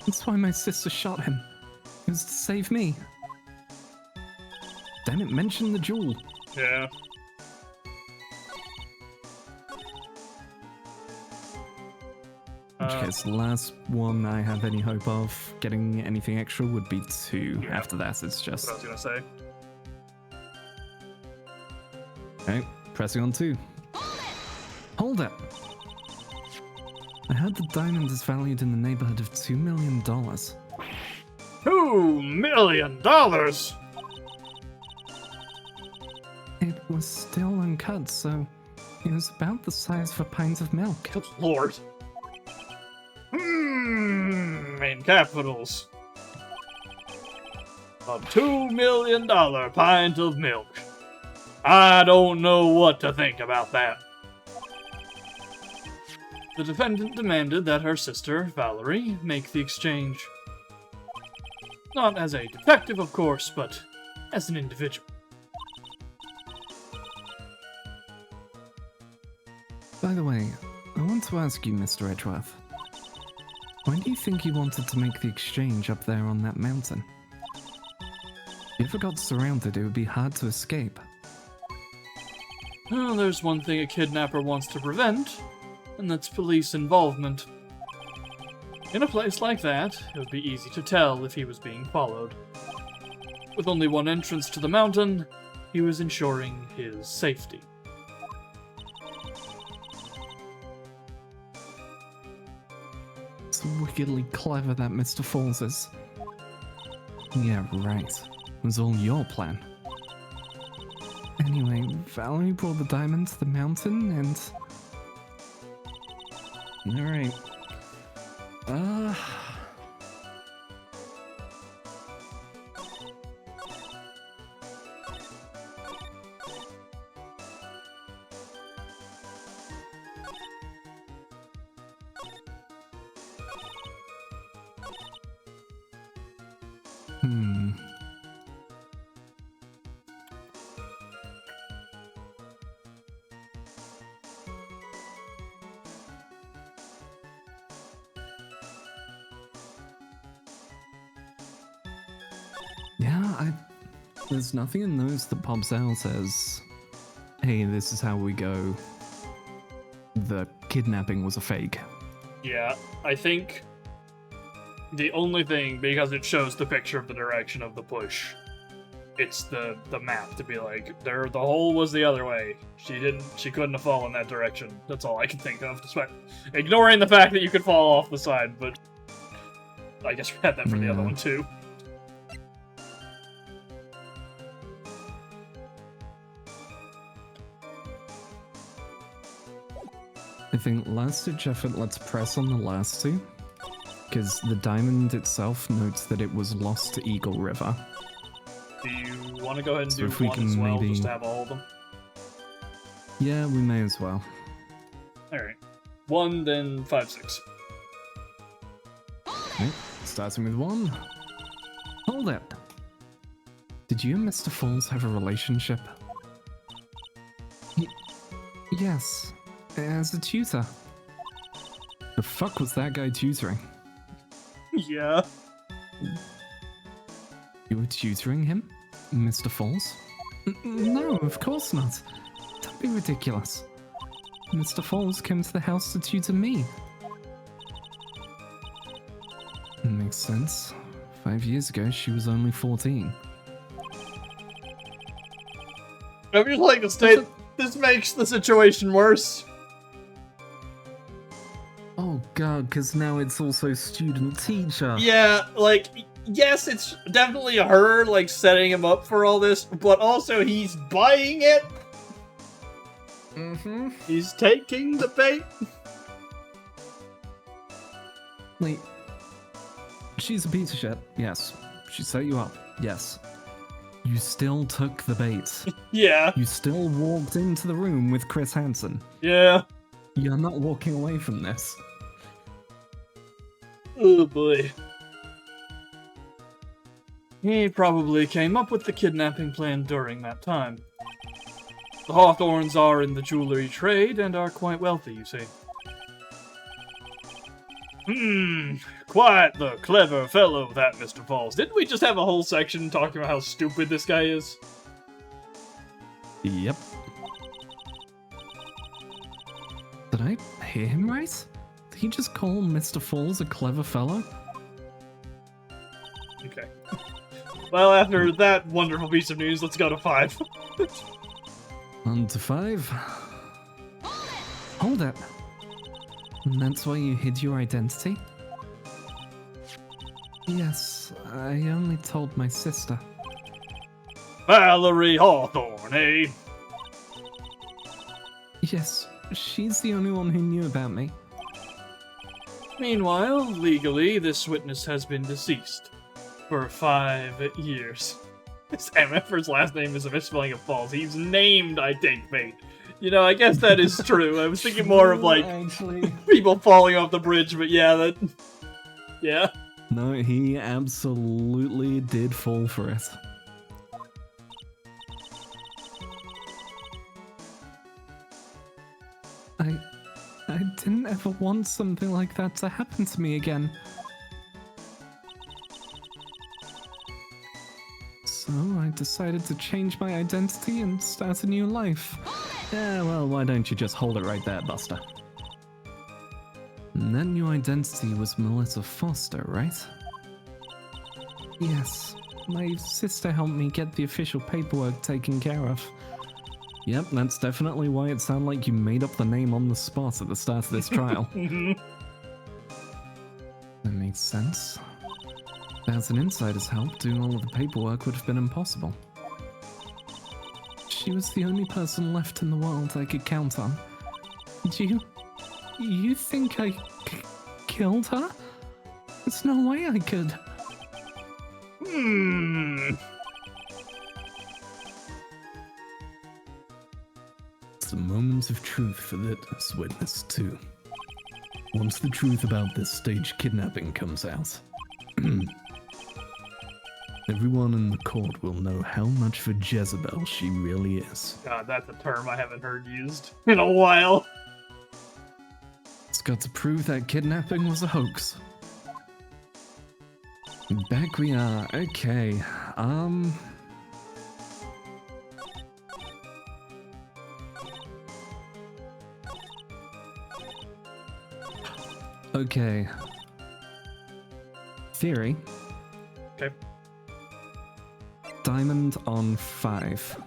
[SPEAKER 2] That's why my sister shot him. It was to save me. Damn it, mention the jewel.
[SPEAKER 1] Yeah.
[SPEAKER 2] In which case, the last one I have any hope of getting anything extra would be 2.
[SPEAKER 1] Yeah.
[SPEAKER 2] After that, it's just...
[SPEAKER 1] That's what I was gonna say.
[SPEAKER 2] Okay, pressing on 2. Hold it! I heard the diamond is valued in the neighborhood of $2 million.
[SPEAKER 1] $2 million!
[SPEAKER 2] It was still uncut, so it was about the size of a pint of milk.
[SPEAKER 1] Good lord. In capitals. A $2 million pint of milk. I don't know what to think about that. The defendant demanded that her sister, Valerie, make the exchange. Not as a detective, of course, but as an individual.
[SPEAKER 2] By the way, I want to ask you, Mr. Edgeworth. Why do you think you wanted to make the exchange up there on that mountain? If you ever got surrounded, it would be hard to escape.
[SPEAKER 1] Well, there's one thing a kidnapper wants to prevent, and that's police involvement. In a place like that, it would be easy to tell if he was being followed. With only one entrance to the mountain, he was ensuring his safety.
[SPEAKER 2] It's wickedly clever, that Mr. Falls is. Yeah, right. It was all your plan. Anyway, Valerie brought the diamond to the mountain and... Alright. Yeah, there's nothing in those that pops out as, hey, this is how we go the kidnapping was a fake.
[SPEAKER 1] Yeah, I think the only thing, because it shows the picture of the direction of the push, it's the map to be like, the hole was the other way. She couldn't have fallen that direction. That's all I can think of, despite ignoring the fact that you could fall off the side, but I guess we had that for the other one too.
[SPEAKER 2] I think last ditch effort, let's press on the last two, because the diamond itself notes that it was lost to Eagle River.
[SPEAKER 1] Do you want to go ahead and
[SPEAKER 2] So
[SPEAKER 1] do
[SPEAKER 2] if we
[SPEAKER 1] one
[SPEAKER 2] can
[SPEAKER 1] as well,
[SPEAKER 2] maybe-
[SPEAKER 1] just to have all of them?
[SPEAKER 2] Yeah, we may as well.
[SPEAKER 1] Alright. 1, then 5, 6.
[SPEAKER 2] Okay, starting with 1. Hold it. Did you and Mr. Falls have a relationship? Yes, as a tutor. The fuck was that guy tutoring?
[SPEAKER 1] Yeah.
[SPEAKER 2] You were tutoring him, Mr. Falls? No, of course not. Don't be ridiculous. Mr. Falls came to the house to tutor me. Makes sense. 5 years ago, she was only 14.
[SPEAKER 1] I would just like to state, this makes the situation worse.
[SPEAKER 2] Oh god, because now it's also student-teacher.
[SPEAKER 1] Yeah, like, yes, it's definitely her, like, setting him up for all this, but also he's buying it.
[SPEAKER 2] Mm-hmm.
[SPEAKER 1] He's taking the bait.
[SPEAKER 2] Wait. She's a piece of shit. Yes. She set you up. Yes. You still took the bait.
[SPEAKER 1] Yeah.
[SPEAKER 2] You still walked into the room with Chris Hansen.
[SPEAKER 1] Yeah.
[SPEAKER 2] You're not walking away from this.
[SPEAKER 1] Oh boy. He probably came up with the kidnapping plan during that time. The Hawthorns are in the jewelry trade and are quite wealthy, you see. Quite the clever fellow, that Mr. Falls. Didn't we just have a whole section talking about how stupid this guy is?
[SPEAKER 2] Yep. Did I hear him right? Did he just call Mr. Falls a clever fellow?
[SPEAKER 1] Okay. Well, after that wonderful piece of news, let's go to 5.
[SPEAKER 2] On to 5. Hold it. And that's why you hid your identity? Yes, I only told my sister.
[SPEAKER 1] Valerie Hawthorne, eh?
[SPEAKER 2] Yes, she's the only one who knew about me.
[SPEAKER 1] Meanwhile, legally, this witness has been deceased for 5 years. This MF's last name is a misspelling of Falls. He's named, I think, mate. You know, I guess that is true. I was thinking more of, like,
[SPEAKER 2] actually.
[SPEAKER 1] people falling off the bridge, but yeah, that... Yeah.
[SPEAKER 2] No, he absolutely did fall for it. I didn't ever want something like that to happen to me again. So I decided to change my identity and start a new life. Yeah, well, why don't you just hold it right there, Buster? And that new identity was Melissa Foster, right? Yes, my sister helped me get the official paperwork taken care of. Yep, that's definitely why it sounded like you made up the name on the spot at the start of this trial. That makes sense. Without an insider's help, doing all of the paperwork would have been impossible. She was the only person left in the world I could count on. Do you think I killed her? There's no way I could.
[SPEAKER 3] It's a moment of truth for this witness, too. Once the truth about this staged kidnapping comes out, everyone in the court will know how much of a Jezebel she really is.
[SPEAKER 1] God, that's a term I haven't heard used in a while.
[SPEAKER 2] It's got to prove that kidnapping was a hoax. Back we are. Okay. Okay. Theory.
[SPEAKER 1] Okay.
[SPEAKER 2] Diamond on 5.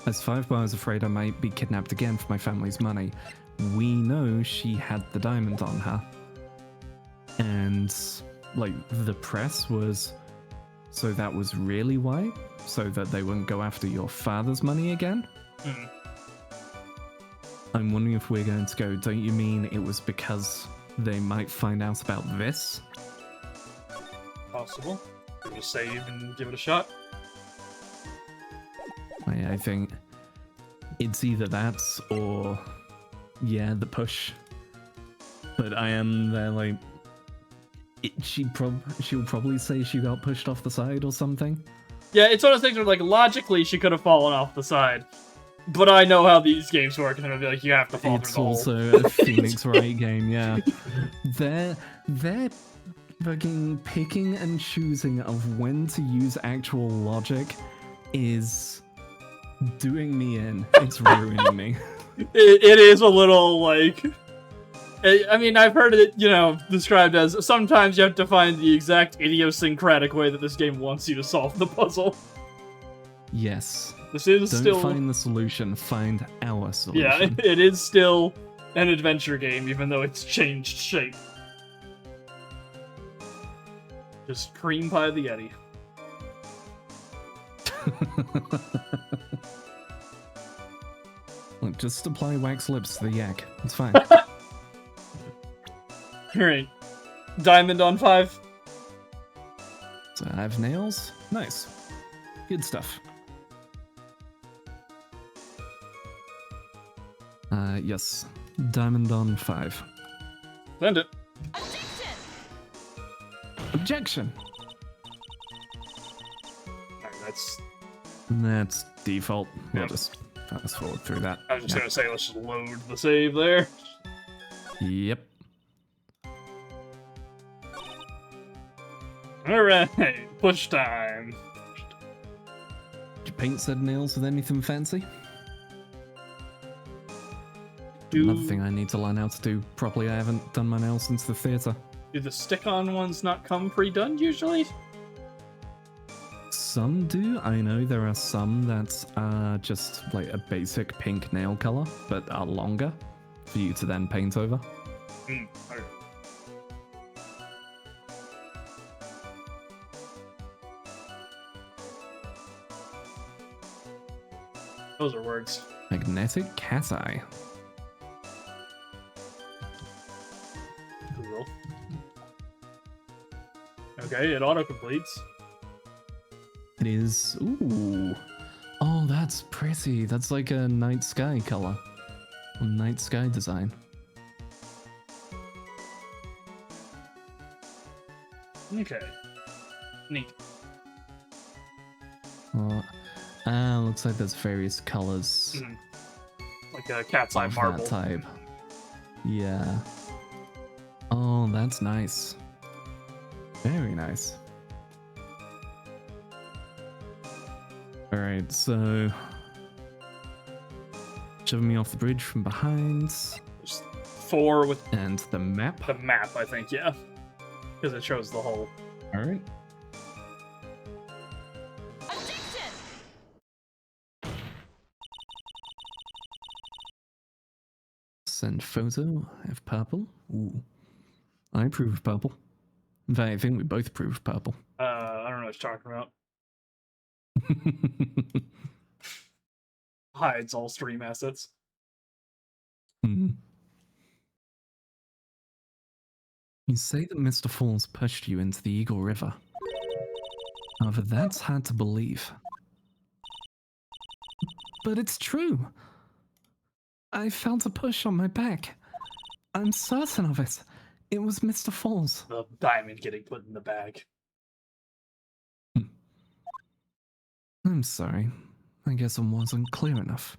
[SPEAKER 2] As 5, but I was afraid I might be kidnapped again for my family's money. We know she had the diamond on her. And, like, the press was... So that was really why? So that they wouldn't go after your father's money again?
[SPEAKER 1] Hmm.
[SPEAKER 2] I'm wondering if we're going to go, don't you mean it was because they might find out about this?
[SPEAKER 1] Possible. Give it a save and give it a shot.
[SPEAKER 2] I think it's either that or, yeah, the push. But I am there, like, she'll probably say she got pushed off the side or something.
[SPEAKER 1] Yeah, it's one of those things where, like, logically she could have fallen off the side. But I know how these games work, and it'll be like, you have to fall
[SPEAKER 2] It's
[SPEAKER 1] through the hole.
[SPEAKER 2] also a Phoenix Wright game, yeah. They're fucking picking and choosing of when to use actual logic is doing me in. It's ruining me.
[SPEAKER 1] It is a little, like... I mean, I've heard it, you know, described as sometimes you have to find the exact idiosyncratic way that this game wants you to solve the puzzle.
[SPEAKER 2] Yes.
[SPEAKER 1] This is
[SPEAKER 2] Don't
[SPEAKER 1] still...
[SPEAKER 2] find the solution, find our solution.
[SPEAKER 1] Yeah, it is still an adventure game, even though it's changed shape. Just cream pie the Yeti.
[SPEAKER 2] Look, just apply wax lips to the yak. It's fine.
[SPEAKER 1] Alright. Diamond on 5.
[SPEAKER 2] So I have nails. Nice. Good stuff. Yes. Diamond on 5.
[SPEAKER 1] Send it.
[SPEAKER 2] Objection!
[SPEAKER 1] Alright,
[SPEAKER 2] That's default. We'll
[SPEAKER 1] Yep.
[SPEAKER 2] just fast forward through that.
[SPEAKER 1] I was just
[SPEAKER 2] Yeah.
[SPEAKER 1] gonna say, let's just load the save there.
[SPEAKER 2] Yep.
[SPEAKER 1] Alright, push time.
[SPEAKER 2] Did you paint said nails with anything fancy?
[SPEAKER 1] Do,
[SPEAKER 2] Another thing I need to learn how to do properly. I haven't done my nails since the theatre.
[SPEAKER 1] do the stick-on ones not come pre-done usually?
[SPEAKER 2] Some do. I know there are some that are just like a basic pink nail color, but are longer for you to then paint over.
[SPEAKER 1] Okay. Those are words.
[SPEAKER 2] Magnetic cat eye.
[SPEAKER 1] Cool. Okay, it auto-completes.
[SPEAKER 2] It is. Ooh. Oh, that's pretty. That's like a night sky color. A night sky design.
[SPEAKER 1] Okay. Neat.
[SPEAKER 2] Looks like there's various colors
[SPEAKER 1] Mhm. Like a cat's eye
[SPEAKER 2] of
[SPEAKER 1] marble.
[SPEAKER 2] that type. Yeah. Oh, that's nice. Very nice. Alright, so... shoving me off the bridge from behind.
[SPEAKER 1] There's 4 with
[SPEAKER 2] And the map.
[SPEAKER 1] the map, I think, yeah. Because it shows the whole...
[SPEAKER 2] Alright. Send photo. I have purple. Ooh. I approve of purple. In fact, I think we both approve of purple.
[SPEAKER 1] I don't know what you're talking about. Hides all stream assets.
[SPEAKER 2] Hmm. You say that Mr. Falls pushed you into the Eagle River. However, that's hard to believe. But it's true. I felt a push on my back. I'm certain of it. It was Mr. Falls.
[SPEAKER 1] The diamond getting put in the bag.
[SPEAKER 2] I'm sorry. I guess I wasn't clear enough.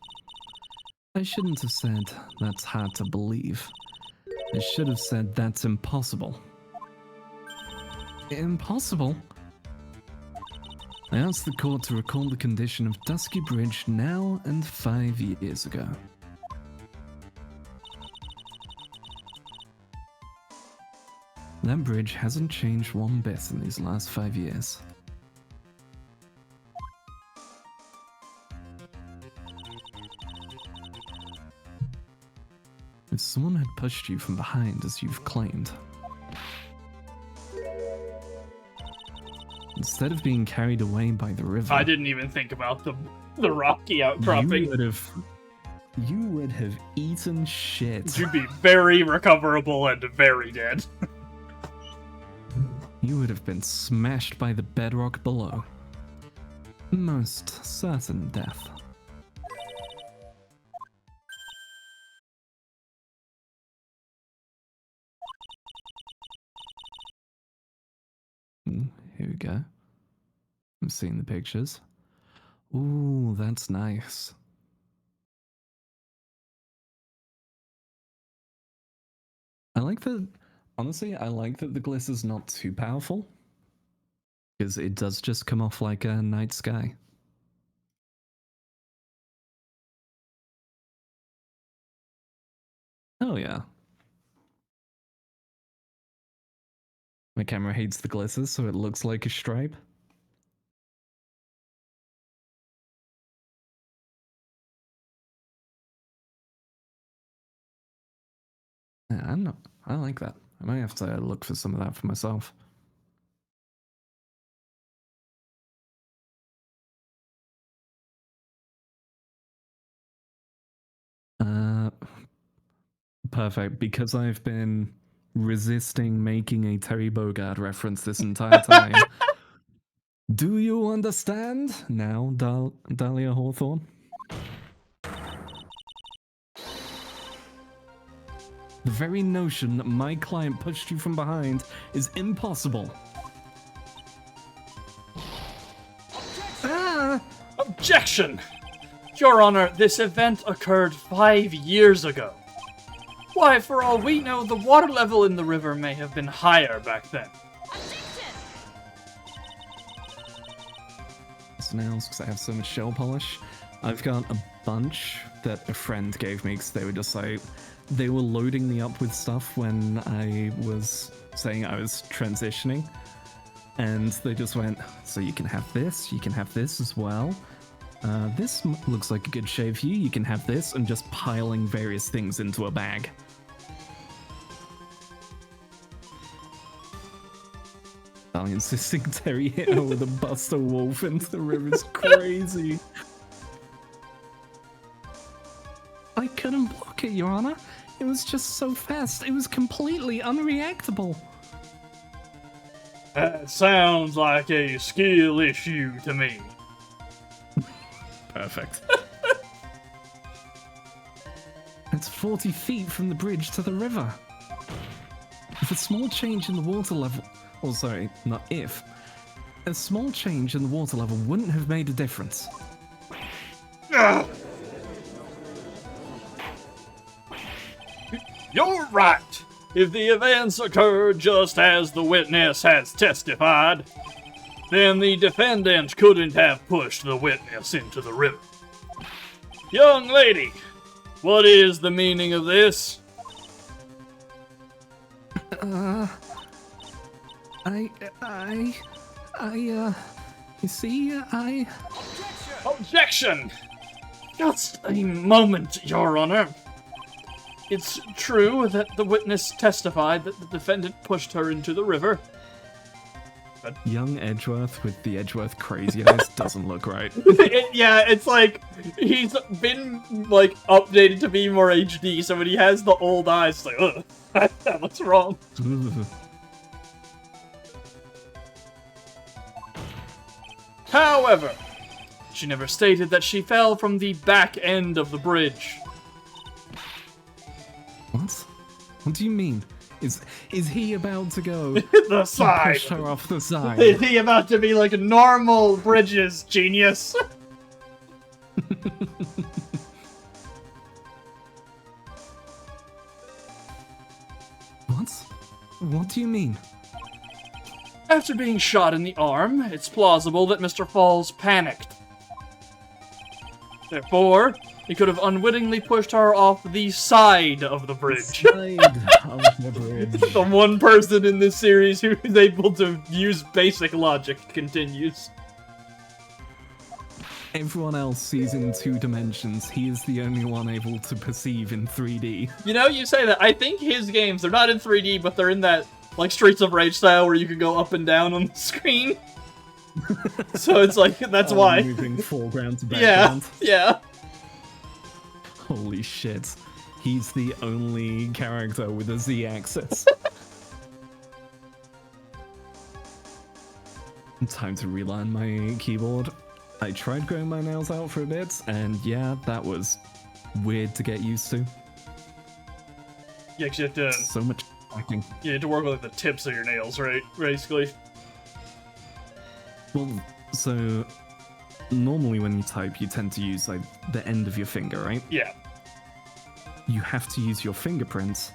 [SPEAKER 2] I shouldn't have said that's hard to believe. I should have said that's impossible. Impossible? I asked the court to recall the condition of Dusky Bridge now and 5 years ago. That bridge hasn't changed one bit in these last 5 years. If someone had pushed you from behind as you've claimed, instead of being carried away by the river,
[SPEAKER 1] I didn't even think about the rocky outcropping.
[SPEAKER 2] you would have eaten shit.
[SPEAKER 1] You'd be very recoverable and very dead.
[SPEAKER 2] You would have been smashed by the bedrock below. Most certain death. Here we go. I'm seeing the pictures. Ooh, that's nice. I like that. Honestly, I like that the glitter's not too powerful, because it does just come off like a night sky. Oh yeah. My camera hates the glitter, so it looks like a stripe. Yeah, I like that. I might have to look for some of that for myself. Perfect, because I've been resisting making a Terry Bogard reference this entire time. Do you understand now, Dahlia Hawthorne? The very notion that my client pushed you from behind is impossible.
[SPEAKER 1] Objection! Your Honor, this event occurred 5 years ago. Why, for all we know, the water level in the river may have been higher back then.
[SPEAKER 2] Snails, because I have so much shell polish. I've got a bunch that a friend gave me because they were just like, they were loading me up with stuff when I was saying I was transitioning. And they just went, so you can have this as well. This looks like a good shave for you, you can have this, and just piling various things into a bag. I'm insisting Terry hit her with a Buster Wolf into the river is crazy. I couldn't block it, Your Honor. It was just so fast. It was completely unreactable.
[SPEAKER 1] That sounds like a skill issue to me.
[SPEAKER 2] Perfect. It's 40 feet from the bridge to the river. If a small change in the water level... Oh, sorry, not if. A small change in the water level wouldn't have made a difference.
[SPEAKER 1] Ugh. You're right. If the events occurred just as the witness has testified, then the defendant couldn't have pushed the witness into the river. Young lady, what is the meaning of this?
[SPEAKER 2] You see,
[SPEAKER 1] Objection! Just a moment, Your Honor. It's true that the witness testified that the defendant pushed her into the river. But
[SPEAKER 2] young Edgeworth with the Edgeworth crazy eyes doesn't look right.
[SPEAKER 1] yeah, it's like, he's been, like, updated to be more HD, so when he has the old eyes, it's like, ugh, that looks wrong. However, she never stated that she fell from the back end of the bridge.
[SPEAKER 2] What? What do you mean? Is he about to go
[SPEAKER 1] The side!
[SPEAKER 2] push her off the side?
[SPEAKER 1] Is he about to be like normal bridges, genius?
[SPEAKER 2] What? What do you mean?
[SPEAKER 1] After being shot in the arm, it's plausible that Mr. Falls panicked. Therefore, He could have unwittingly pushed her off the side of the bridge.
[SPEAKER 2] Side of the bridge.
[SPEAKER 1] The one person in this series who is able to use basic logic continues.
[SPEAKER 2] Everyone else sees in 2 dimensions. He is the only one able to perceive in 3D.
[SPEAKER 1] You know, you say that. I think his games, they're not in 3D, but they're in that, like, Streets of Rage style where you can go up and down on the screen. So it's like, that's why.
[SPEAKER 2] Moving foreground to background.
[SPEAKER 1] Yeah.
[SPEAKER 2] Holy shit. He's the only character with a Z-axis. Time to realign my keyboard. I tried growing my nails out for a bit, and yeah, that was weird to get used to.
[SPEAKER 1] You actually have to...
[SPEAKER 2] So much acting.
[SPEAKER 1] You have to work with like, the tips of your nails, right? Basically.
[SPEAKER 2] Well, so normally when you type, you tend to use like the end of your finger, right?
[SPEAKER 1] Yeah.
[SPEAKER 2] You have to use your fingerprints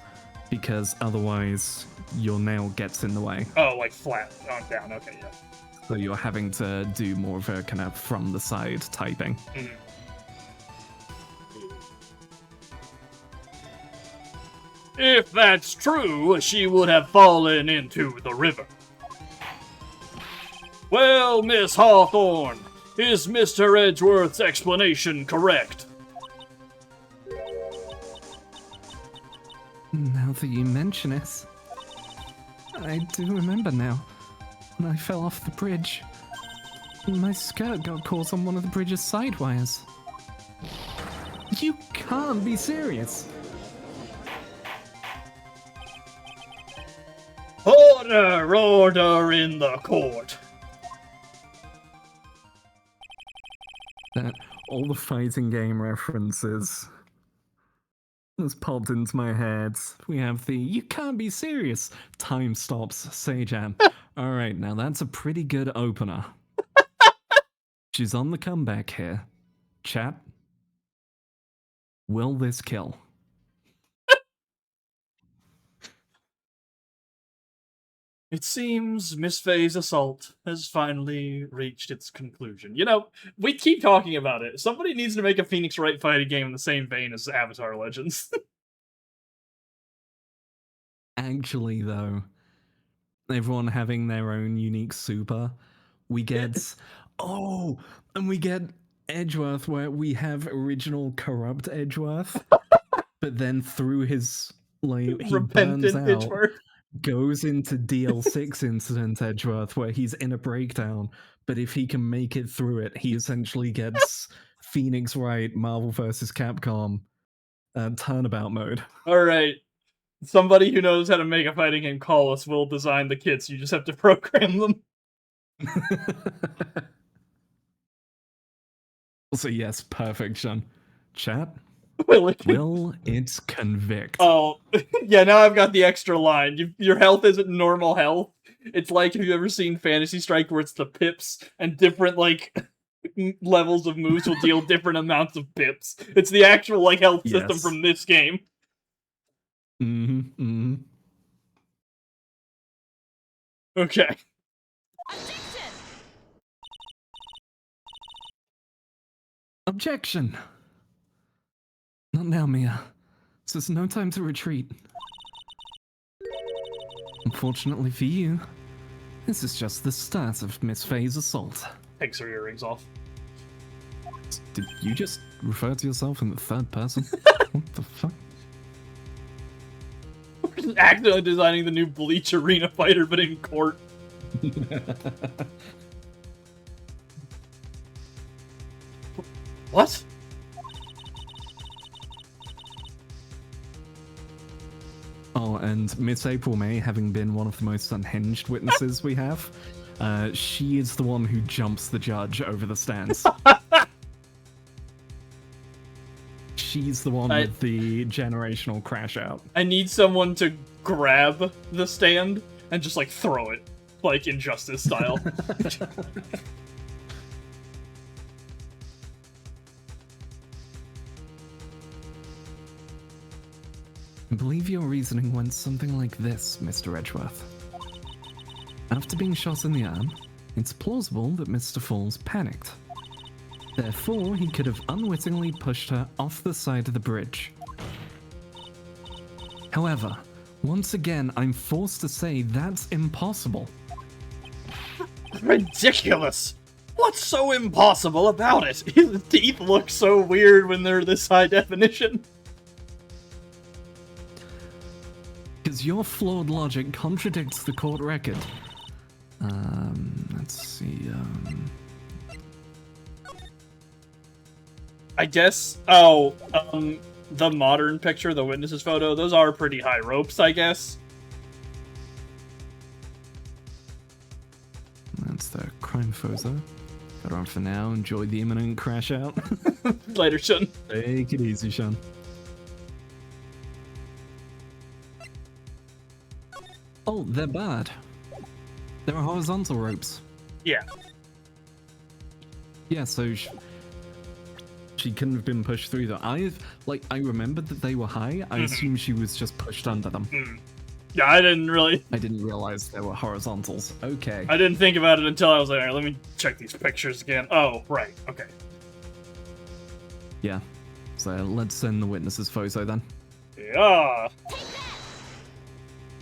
[SPEAKER 2] because otherwise your nail gets in the way.
[SPEAKER 1] Oh, like flat on down. Okay, yeah.
[SPEAKER 2] So you're having to do more of a kind of from the side typing.
[SPEAKER 1] Mm. If that's true, she would have fallen into the river. Well, Miss Hawthorne, is Mr. Edgeworth's explanation correct?
[SPEAKER 2] Now that you mention it, I do remember now. When I fell off the bridge, my skirt got caught on one of the bridge's side wires. You can't be serious.
[SPEAKER 1] Order, order in the court.
[SPEAKER 2] All the fighting game references has popped into my head. We have the "you can't be serious" time stops Sejam. Alright, now that's a pretty good opener. She's on the comeback here. Chat. Will this kill?
[SPEAKER 1] It seems Miss Faye's assault has finally reached its conclusion. You know, we keep talking about it. Somebody needs to make a Phoenix Wright fighting game in the same vein as Avatar Legends.
[SPEAKER 2] Actually, though, everyone having their own unique super, we get... Oh, and we get Edgeworth, where we have original corrupt Edgeworth, but then through his, like, he
[SPEAKER 1] Repentant
[SPEAKER 2] burns out,
[SPEAKER 1] Edgeworth.
[SPEAKER 2] goes into DL6 Incident Edgeworth, where he's in a breakdown, but if he can make it through it, he essentially gets Phoenix Wright, Marvel vs. Capcom, turnabout mode.
[SPEAKER 1] Alright. Somebody who knows how to make a fighting game, call us. We'll design the kits. You just have to program them.
[SPEAKER 2] So yes, perfect, Sean. Chat,
[SPEAKER 1] Will it
[SPEAKER 2] convict?
[SPEAKER 1] Oh, yeah, now I've got the extra line. Your health isn't normal health. It's like, have you ever seen Fantasy Strike where it's the pips and different, like, levels of moves will deal different amounts of pips? It's the actual, like, health system
[SPEAKER 2] Yes.
[SPEAKER 1] from this game. Okay.
[SPEAKER 2] Objection! Not now, Mia. This is no time to retreat. Unfortunately for you, this is just the start of Miss Faye's assault.
[SPEAKER 1] Takes her earrings off.
[SPEAKER 2] Did you just refer to yourself in the third person? What the fuck?
[SPEAKER 1] We're just accidentally designing the new Bleach Arena fighter, but in court. What?
[SPEAKER 2] Oh, and Miss April May, having been one of the most unhinged witnesses we have, she is the one who jumps the judge over the stands. She's the one with the generational crash out.
[SPEAKER 1] I need someone to grab the stand and just, like, throw it. Like, Injustice style.
[SPEAKER 2] I believe your reasoning went something like this, Mr. Edgeworth. After being shot in the arm, it's plausible that Mr. Falls panicked. Therefore, he could have unwittingly pushed her off the side of the bridge. However, once again, I'm forced to say that's impossible.
[SPEAKER 1] Ridiculous! What's so impossible about it? His teeth look so weird when they're this high definition.
[SPEAKER 2] Because your flawed logic contradicts the court record. Let's see,
[SPEAKER 1] I guess, the modern picture, the witness's photo, those are pretty high ropes, I guess.
[SPEAKER 2] That's the crime photo. Got on for now. Enjoy the imminent crash out.
[SPEAKER 1] Later, Shun.
[SPEAKER 2] Take it easy, Sean. Oh, they're bad. There are horizontal ropes.
[SPEAKER 1] Yeah.
[SPEAKER 2] Yeah, so she couldn't have been pushed through them. I remembered that they were high. I assumed she was just pushed under them.
[SPEAKER 1] Yeah, I didn't
[SPEAKER 2] realize there were horizontals. Okay.
[SPEAKER 1] I didn't think about it until I was like, alright, let me check these pictures again. Oh, right, okay.
[SPEAKER 2] Yeah. So let's send the witness's photo then.
[SPEAKER 1] Yeah.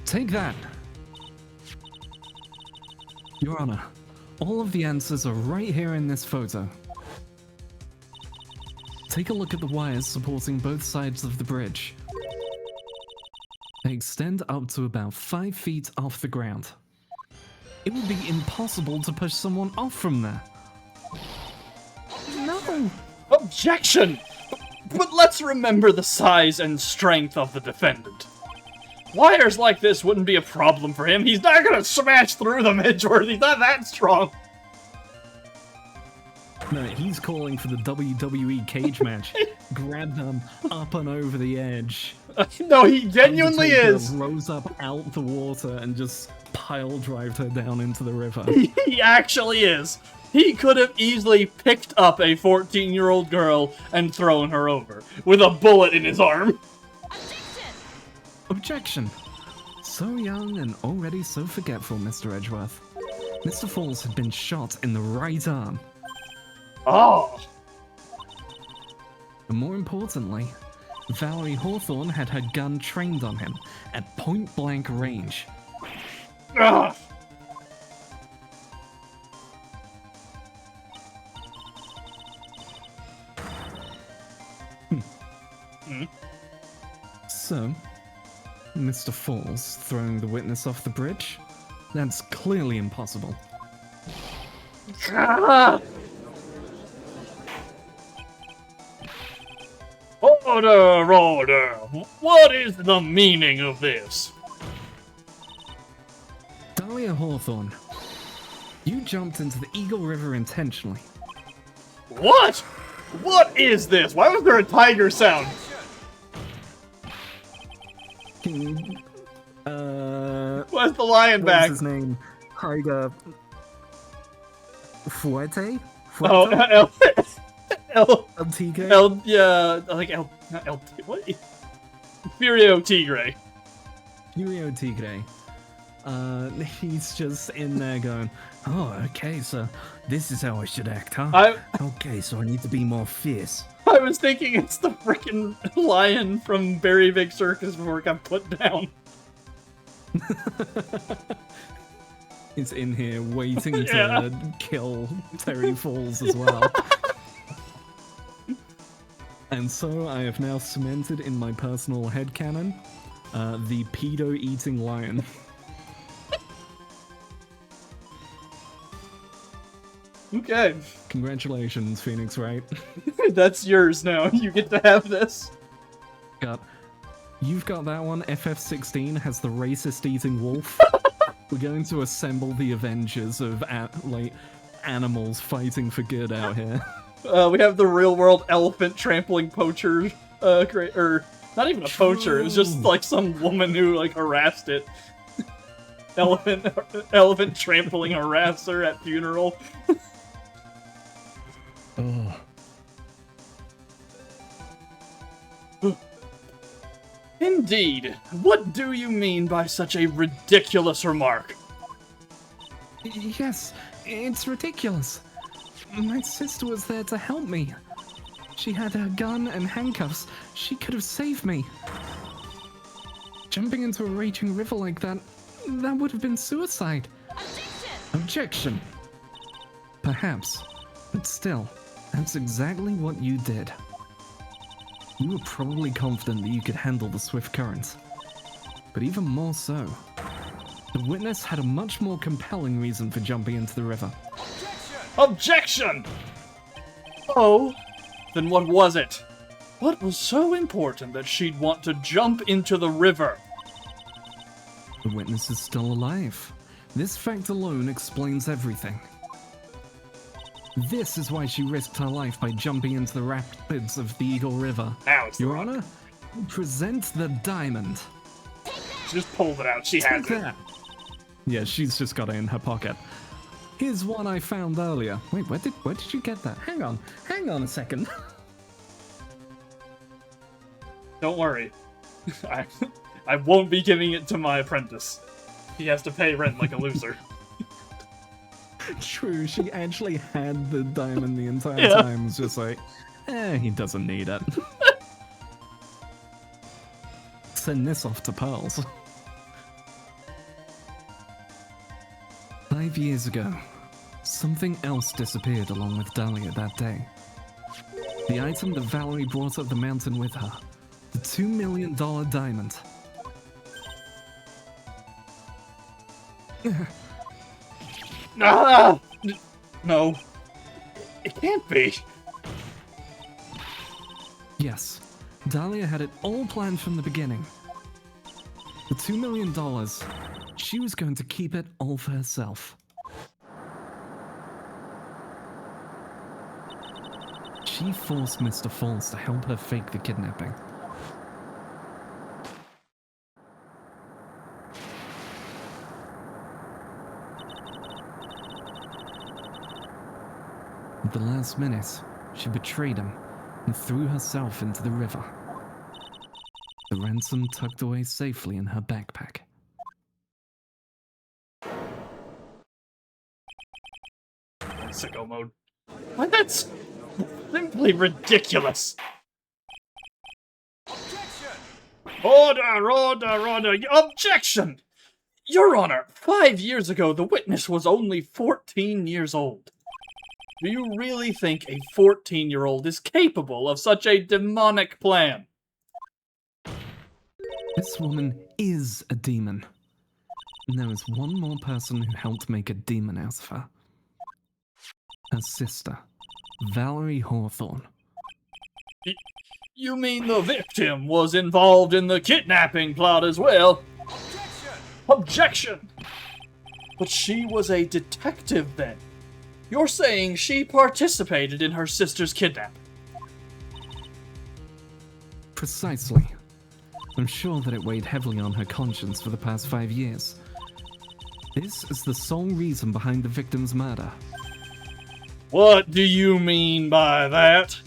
[SPEAKER 2] Take that! Your Honor, all of the answers are right here in this photo. Take a look at the wires supporting both sides of the bridge. They extend up to about 5 feet off the ground. It would be impossible to push someone off from there. No!
[SPEAKER 1] Objection! But let's remember the size and strength of the defendant. Wires like this wouldn't be a problem for him. He's not gonna smash through them, Edgeworth. He's not that strong.
[SPEAKER 2] No, he's calling for the WWE cage match. Grab them up and over the edge.
[SPEAKER 1] No, he genuinely
[SPEAKER 2] Undertaker
[SPEAKER 1] is.
[SPEAKER 2] Rose up out the water and just pile drived her down into the river.
[SPEAKER 1] He actually is. He could have easily picked up a 14-year-old girl and thrown her over with a bullet in his arm.
[SPEAKER 2] Objection! So young and already so forgetful, Mr. Edgeworth. Mr. Falls had been shot in the right arm.
[SPEAKER 1] Oh.
[SPEAKER 2] And more importantly, Valerie Hawthorne had her gun trained on him at point-blank range.
[SPEAKER 1] Ugh.
[SPEAKER 2] So, Mr. Falls throwing the witness off the bridge? That's clearly impossible.
[SPEAKER 1] Ah. Order! What is the meaning of this?
[SPEAKER 2] Dahlia Hawthorne, you jumped into the Eagle River intentionally.
[SPEAKER 1] What? What is this? Why was there a tiger sound? Where's the lion back?
[SPEAKER 2] What's his name? Tiger... Fuerte?
[SPEAKER 1] Oh,
[SPEAKER 2] El Tigre?
[SPEAKER 1] not El, what? Furio Tigre.
[SPEAKER 2] Furio Tigre. He's just in there going, oh, okay, so this is how I should act, huh? Okay, so I need to be more fierce.
[SPEAKER 1] I was thinking it's the frickin' lion from Berry Big Circus before it got put down.
[SPEAKER 2] He's in here waiting to kill Terry Falls as well. And so I have now cemented in my personal headcanon the pedo-eating lion.
[SPEAKER 1] Okay.
[SPEAKER 2] Congratulations, Phoenix Wright.
[SPEAKER 1] That's yours now. You get to have this.
[SPEAKER 2] You've got that one. FF16 has the racist eating wolf. We're going to assemble the Avengers of animals fighting for good out here.
[SPEAKER 1] We have the real world elephant trampling poacher. Or not even a poacher. It was just like some woman who like harassed it. Elephant trampling harasser at funeral.
[SPEAKER 2] Oh.
[SPEAKER 1] Indeed. What do you mean by such a ridiculous remark?
[SPEAKER 2] Yes, it's ridiculous. My sister was there to help me. She had her gun and handcuffs. She could have saved me. Jumping into a raging river like that would have been suicide. Objection! Perhaps, but still, that's exactly what you did. You were probably confident that you could handle the swift currents. But even more so, the witness had a much more compelling reason for jumping into the river.
[SPEAKER 1] Objection! Oh, then what was it? What was so important that she'd want to jump into the river?
[SPEAKER 2] The witness is still alive. This fact alone explains everything. This is why she risked her life by jumping into the rapids of the Eagle River.
[SPEAKER 1] Now it's
[SPEAKER 2] Your Honor, present the diamond.
[SPEAKER 1] She just pulled it out. She has
[SPEAKER 2] Take
[SPEAKER 1] it.
[SPEAKER 2] that. Yeah, she's just got it in her pocket. Here's one I found earlier. Wait, where did you get that? Hang on a second.
[SPEAKER 1] Don't worry. I won't be giving it to my apprentice. He has to pay rent like a loser.
[SPEAKER 2] True, she actually had the diamond the entire
[SPEAKER 1] Yeah.
[SPEAKER 2] time. It's just like, he doesn't need it. Send this off to Pearls. 5 years ago, something else disappeared along with Dahlia that day. The item that Valerie brought up the mountain with her. The $2 million diamond.
[SPEAKER 1] Ah! No. It can't be.
[SPEAKER 2] Yes, Dahlia had it all planned from the beginning. The $2 million, she was going to keep it all for herself. She forced Mr. Falls to help her fake the kidnapping. At the last minute, she betrayed him and threw herself into the river. The ransom tucked away safely in her backpack.
[SPEAKER 1] Sicko mode. Why, that's simply ridiculous. Order! Objection! Your Honor, 5 years ago, the witness was only 14 years old. Do you really think a 14-year-old is capable of such a demonic plan?
[SPEAKER 2] This woman is a demon. And there is one more person who helped make a demon out of her. Her sister, Valerie Hawthorne.
[SPEAKER 1] You mean the victim was involved in the kidnapping plot as well? Objection! But she was a detective then. You're saying she participated in her sister's kidnapping?
[SPEAKER 2] Precisely. I'm sure that it weighed heavily on her conscience for the past 5 years. This is the sole reason behind the victim's murder.
[SPEAKER 1] What do you mean by that?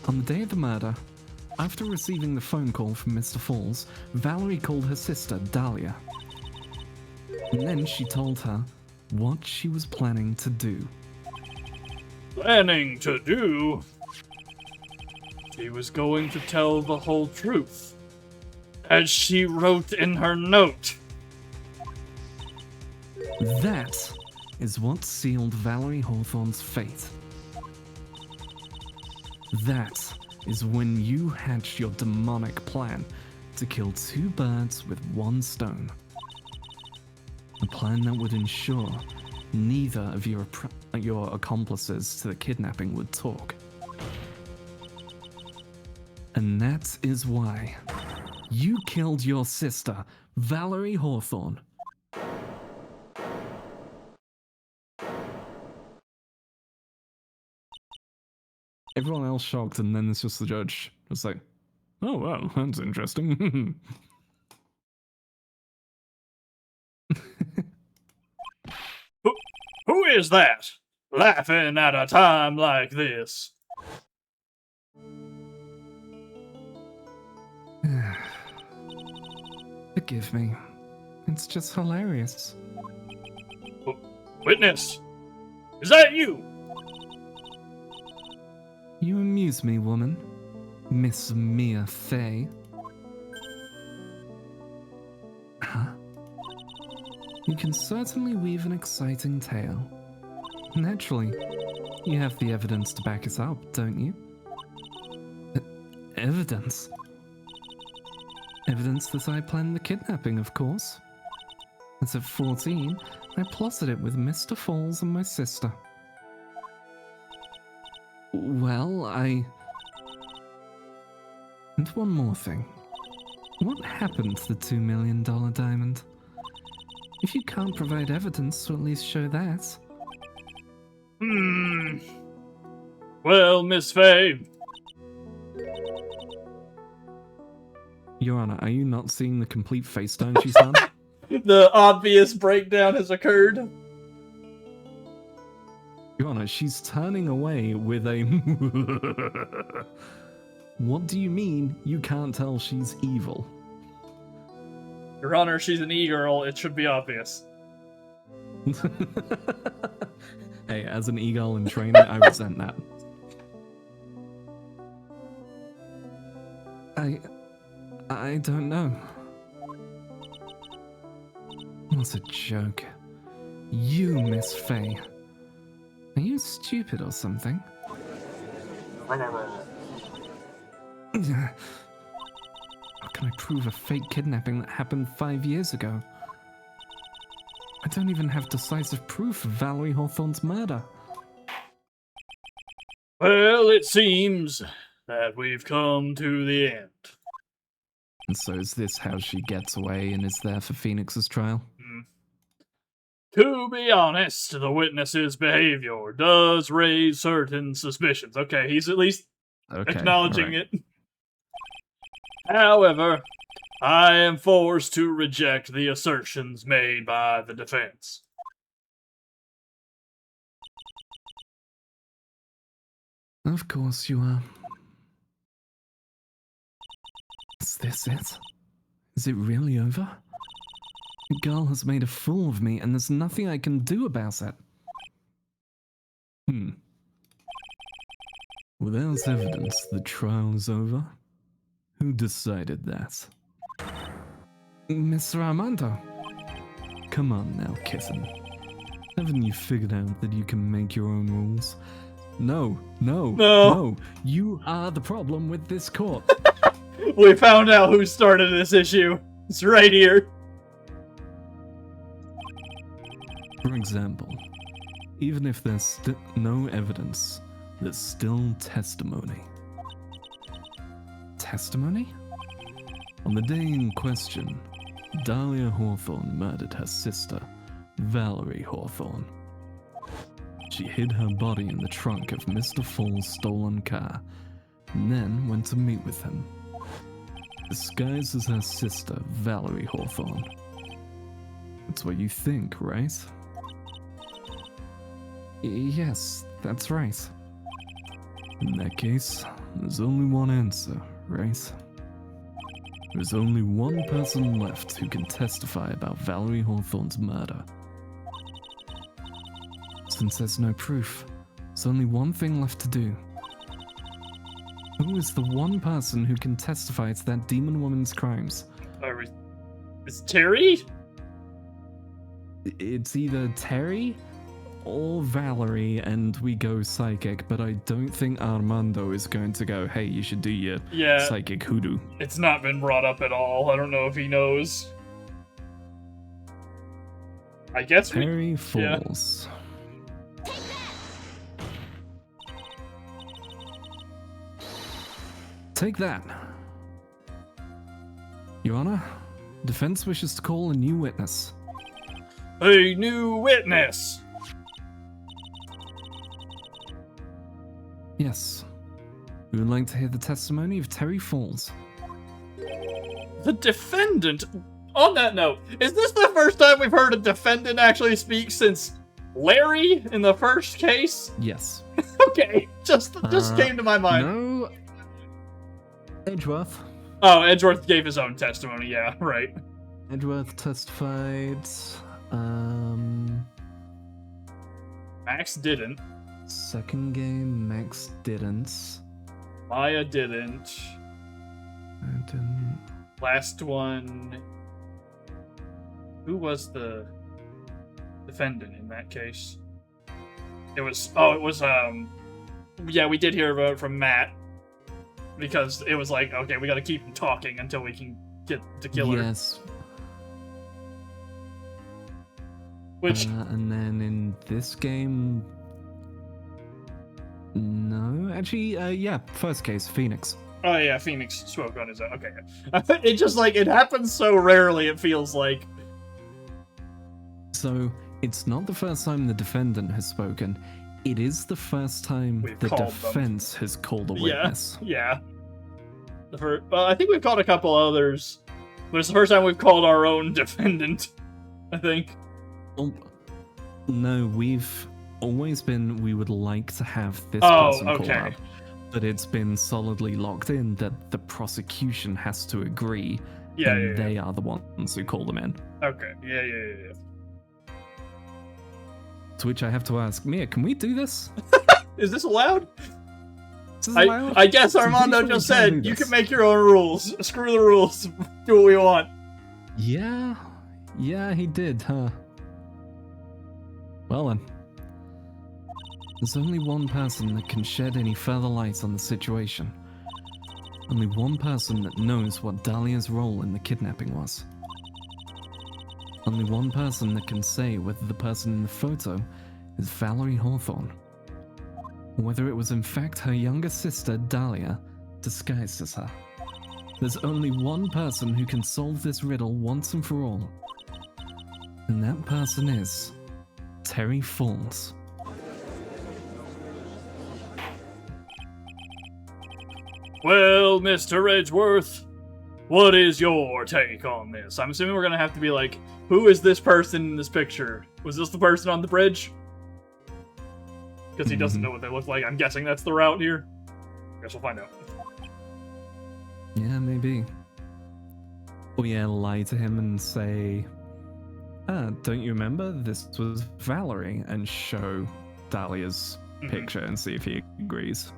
[SPEAKER 2] On the day of the murder, after receiving the phone call from Mr. Falls, Valerie called her sister, Dahlia. And then she told her what she was planning to do.
[SPEAKER 1] Planning to do? She was going to tell the whole truth, as she wrote in her note.
[SPEAKER 2] That is what sealed Valerie Hawthorne's fate. That is when you hatched your demonic plan to kill 2 birds with 1 stone. A plan that would ensure neither of your accomplices to the kidnapping would talk. And that is why you killed your sister, Valerie Hawthorne. Everyone else shocked, and then it's just the judge. It's like, oh wow, that's interesting.
[SPEAKER 1] Who is that? Laughing at a time like this.
[SPEAKER 2] Forgive me. It's just hilarious.
[SPEAKER 1] Witness, Is that you?
[SPEAKER 2] You amuse me, woman. Miss Mia Fey. Huh? You can certainly weave an exciting tale. Naturally, you have the evidence to back it up, don't you? Evidence? Evidence that I planned the kidnapping, of course. As at 14, I plotted it with Mr. Falls and my sister. Well, And one more thing. What happened to the $2 million diamond? If you can't provide evidence to at least show that.
[SPEAKER 1] Well, Miss Fey.
[SPEAKER 2] Your Honor, are you not seeing the complete face down she's on?
[SPEAKER 1] The obvious breakdown has occurred.
[SPEAKER 2] Your Honor, she's turning away with a... What do you mean you can't tell she's evil?
[SPEAKER 1] Your Honor, she's an e-girl. It should be obvious.
[SPEAKER 2] Hey, as an e-girl in training, I resent that. I don't know. What a joke. You, Miss Fey. Are you stupid or something? How can I prove a fake kidnapping that happened 5 years ago? I don't even have decisive proof of Valerie Hawthorne's murder.
[SPEAKER 1] Well, it seems that we've come to the end.
[SPEAKER 2] And so is this how she gets away and is there for Phoenix's trial?
[SPEAKER 1] To be honest, the witness's behavior does raise certain suspicions. Okay, he's at least acknowledging it. However, I am forced to reject the assertions made by the defense.
[SPEAKER 2] Of course you are. Is this it? Is it really over? The girl has made a fool of me and there's nothing I can do about it. Without evidence, the trial is over? Who decided that? Mr. Armando. Come on now, kitten. Haven't you figured out that you can make your own rules? No. You are the problem with this court.
[SPEAKER 1] We found out who started this issue. It's right here.
[SPEAKER 2] For example, even if there's no evidence, there's still testimony. Testimony? On the day in question, Dahlia Hawthorne murdered her sister, Valerie Hawthorne. She hid her body in the trunk of Mr. Fall's stolen car, and then went to meet with him, disguised as her sister, Valerie Hawthorne. That's what you think, right? Yes, that's right. In that case, there's only one answer, right? There's only one person left who can testify about Valerie Hawthorne's murder. Since there's no proof, there's only one thing left to do. Who is the one person who can testify to that demon woman's crimes?
[SPEAKER 1] Is Terry?
[SPEAKER 2] It's either Terry or Valerie, and we go psychic, but I don't think Armando is going to go, hey, you should do your psychic hoodoo.
[SPEAKER 1] It's not been brought up at all. I don't know if he knows. I guess
[SPEAKER 2] Terry Falls.
[SPEAKER 1] Yeah.
[SPEAKER 2] Take that. Your Honor, defense wishes to call a new witness.
[SPEAKER 1] A new witness!
[SPEAKER 2] Yes. We would like to hear the testimony of Terry Falls.
[SPEAKER 1] The defendant? On that note, is this the first time we've heard a defendant actually speak since Larry in the first case?
[SPEAKER 2] Yes.
[SPEAKER 1] Okay, just came to my mind.
[SPEAKER 2] No. Edgeworth.
[SPEAKER 1] Oh, Edgeworth gave his own testimony, yeah, right.
[SPEAKER 2] Edgeworth testified,
[SPEAKER 1] Max didn't.
[SPEAKER 2] Second game, Max didn't.
[SPEAKER 1] Maya didn't.
[SPEAKER 2] I didn't.
[SPEAKER 1] Last one. Who was the defendant in that case? It was. Oh, it was. Yeah, we did hear about it from Matt because it was like, okay, we got to keep him talking until we can get the killer.
[SPEAKER 2] Yes.
[SPEAKER 1] Which.
[SPEAKER 2] And then in this game. No, actually, yeah, first case, Phoenix.
[SPEAKER 1] Oh yeah, Phoenix spoke on his own. Okay, it just like it happens so rarely. It feels like.
[SPEAKER 2] So it's not the first time the defendant has spoken. It is the first time
[SPEAKER 1] We've
[SPEAKER 2] the
[SPEAKER 1] called
[SPEAKER 2] defense has called a witness.
[SPEAKER 1] Yeah. Well, I think we've called a couple others, but it's the first time we've called our own defendant. I think.
[SPEAKER 2] Oh, no, we've always been. We would like to have this
[SPEAKER 1] Oh,
[SPEAKER 2] person called
[SPEAKER 1] okay.
[SPEAKER 2] up, but it's been solidly locked in that the prosecution has to agree,
[SPEAKER 1] Yeah,
[SPEAKER 2] and
[SPEAKER 1] yeah.
[SPEAKER 2] they are the ones who call them in.
[SPEAKER 1] Okay. Yeah.
[SPEAKER 2] To which I have to ask, Mia, can we do this?
[SPEAKER 1] Is this allowed?
[SPEAKER 2] Is this allowed?
[SPEAKER 1] I guess
[SPEAKER 2] I'm pretty
[SPEAKER 1] Armando
[SPEAKER 2] sure we
[SPEAKER 1] just
[SPEAKER 2] can
[SPEAKER 1] said
[SPEAKER 2] do
[SPEAKER 1] you
[SPEAKER 2] this.
[SPEAKER 1] can make your own rules. Screw the rules. Do what we want.
[SPEAKER 2] Yeah, he did, huh? Well then. There's only one person that can shed any further light on the situation. Only one person that knows what Dahlia's role in the kidnapping was. Only one person that can say whether the person in the photo is Valerie Hawthorne, or whether it was in fact her younger sister, Dahlia, disguised as her. There's only one person who can solve this riddle once and for all. And that person is Terry Falls.
[SPEAKER 1] Well, Mr. Edgeworth, what is your take on this? I'm assuming we're gonna have to be like, who is this person in this picture? Was this the person on the bridge? Because he doesn't know what they look like. I'm guessing that's the route here. Guess we'll find out.
[SPEAKER 2] Yeah, maybe. Or yeah, lie to him and say, don't you remember? This was Valerie, and show Dahlia's picture and see if he agrees.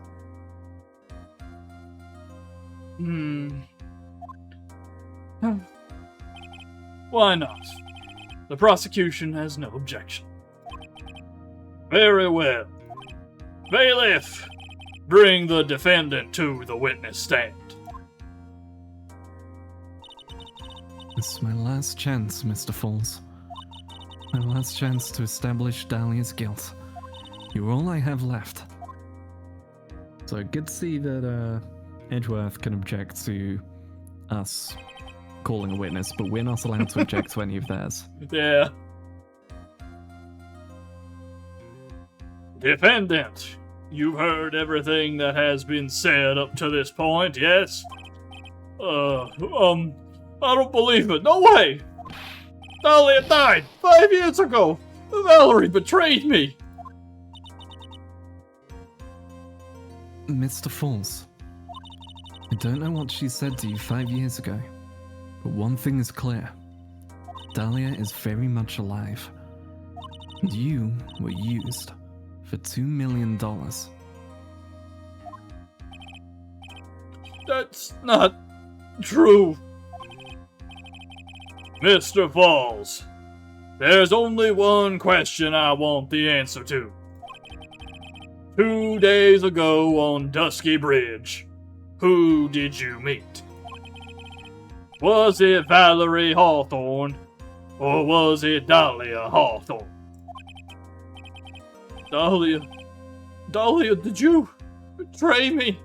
[SPEAKER 1] Why not? The prosecution has no objection. Very well. Bailiff, bring the defendant to the witness stand.
[SPEAKER 2] This is my last chance, Mr. Falls. My last chance to establish Dahlia's guilt. You're all I have left. So good to see that Edgeworth can object to us calling a witness, but we're not allowed to object to any of theirs.
[SPEAKER 1] Yeah. Defendant, you've heard everything that has been said up to this point, yes? I don't believe it. No way! Dahlia died 5 years ago! Valerie betrayed me!
[SPEAKER 2] Mr. Falls, I don't know what she said to you 5 years ago, but one thing is clear. Dahlia is very much alive. And you were used for $2 million.
[SPEAKER 1] That's not true. Mr. Falls, there's only one question I want the answer to. 2 days ago on Dusky Bridge, who did you meet? Was it Valerie Hawthorne, or was it Dahlia Hawthorne? Dahlia, did you betray me?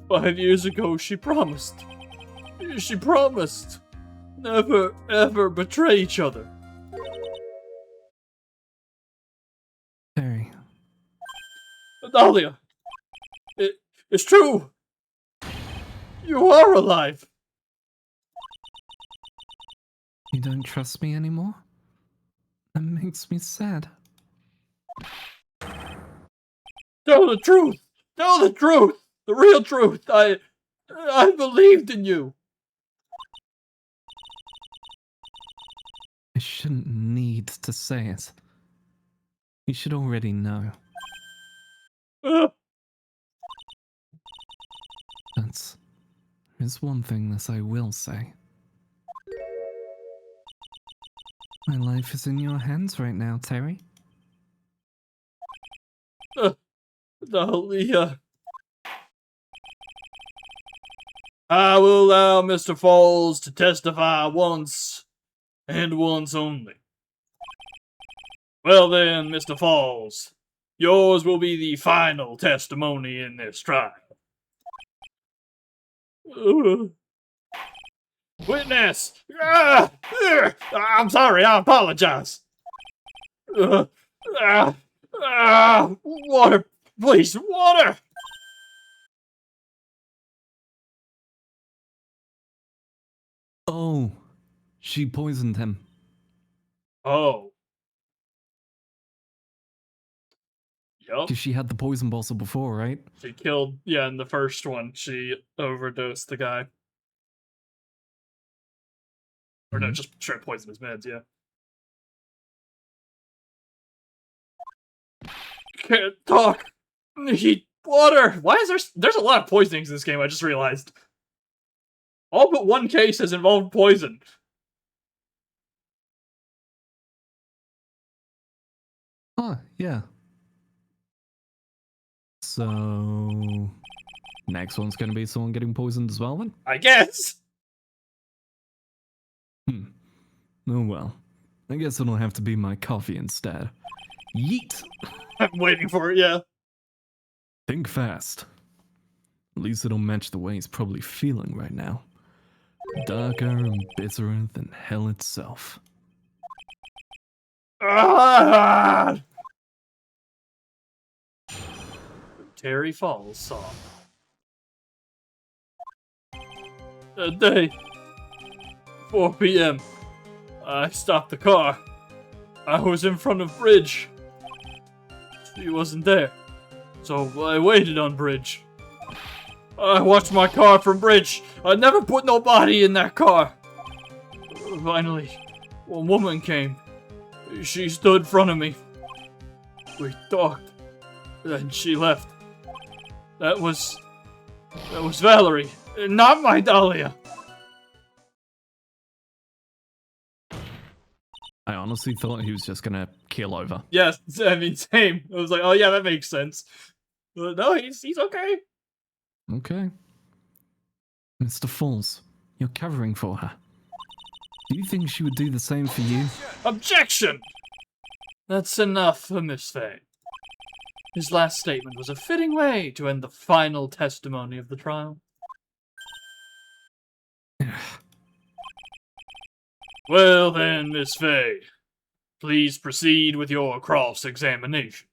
[SPEAKER 1] 5 years ago, she promised never, ever betray each other.
[SPEAKER 2] Terry,
[SPEAKER 1] Dahlia, it's true. You are alive.
[SPEAKER 2] you don't trust me anymore? That makes me sad.
[SPEAKER 1] Tell the truth. Tell the truth. The real truth. I believed in you.
[SPEAKER 2] I should shouldn't need to say it. You should already know.
[SPEAKER 1] Uh,
[SPEAKER 2] But there's one thing that I will say. My life is in your hands right now, Terry.
[SPEAKER 1] Dahlia. I will allow Mr. Falls to testify once, and once only. Well then, Mr. Falls, yours will be the final testimony in this trial. Witness! I'm sorry, I apologize. Water! Please, water!
[SPEAKER 2] Oh, she poisoned him.
[SPEAKER 1] Oh. Yup.
[SPEAKER 2] Because she had the poison bottle before, right?
[SPEAKER 1] She killed, yeah, in the first one, she overdosed the guy. Or no, just straight poisoned his meds, yeah. Can't talk. Need water. Why is there's a lot of poisonings in this game, I just realized. All but one case has involved poison.
[SPEAKER 2] Oh, yeah. So... next one's gonna be someone getting poisoned as well, then?
[SPEAKER 1] I guess.
[SPEAKER 2] Oh well. I guess it'll have to be my coffee instead. Yeet!
[SPEAKER 1] I'm waiting for it, yeah.
[SPEAKER 2] Think fast. At least it'll match the way he's probably feeling right now. Darker and bitterer than hell itself.
[SPEAKER 1] Ah! Terry Falls song. That day, 4 p.m., I stopped the car. I was in front of Bridge. She wasn't there, so I waited on Bridge. I watched my car from Bridge. I never put nobody in that car. Finally, one woman came. She stood in front of me. We talked. Then she left. That was Valerie, not my Dahlia.
[SPEAKER 2] I honestly thought he was just gonna keel over.
[SPEAKER 1] Yes, I mean, same. I was like, oh yeah, that makes sense. But no, he's okay.
[SPEAKER 2] Okay. Mr. Falls, you're covering for her. Do you think she would do the same for you?
[SPEAKER 1] Objection! That's enough for Miss Faye. His last statement was a fitting way to end the final testimony of the trial. Well then, Miss Faye, please proceed with your cross-examination.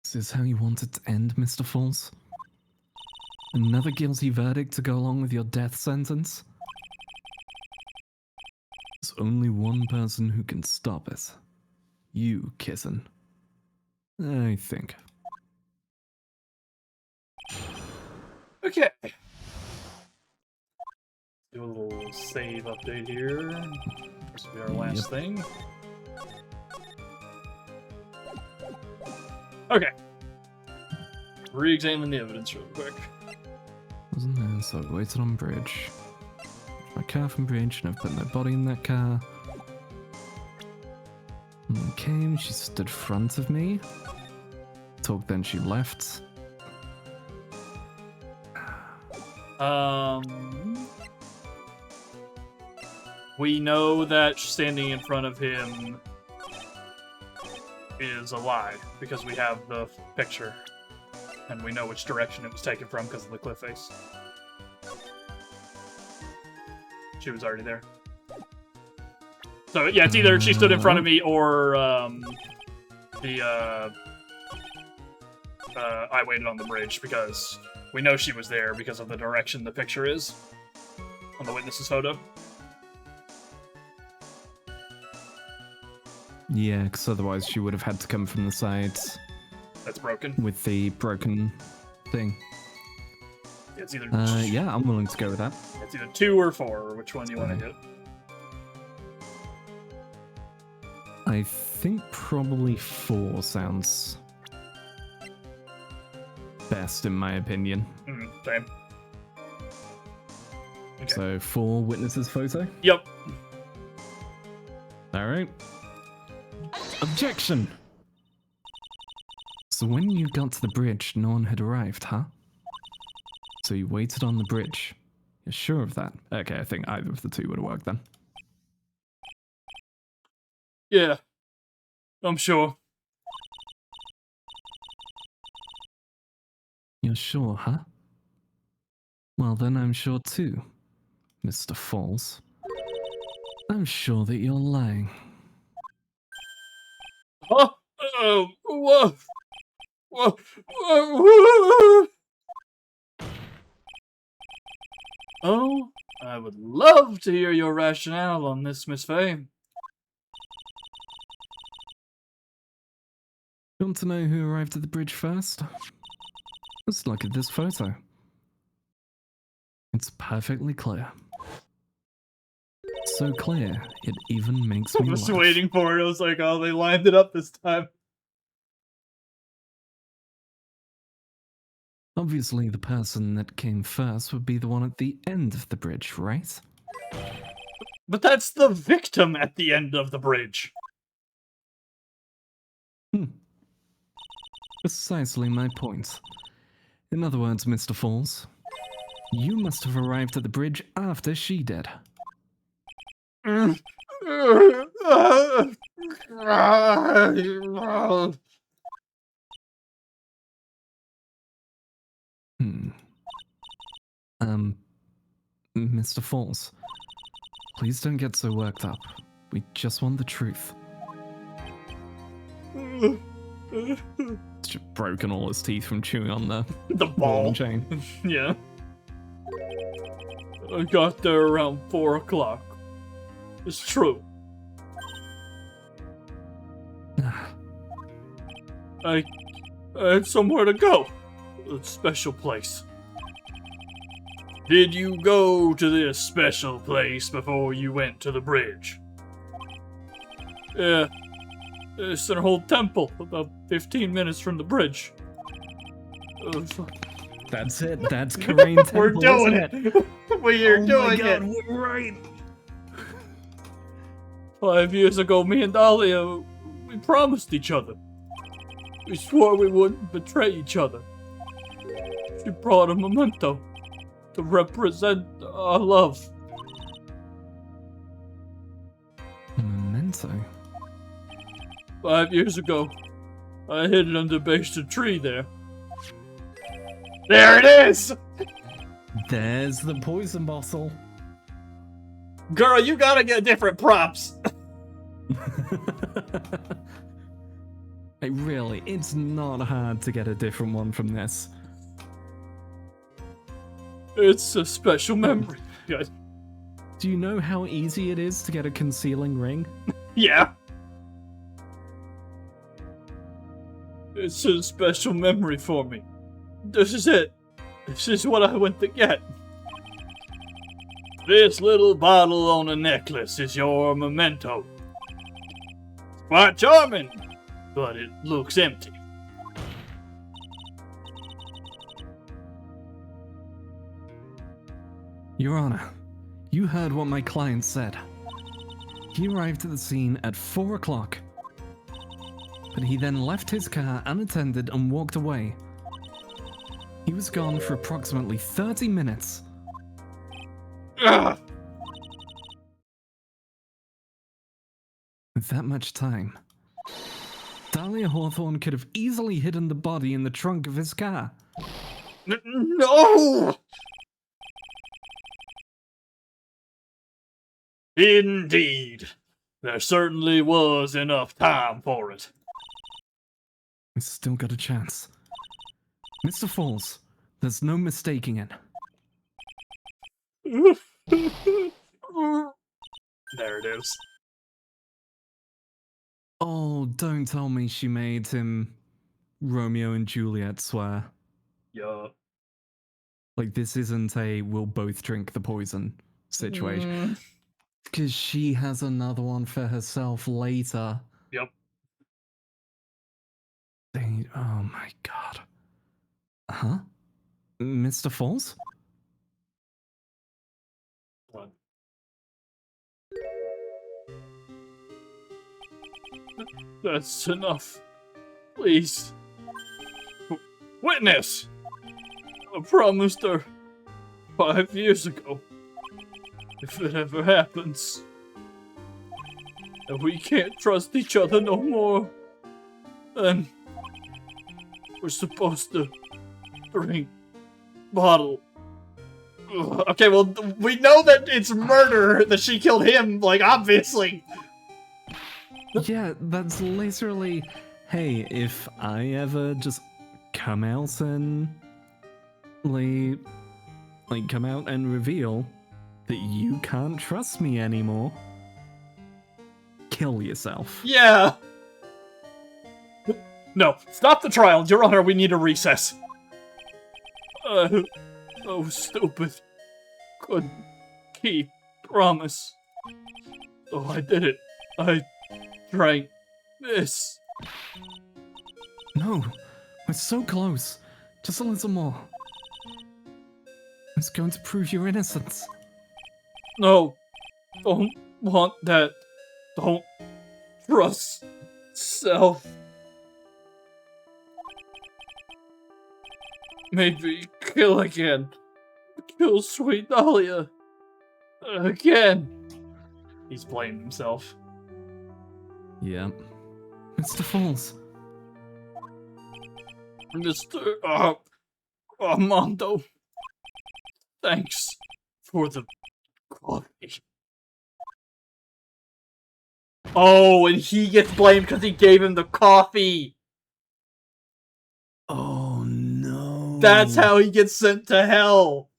[SPEAKER 2] Is this how you want it to end, Mr. Falls? Another guilty verdict to go along with your death sentence? There's only one person who can stop it. You, Kitten. I think.
[SPEAKER 1] Okay. Do a little save update here. This will be our last thing. Okay. Re-examine the evidence real quick.
[SPEAKER 2] Wasn't there, so I waited on Bridge. My car from Bridge, and I've put my body in that car. And then came, she stood in front of me. Talked, then she left.
[SPEAKER 1] We know that standing in front of him is a lie because we have the picture and we know which direction it was taken from because of the cliff face. She was already there. So yeah, it's either she stood in front of me or I waited on the bridge because we know she was there because of the direction the picture is on the witness's photo.
[SPEAKER 2] Yeah, because otherwise she would have had to come from the side
[SPEAKER 1] That's broken.
[SPEAKER 2] with the broken thing.
[SPEAKER 1] It's either
[SPEAKER 2] Yeah, I'm willing to go with that.
[SPEAKER 1] it's either 2 or 4. Which one do you want to hit?
[SPEAKER 2] I think probably 4 sounds best in my opinion.
[SPEAKER 1] Same. Okay.
[SPEAKER 2] So 4 witnesses photo?
[SPEAKER 1] Yep.
[SPEAKER 2] Alright. Objection! So when you got to the bridge, no one had arrived, huh? So you waited on the bridge. You're sure of that? Okay, I think either of the two would have worked then.
[SPEAKER 1] Yeah. I'm sure.
[SPEAKER 2] You're sure, huh? Well, then I'm sure too, Mr. Falls. I'm sure that you're lying.
[SPEAKER 1] Huh? Whoa. Whoa. Whoa. Oh, I would love to hear your rationale on this, Miss Fame.
[SPEAKER 2] You want to know who arrived at the bridge first? Let's look at this photo. It's perfectly clear. So clear, it even makes
[SPEAKER 1] I
[SPEAKER 2] me
[SPEAKER 1] was
[SPEAKER 2] laugh.
[SPEAKER 1] waiting for it. I was like, oh, they lined it up this time.
[SPEAKER 2] Obviously, the person that came first would be the one at the end of the bridge, right?
[SPEAKER 1] But that's the victim at the end of the bridge.
[SPEAKER 2] Precisely my point. In other words, Mr. Falls, you must have arrived at the bridge after she did. Mr. Falls, please don't get so worked up. We just want the truth. He's just broken all his teeth from chewing on the ball
[SPEAKER 1] ball
[SPEAKER 2] and chain.
[SPEAKER 1] Yeah. I got there around 4 o'clock. It's true. I had somewhere to go. A special place. Did you go to this special place before you went to the bridge? Yeah. It's an old temple, about 15 minutes from the bridge.
[SPEAKER 2] That's it. That's Korean temple.
[SPEAKER 1] We're doing
[SPEAKER 2] isn't
[SPEAKER 1] it. We're
[SPEAKER 2] Oh
[SPEAKER 1] doing
[SPEAKER 2] my God,
[SPEAKER 1] it.
[SPEAKER 2] we're right.
[SPEAKER 1] 5 years ago, me and Dahlia, we promised each other. We swore we wouldn't betray each other. She brought a memento to represent our love.
[SPEAKER 2] A memento?
[SPEAKER 1] 5 years ago, I hid it under the base of the tree there. There it is!
[SPEAKER 2] There's the poison bottle.
[SPEAKER 1] Girl, you gotta get different props.
[SPEAKER 2] Hey, really, it's not hard to get a different one from this.
[SPEAKER 1] It's a special memory. Good.
[SPEAKER 2] Do you know how easy it is to get a concealing ring?
[SPEAKER 1] Yeah. It's a special memory for me. This is it. This is what I went to get. This little bottle on a necklace is your memento. It's quite charming, but it looks empty.
[SPEAKER 2] Your Honor, you heard what my client said. He arrived at the scene at 4 o'clock, but he then left his car unattended and walked away. He was gone for approximately 30 minutes.
[SPEAKER 1] Ugh.
[SPEAKER 2] With that much time, Dahlia Hawthorne could have easily hidden the body in the trunk of his car.
[SPEAKER 1] No! Indeed. There certainly was enough time for it.
[SPEAKER 2] We still got a chance. Mr. Falls, there's no mistaking it.
[SPEAKER 1] There it is.
[SPEAKER 2] Oh, don't tell me she made him Romeo and Juliet swear.
[SPEAKER 1] Yeah.
[SPEAKER 2] Like, this isn't a we'll both drink the poison situation. Because she has another one for herself later.
[SPEAKER 1] Yep.
[SPEAKER 2] Oh my god. Huh? Mr. Falls?
[SPEAKER 1] What? That's enough. Please. Witness! I promised her 5 years ago. If it ever happens, that we can't trust each other no more, then we're supposed to drink bottle. Ugh, okay, well, we know that it's murder, that she killed him, like, obviously.
[SPEAKER 2] Yeah, that's literally, hey, if I ever just come out and come out and reveal that you can't trust me anymore, kill yourself.
[SPEAKER 1] Yeah. No, stop the trial, Your Honor, we need a recess. So stupid. Couldn't keep promise. So I did it. I drank this.
[SPEAKER 2] No, we're so close. Just a little more. It's going to prove your innocence.
[SPEAKER 1] No, don't want that. Don't trust self. Maybe kill again. Kill sweet Dahlia. Again. He's blamed himself.
[SPEAKER 2] Yeah. Mr. Falls.
[SPEAKER 1] Mr. Armando. Thanks for the coffee. Oh, and he gets blamed because he gave him the coffee.
[SPEAKER 3] Oh no.
[SPEAKER 1] That's how he gets sent to hell.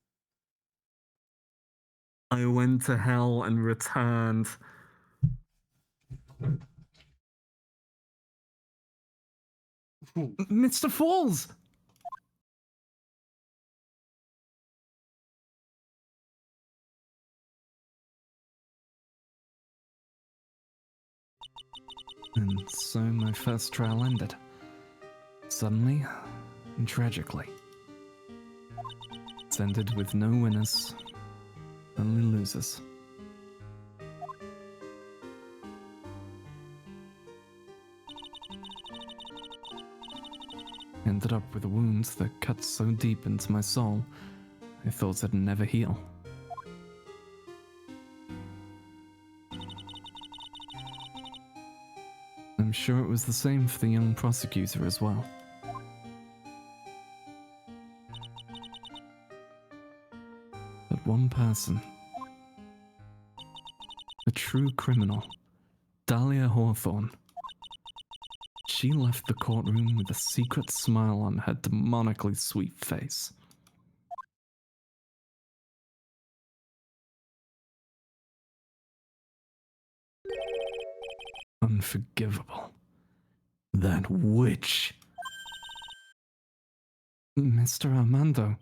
[SPEAKER 2] I went to hell and returned. Mr. Falls! And so my first trial ended. Suddenly and tragically. It's ended with no winners, only losers. Ended up with wounds that cut so deep into my soul, I thought I'd never heal. I'm sure it was the same for the young prosecutor as well. But one person, a true criminal, Dahlia Hawthorne, she left the courtroom with a secret smile on her demonically sweet face. Unforgivable. That witch. Mr. Armando.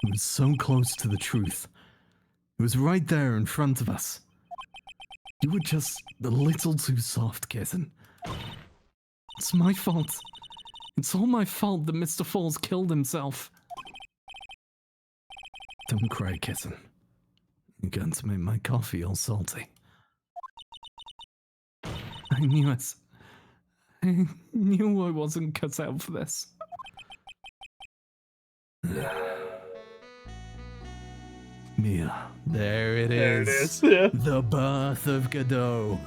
[SPEAKER 2] It was so close to the truth. It was right there in front of us. You were just a little too soft, kitten. It's my fault. It's all my fault that Mr. Falls killed himself. Don't cry, kitten. You're going to make my coffee all salty. I knew it. I knew I wasn't cut out for this. Mia, there it is.
[SPEAKER 1] Yeah.
[SPEAKER 3] The birth of Godot.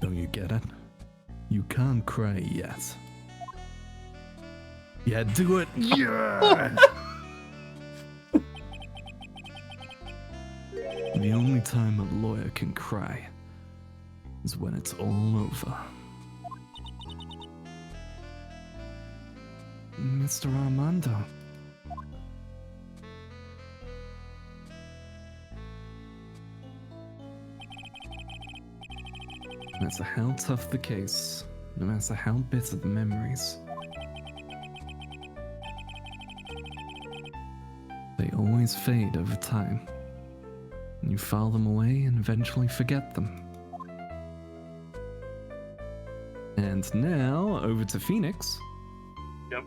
[SPEAKER 3] Don't you get it? You can't cry yet. Yeah, do it. Yeah. The only time a lawyer can cry is when it's all over. Mr. Armando. No matter how tough the case, no matter how bitter the memories, they always fade over time.
[SPEAKER 2] You file them away and eventually forget them. And now, over to Phoenix.
[SPEAKER 1] Yep.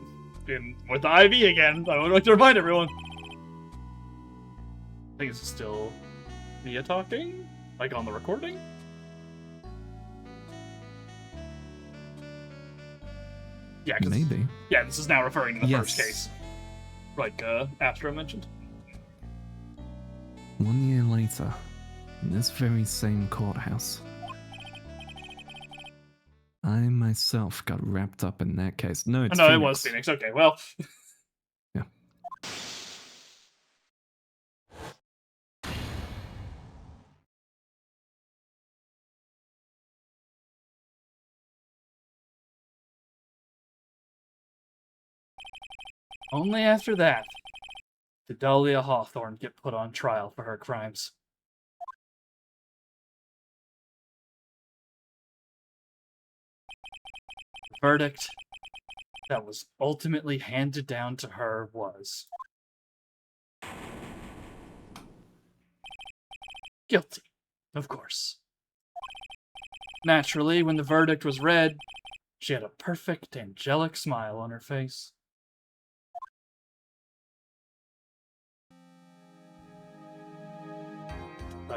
[SPEAKER 1] And with the IV again, I would like to remind everyone. I think it's still Mia talking? Like on the recording? Yeah,
[SPEAKER 2] Maybe.
[SPEAKER 1] Yeah, this is now referring to the first
[SPEAKER 2] Yes.
[SPEAKER 1] case. Like Astro mentioned.
[SPEAKER 2] 1 year later, in this very same courthouse, I myself got wrapped up in that case. No, it's
[SPEAKER 1] No,
[SPEAKER 2] Phoenix.
[SPEAKER 1] it was Phoenix. Okay, well.
[SPEAKER 2] Yeah.
[SPEAKER 1] Only after that did Dahlia Hawthorne get put on trial for her crimes. The verdict that was ultimately handed down to her was guilty, of course. Naturally, when the verdict was read, she had a perfect angelic smile on her face.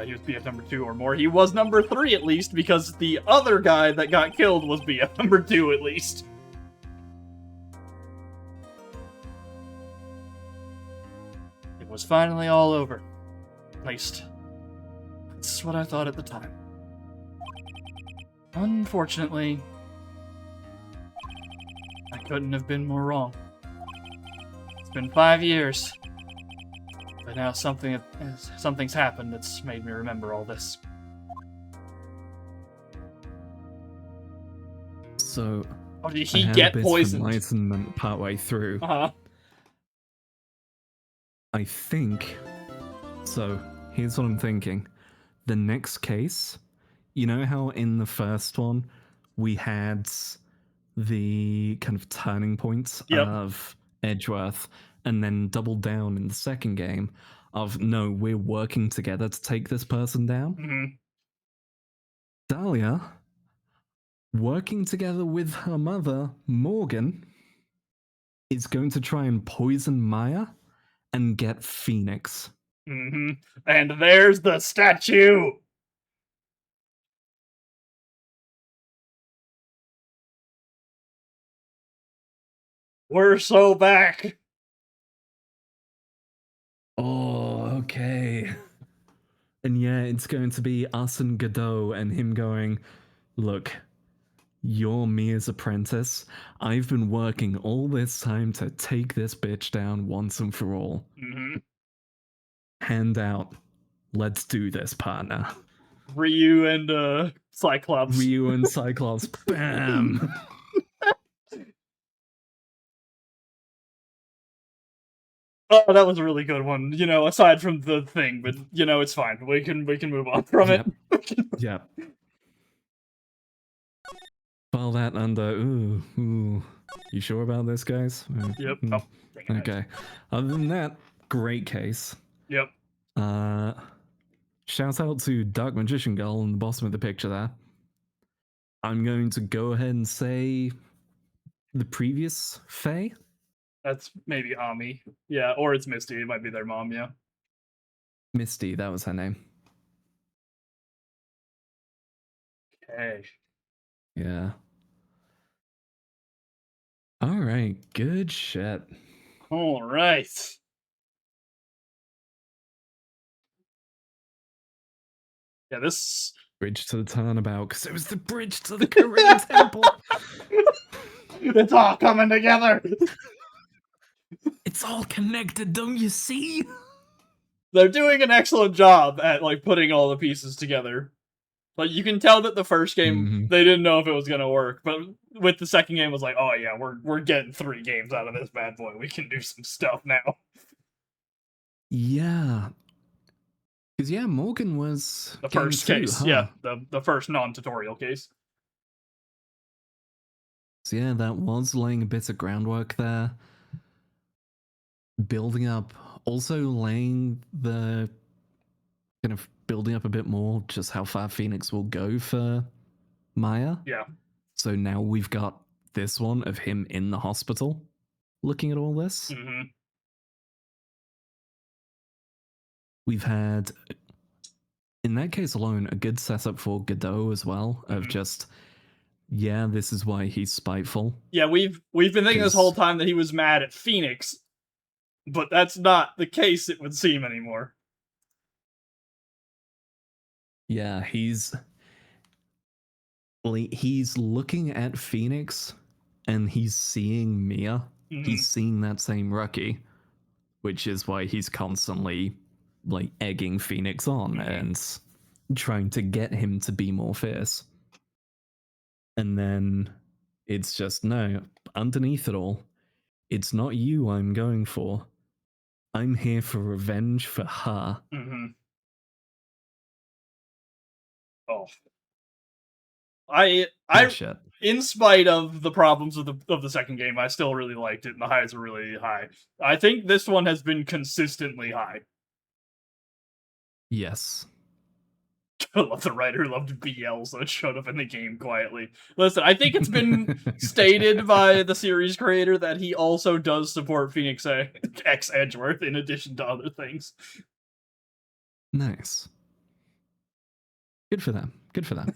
[SPEAKER 1] He was BF number 2 or more. He was number 3 at least, because the other guy that got killed was BF number 2 at least. It was finally all over. At least, that's what I thought at the time. Unfortunately, I couldn't have been more wrong. It's been 5 years. But now something's happened that's made me remember all this.
[SPEAKER 2] So,
[SPEAKER 1] Oh, did
[SPEAKER 2] I
[SPEAKER 1] he
[SPEAKER 2] had
[SPEAKER 1] get
[SPEAKER 2] a bit
[SPEAKER 1] poisoned?
[SPEAKER 2] of enlightenment partway through.
[SPEAKER 1] Uh-huh.
[SPEAKER 2] I think. So, here's what I'm thinking. The next case, you know how in the first one we had the kind of turning points
[SPEAKER 1] Yep.
[SPEAKER 2] of Edgeworth, and then doubled down in the second game of no, we're working together to take this person down?
[SPEAKER 1] Mm-hmm.
[SPEAKER 2] Dahlia, working together with her mother, Morgan, is going to try and poison Maya and get Phoenix.
[SPEAKER 1] Mm-hmm. And there's the statue! We're so back!
[SPEAKER 2] Oh, okay. And yeah, it's going to be us and Godot and him going, look, you're Mia's apprentice. I've been working all this time to take this bitch down once and for all.
[SPEAKER 1] Mm-hmm.
[SPEAKER 2] Hand out. Let's do this, partner.
[SPEAKER 1] Ryu and Cyclops.
[SPEAKER 2] Ryu and Cyclops. Bam!
[SPEAKER 1] Oh, that was a really good one. You know, aside from the thing, but you know, it's fine. We can move on from it.
[SPEAKER 2] Yep. File that under. Ooh. You sure about this, guys?
[SPEAKER 1] Yep. Oh,
[SPEAKER 2] okay. Other than that, great case.
[SPEAKER 1] Yep.
[SPEAKER 2] Shout out to Dark Magician Girl in the bottom of the picture there. I'm going to go ahead and say the previous Fae.
[SPEAKER 1] That's maybe Ami. Yeah, or it's Misty. It might be their mom, yeah.
[SPEAKER 2] Misty, that was her name.
[SPEAKER 1] Okay.
[SPEAKER 2] Yeah. Alright, good shit.
[SPEAKER 1] Alright. Yeah, this...
[SPEAKER 2] Bridge to the turnabout, because it was the bridge to the Korean temple.
[SPEAKER 1] It's all coming together!
[SPEAKER 2] It's all connected, don't you see?
[SPEAKER 1] They're doing an excellent job at, like, putting all the pieces together. Like, you can tell that the first game, they didn't know if it was gonna work, but with the second game, it was like, oh yeah, we're getting 3 games out of this bad boy. We can do some stuff now.
[SPEAKER 2] Yeah. Because, yeah, Morgan was...
[SPEAKER 1] The first case, yeah. The first non-tutorial case.
[SPEAKER 2] So, yeah, that was laying a bit of groundwork there. Building up. Also laying the kind of building up a bit more just how far Phoenix will go for Maya.
[SPEAKER 1] Yeah.
[SPEAKER 2] So now we've got this one of him in the hospital looking at all this.
[SPEAKER 1] Hmm.
[SPEAKER 2] We've had, in that case alone, a good setup for Godot as well, of just, yeah, this is why he's spiteful.
[SPEAKER 1] Yeah, we've been thinking this whole time that he was mad at Phoenix, but that's not the case, it would seem, anymore.
[SPEAKER 2] Yeah, he's looking at Phoenix and he's seeing Mia. He's seeing that same rookie, which is why he's constantly like egging Phoenix on and trying to get him to be more fierce. And then it's just, no, underneath it all, it's not you I'm going for. I'm here for revenge for her.
[SPEAKER 1] Oh, I
[SPEAKER 2] Shit.
[SPEAKER 1] in spite of the problems of the second game, I still really liked it, and the highs are really high. I think this one has been consistently high.
[SPEAKER 2] Yes.
[SPEAKER 1] I love the writer who loved BL, so it showed up in the game quietly. Listen, I think it's been stated by the series creator that he also does support Phoenix X Edgeworth in addition to other things.
[SPEAKER 2] Nice. Good for them. Good for them.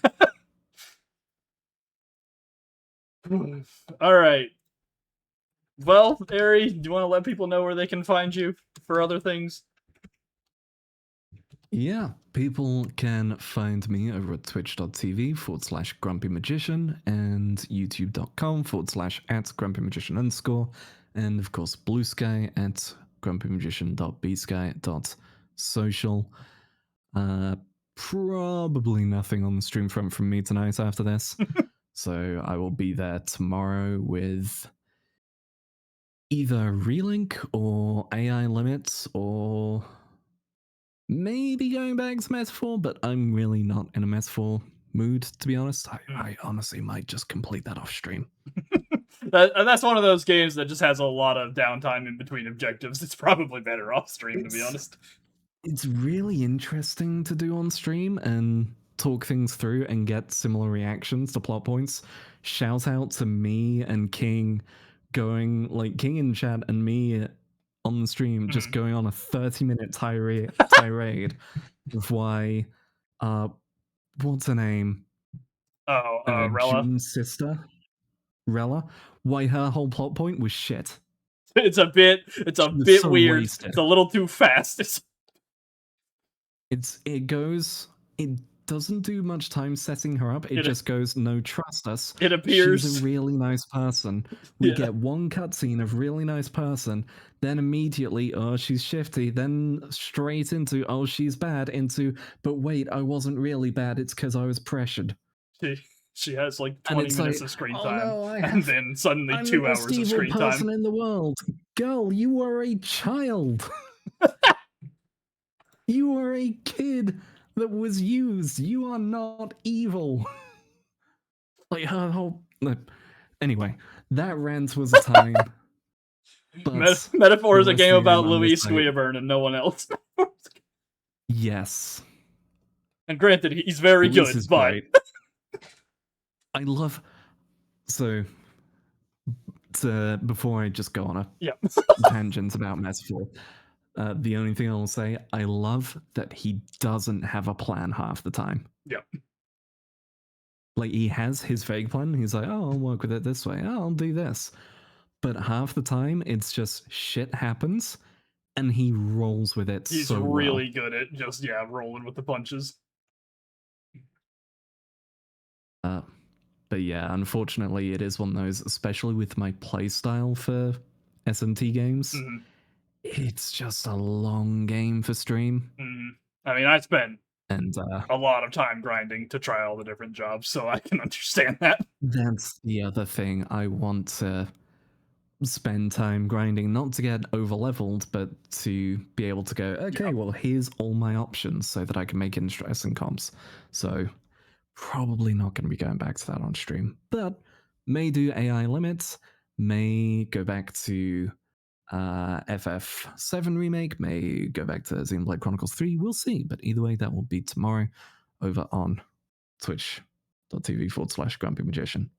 [SPEAKER 1] All right. Well, Ari, do you want to let people know where they can find you for other things?
[SPEAKER 2] Yeah, people can find me over at twitch.tv/Grumpy Magician and youtube.com/@Grumpy Magician_, and of course Blue Sky at grumpymagician.bsky.social. Probably nothing on the stream front from me tonight after this. So I will be there tomorrow with either Relink or AI Limits or maybe going back to Metaphor, but I'm really not in a Metaphor mood, to be honest. I honestly might just complete that off stream.
[SPEAKER 1] That's one of those games that just has a lot of downtime in between objectives. It's probably better off stream, to be honest.
[SPEAKER 2] It's really interesting to do on stream and talk things through and get similar reactions to plot points. Shout out to me and King going, like, King in chat and me on the stream just going on a 30-minute tirade of why, what's her name?
[SPEAKER 1] Rella.
[SPEAKER 2] June's sister, Rella, why her whole plot point was shit.
[SPEAKER 1] It's a bit
[SPEAKER 2] so
[SPEAKER 1] weird.
[SPEAKER 2] Wasted.
[SPEAKER 1] It's a little too fast.
[SPEAKER 2] It doesn't do much time setting her up. It just goes, no, trust us.
[SPEAKER 1] It appears
[SPEAKER 2] she's a really nice person. We get one cutscene of really nice person, then immediately, oh, she's shifty, then straight into, oh, she's bad, into, but wait, I wasn't really bad, it's because I was pressured.
[SPEAKER 1] She has like 20 minutes of screen time, and then suddenly
[SPEAKER 2] I'm
[SPEAKER 1] 2 hours of screen time.
[SPEAKER 2] Person in the world. Girl, you are a child. You are a kid that was used. You are not evil. Like her whole. Anyway, that rant was a time. But
[SPEAKER 1] Metaphor is a game about Louis Squeeburn and no one else.
[SPEAKER 2] Yes.
[SPEAKER 1] And granted, he's very good, but
[SPEAKER 2] I love. So, before I just go on a tangent about Metaphor, the only thing I will say, I love that he doesn't have a plan half the time.
[SPEAKER 1] Yep.
[SPEAKER 2] Like, he has his vague plan. He's like, oh, I'll work with it this way. Oh, I'll do this. But half the time, it's just shit happens, and he rolls with it.
[SPEAKER 1] He's really good at just, rolling with the punches.
[SPEAKER 2] But yeah, unfortunately, it is one of those, especially with my playstyle for SMT games. It's just a long game for stream.
[SPEAKER 1] I mean, I spent
[SPEAKER 2] and
[SPEAKER 1] a lot of time grinding to try all the different jobs, so I can understand that.
[SPEAKER 2] That's the other thing. I want to spend time grinding, not to get over-leveled, but to be able to go, okay, well, here's all my options so that I can make interesting comps. So probably not going to be going back to that on stream, but may do AI limits, may go back to FF7 remake, may go back to Xenoblade Chronicles 3. We'll see. But either way, that will be tomorrow over on twitch.tv/Grumpy Magician.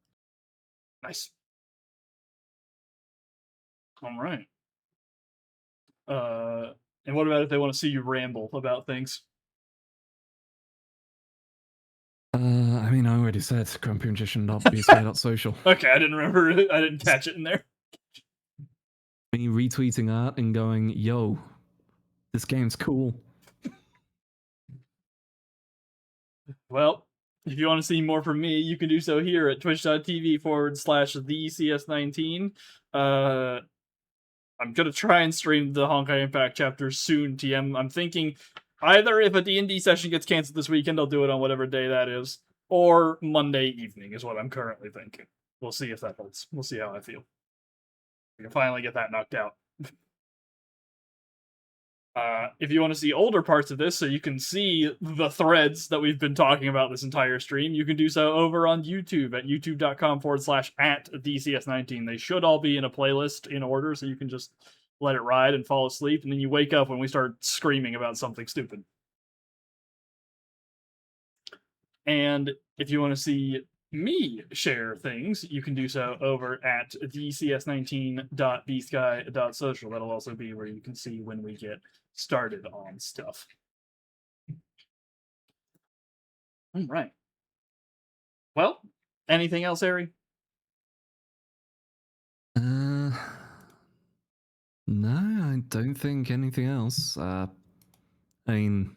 [SPEAKER 1] Nice. All right. And what about if they want to see you ramble about things?
[SPEAKER 2] I mean, I already said grumpymagician.bsky.social.
[SPEAKER 1] Okay, I didn't remember. I didn't catch it in there.
[SPEAKER 2] Me retweeting art and going, yo, this game's cool.
[SPEAKER 1] Well, if you want to see more from me, you can do so here at twitch.tv/thecs19. I'm going to try and stream the Honkai Impact chapter soon, TM. I'm thinking either if a D&D session gets canceled this weekend, I'll do it on whatever day that is, or Monday evening is what I'm currently thinking. We'll see if that holds. We'll see how I feel. We can finally get that knocked out. If you want to see older parts of this so you can see the threads that we've been talking about this entire stream, you can do so over on YouTube at youtube.com/@DCS19. They should all be in a playlist in order so you can just let it ride and fall asleep, and then you wake up when we start screaming about something stupid. And if you want to see me share things, you can do so over at dcs19.bsky.social. That'll also be where you can see when we get started on stuff. All right. Well, anything else, Ari?
[SPEAKER 2] No, I don't think anything else. I mean,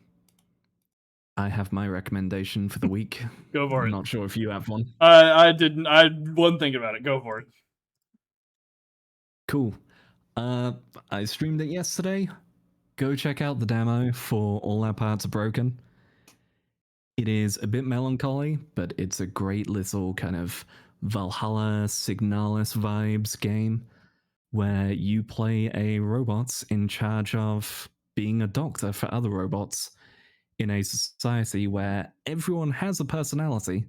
[SPEAKER 2] I have my recommendation for the week.
[SPEAKER 1] Go for
[SPEAKER 2] I'm
[SPEAKER 1] it.
[SPEAKER 2] not sure if you have one.
[SPEAKER 1] I didn't. I wasn't thinking about it. Go for it.
[SPEAKER 2] Cool. I streamed it yesterday. Go check out the demo for All Our Parts Are Broken. It is a bit melancholy, but it's a great little kind of Valhalla Signalis vibes game where you play a robot in charge of being a doctor for other robots in a society where everyone has a personality,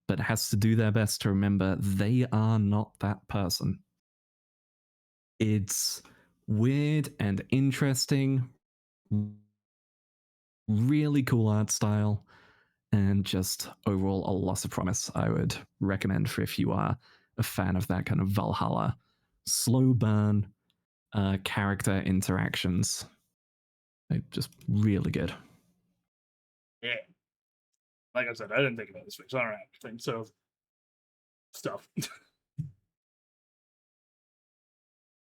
[SPEAKER 2] but has to do their best to remember they are not that person. It's weird and interesting, really cool art style, and just overall a lot of promise. I would recommend for if you are a fan of that kind of Valhalla slow burn character interactions. They're just really good.
[SPEAKER 1] Yeah. Like I said, I didn't think about this week, so I don't have anything. So, stuff.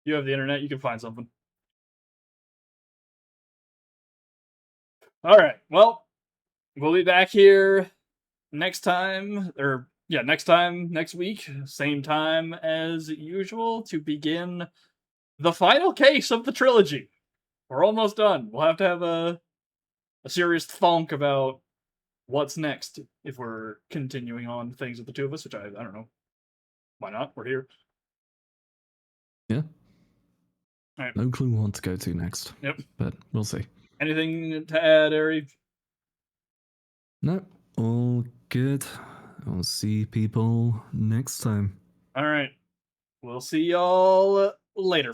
[SPEAKER 1] You have the internet, you can find something. All right. Well, we'll be back here next time, next week, same time as usual, to begin the final case of the trilogy. We're almost done. We'll have to have a serious thunk about what's next if we're continuing on things with the two of us, which I don't know. Why not? We're here.
[SPEAKER 2] Yeah.
[SPEAKER 1] All right.
[SPEAKER 2] No clue what to go to next.
[SPEAKER 1] Yep.
[SPEAKER 2] But we'll see.
[SPEAKER 1] Anything to add, Ari?
[SPEAKER 2] No, all good. I'll see people next time.
[SPEAKER 1] All right. We'll see y'all later.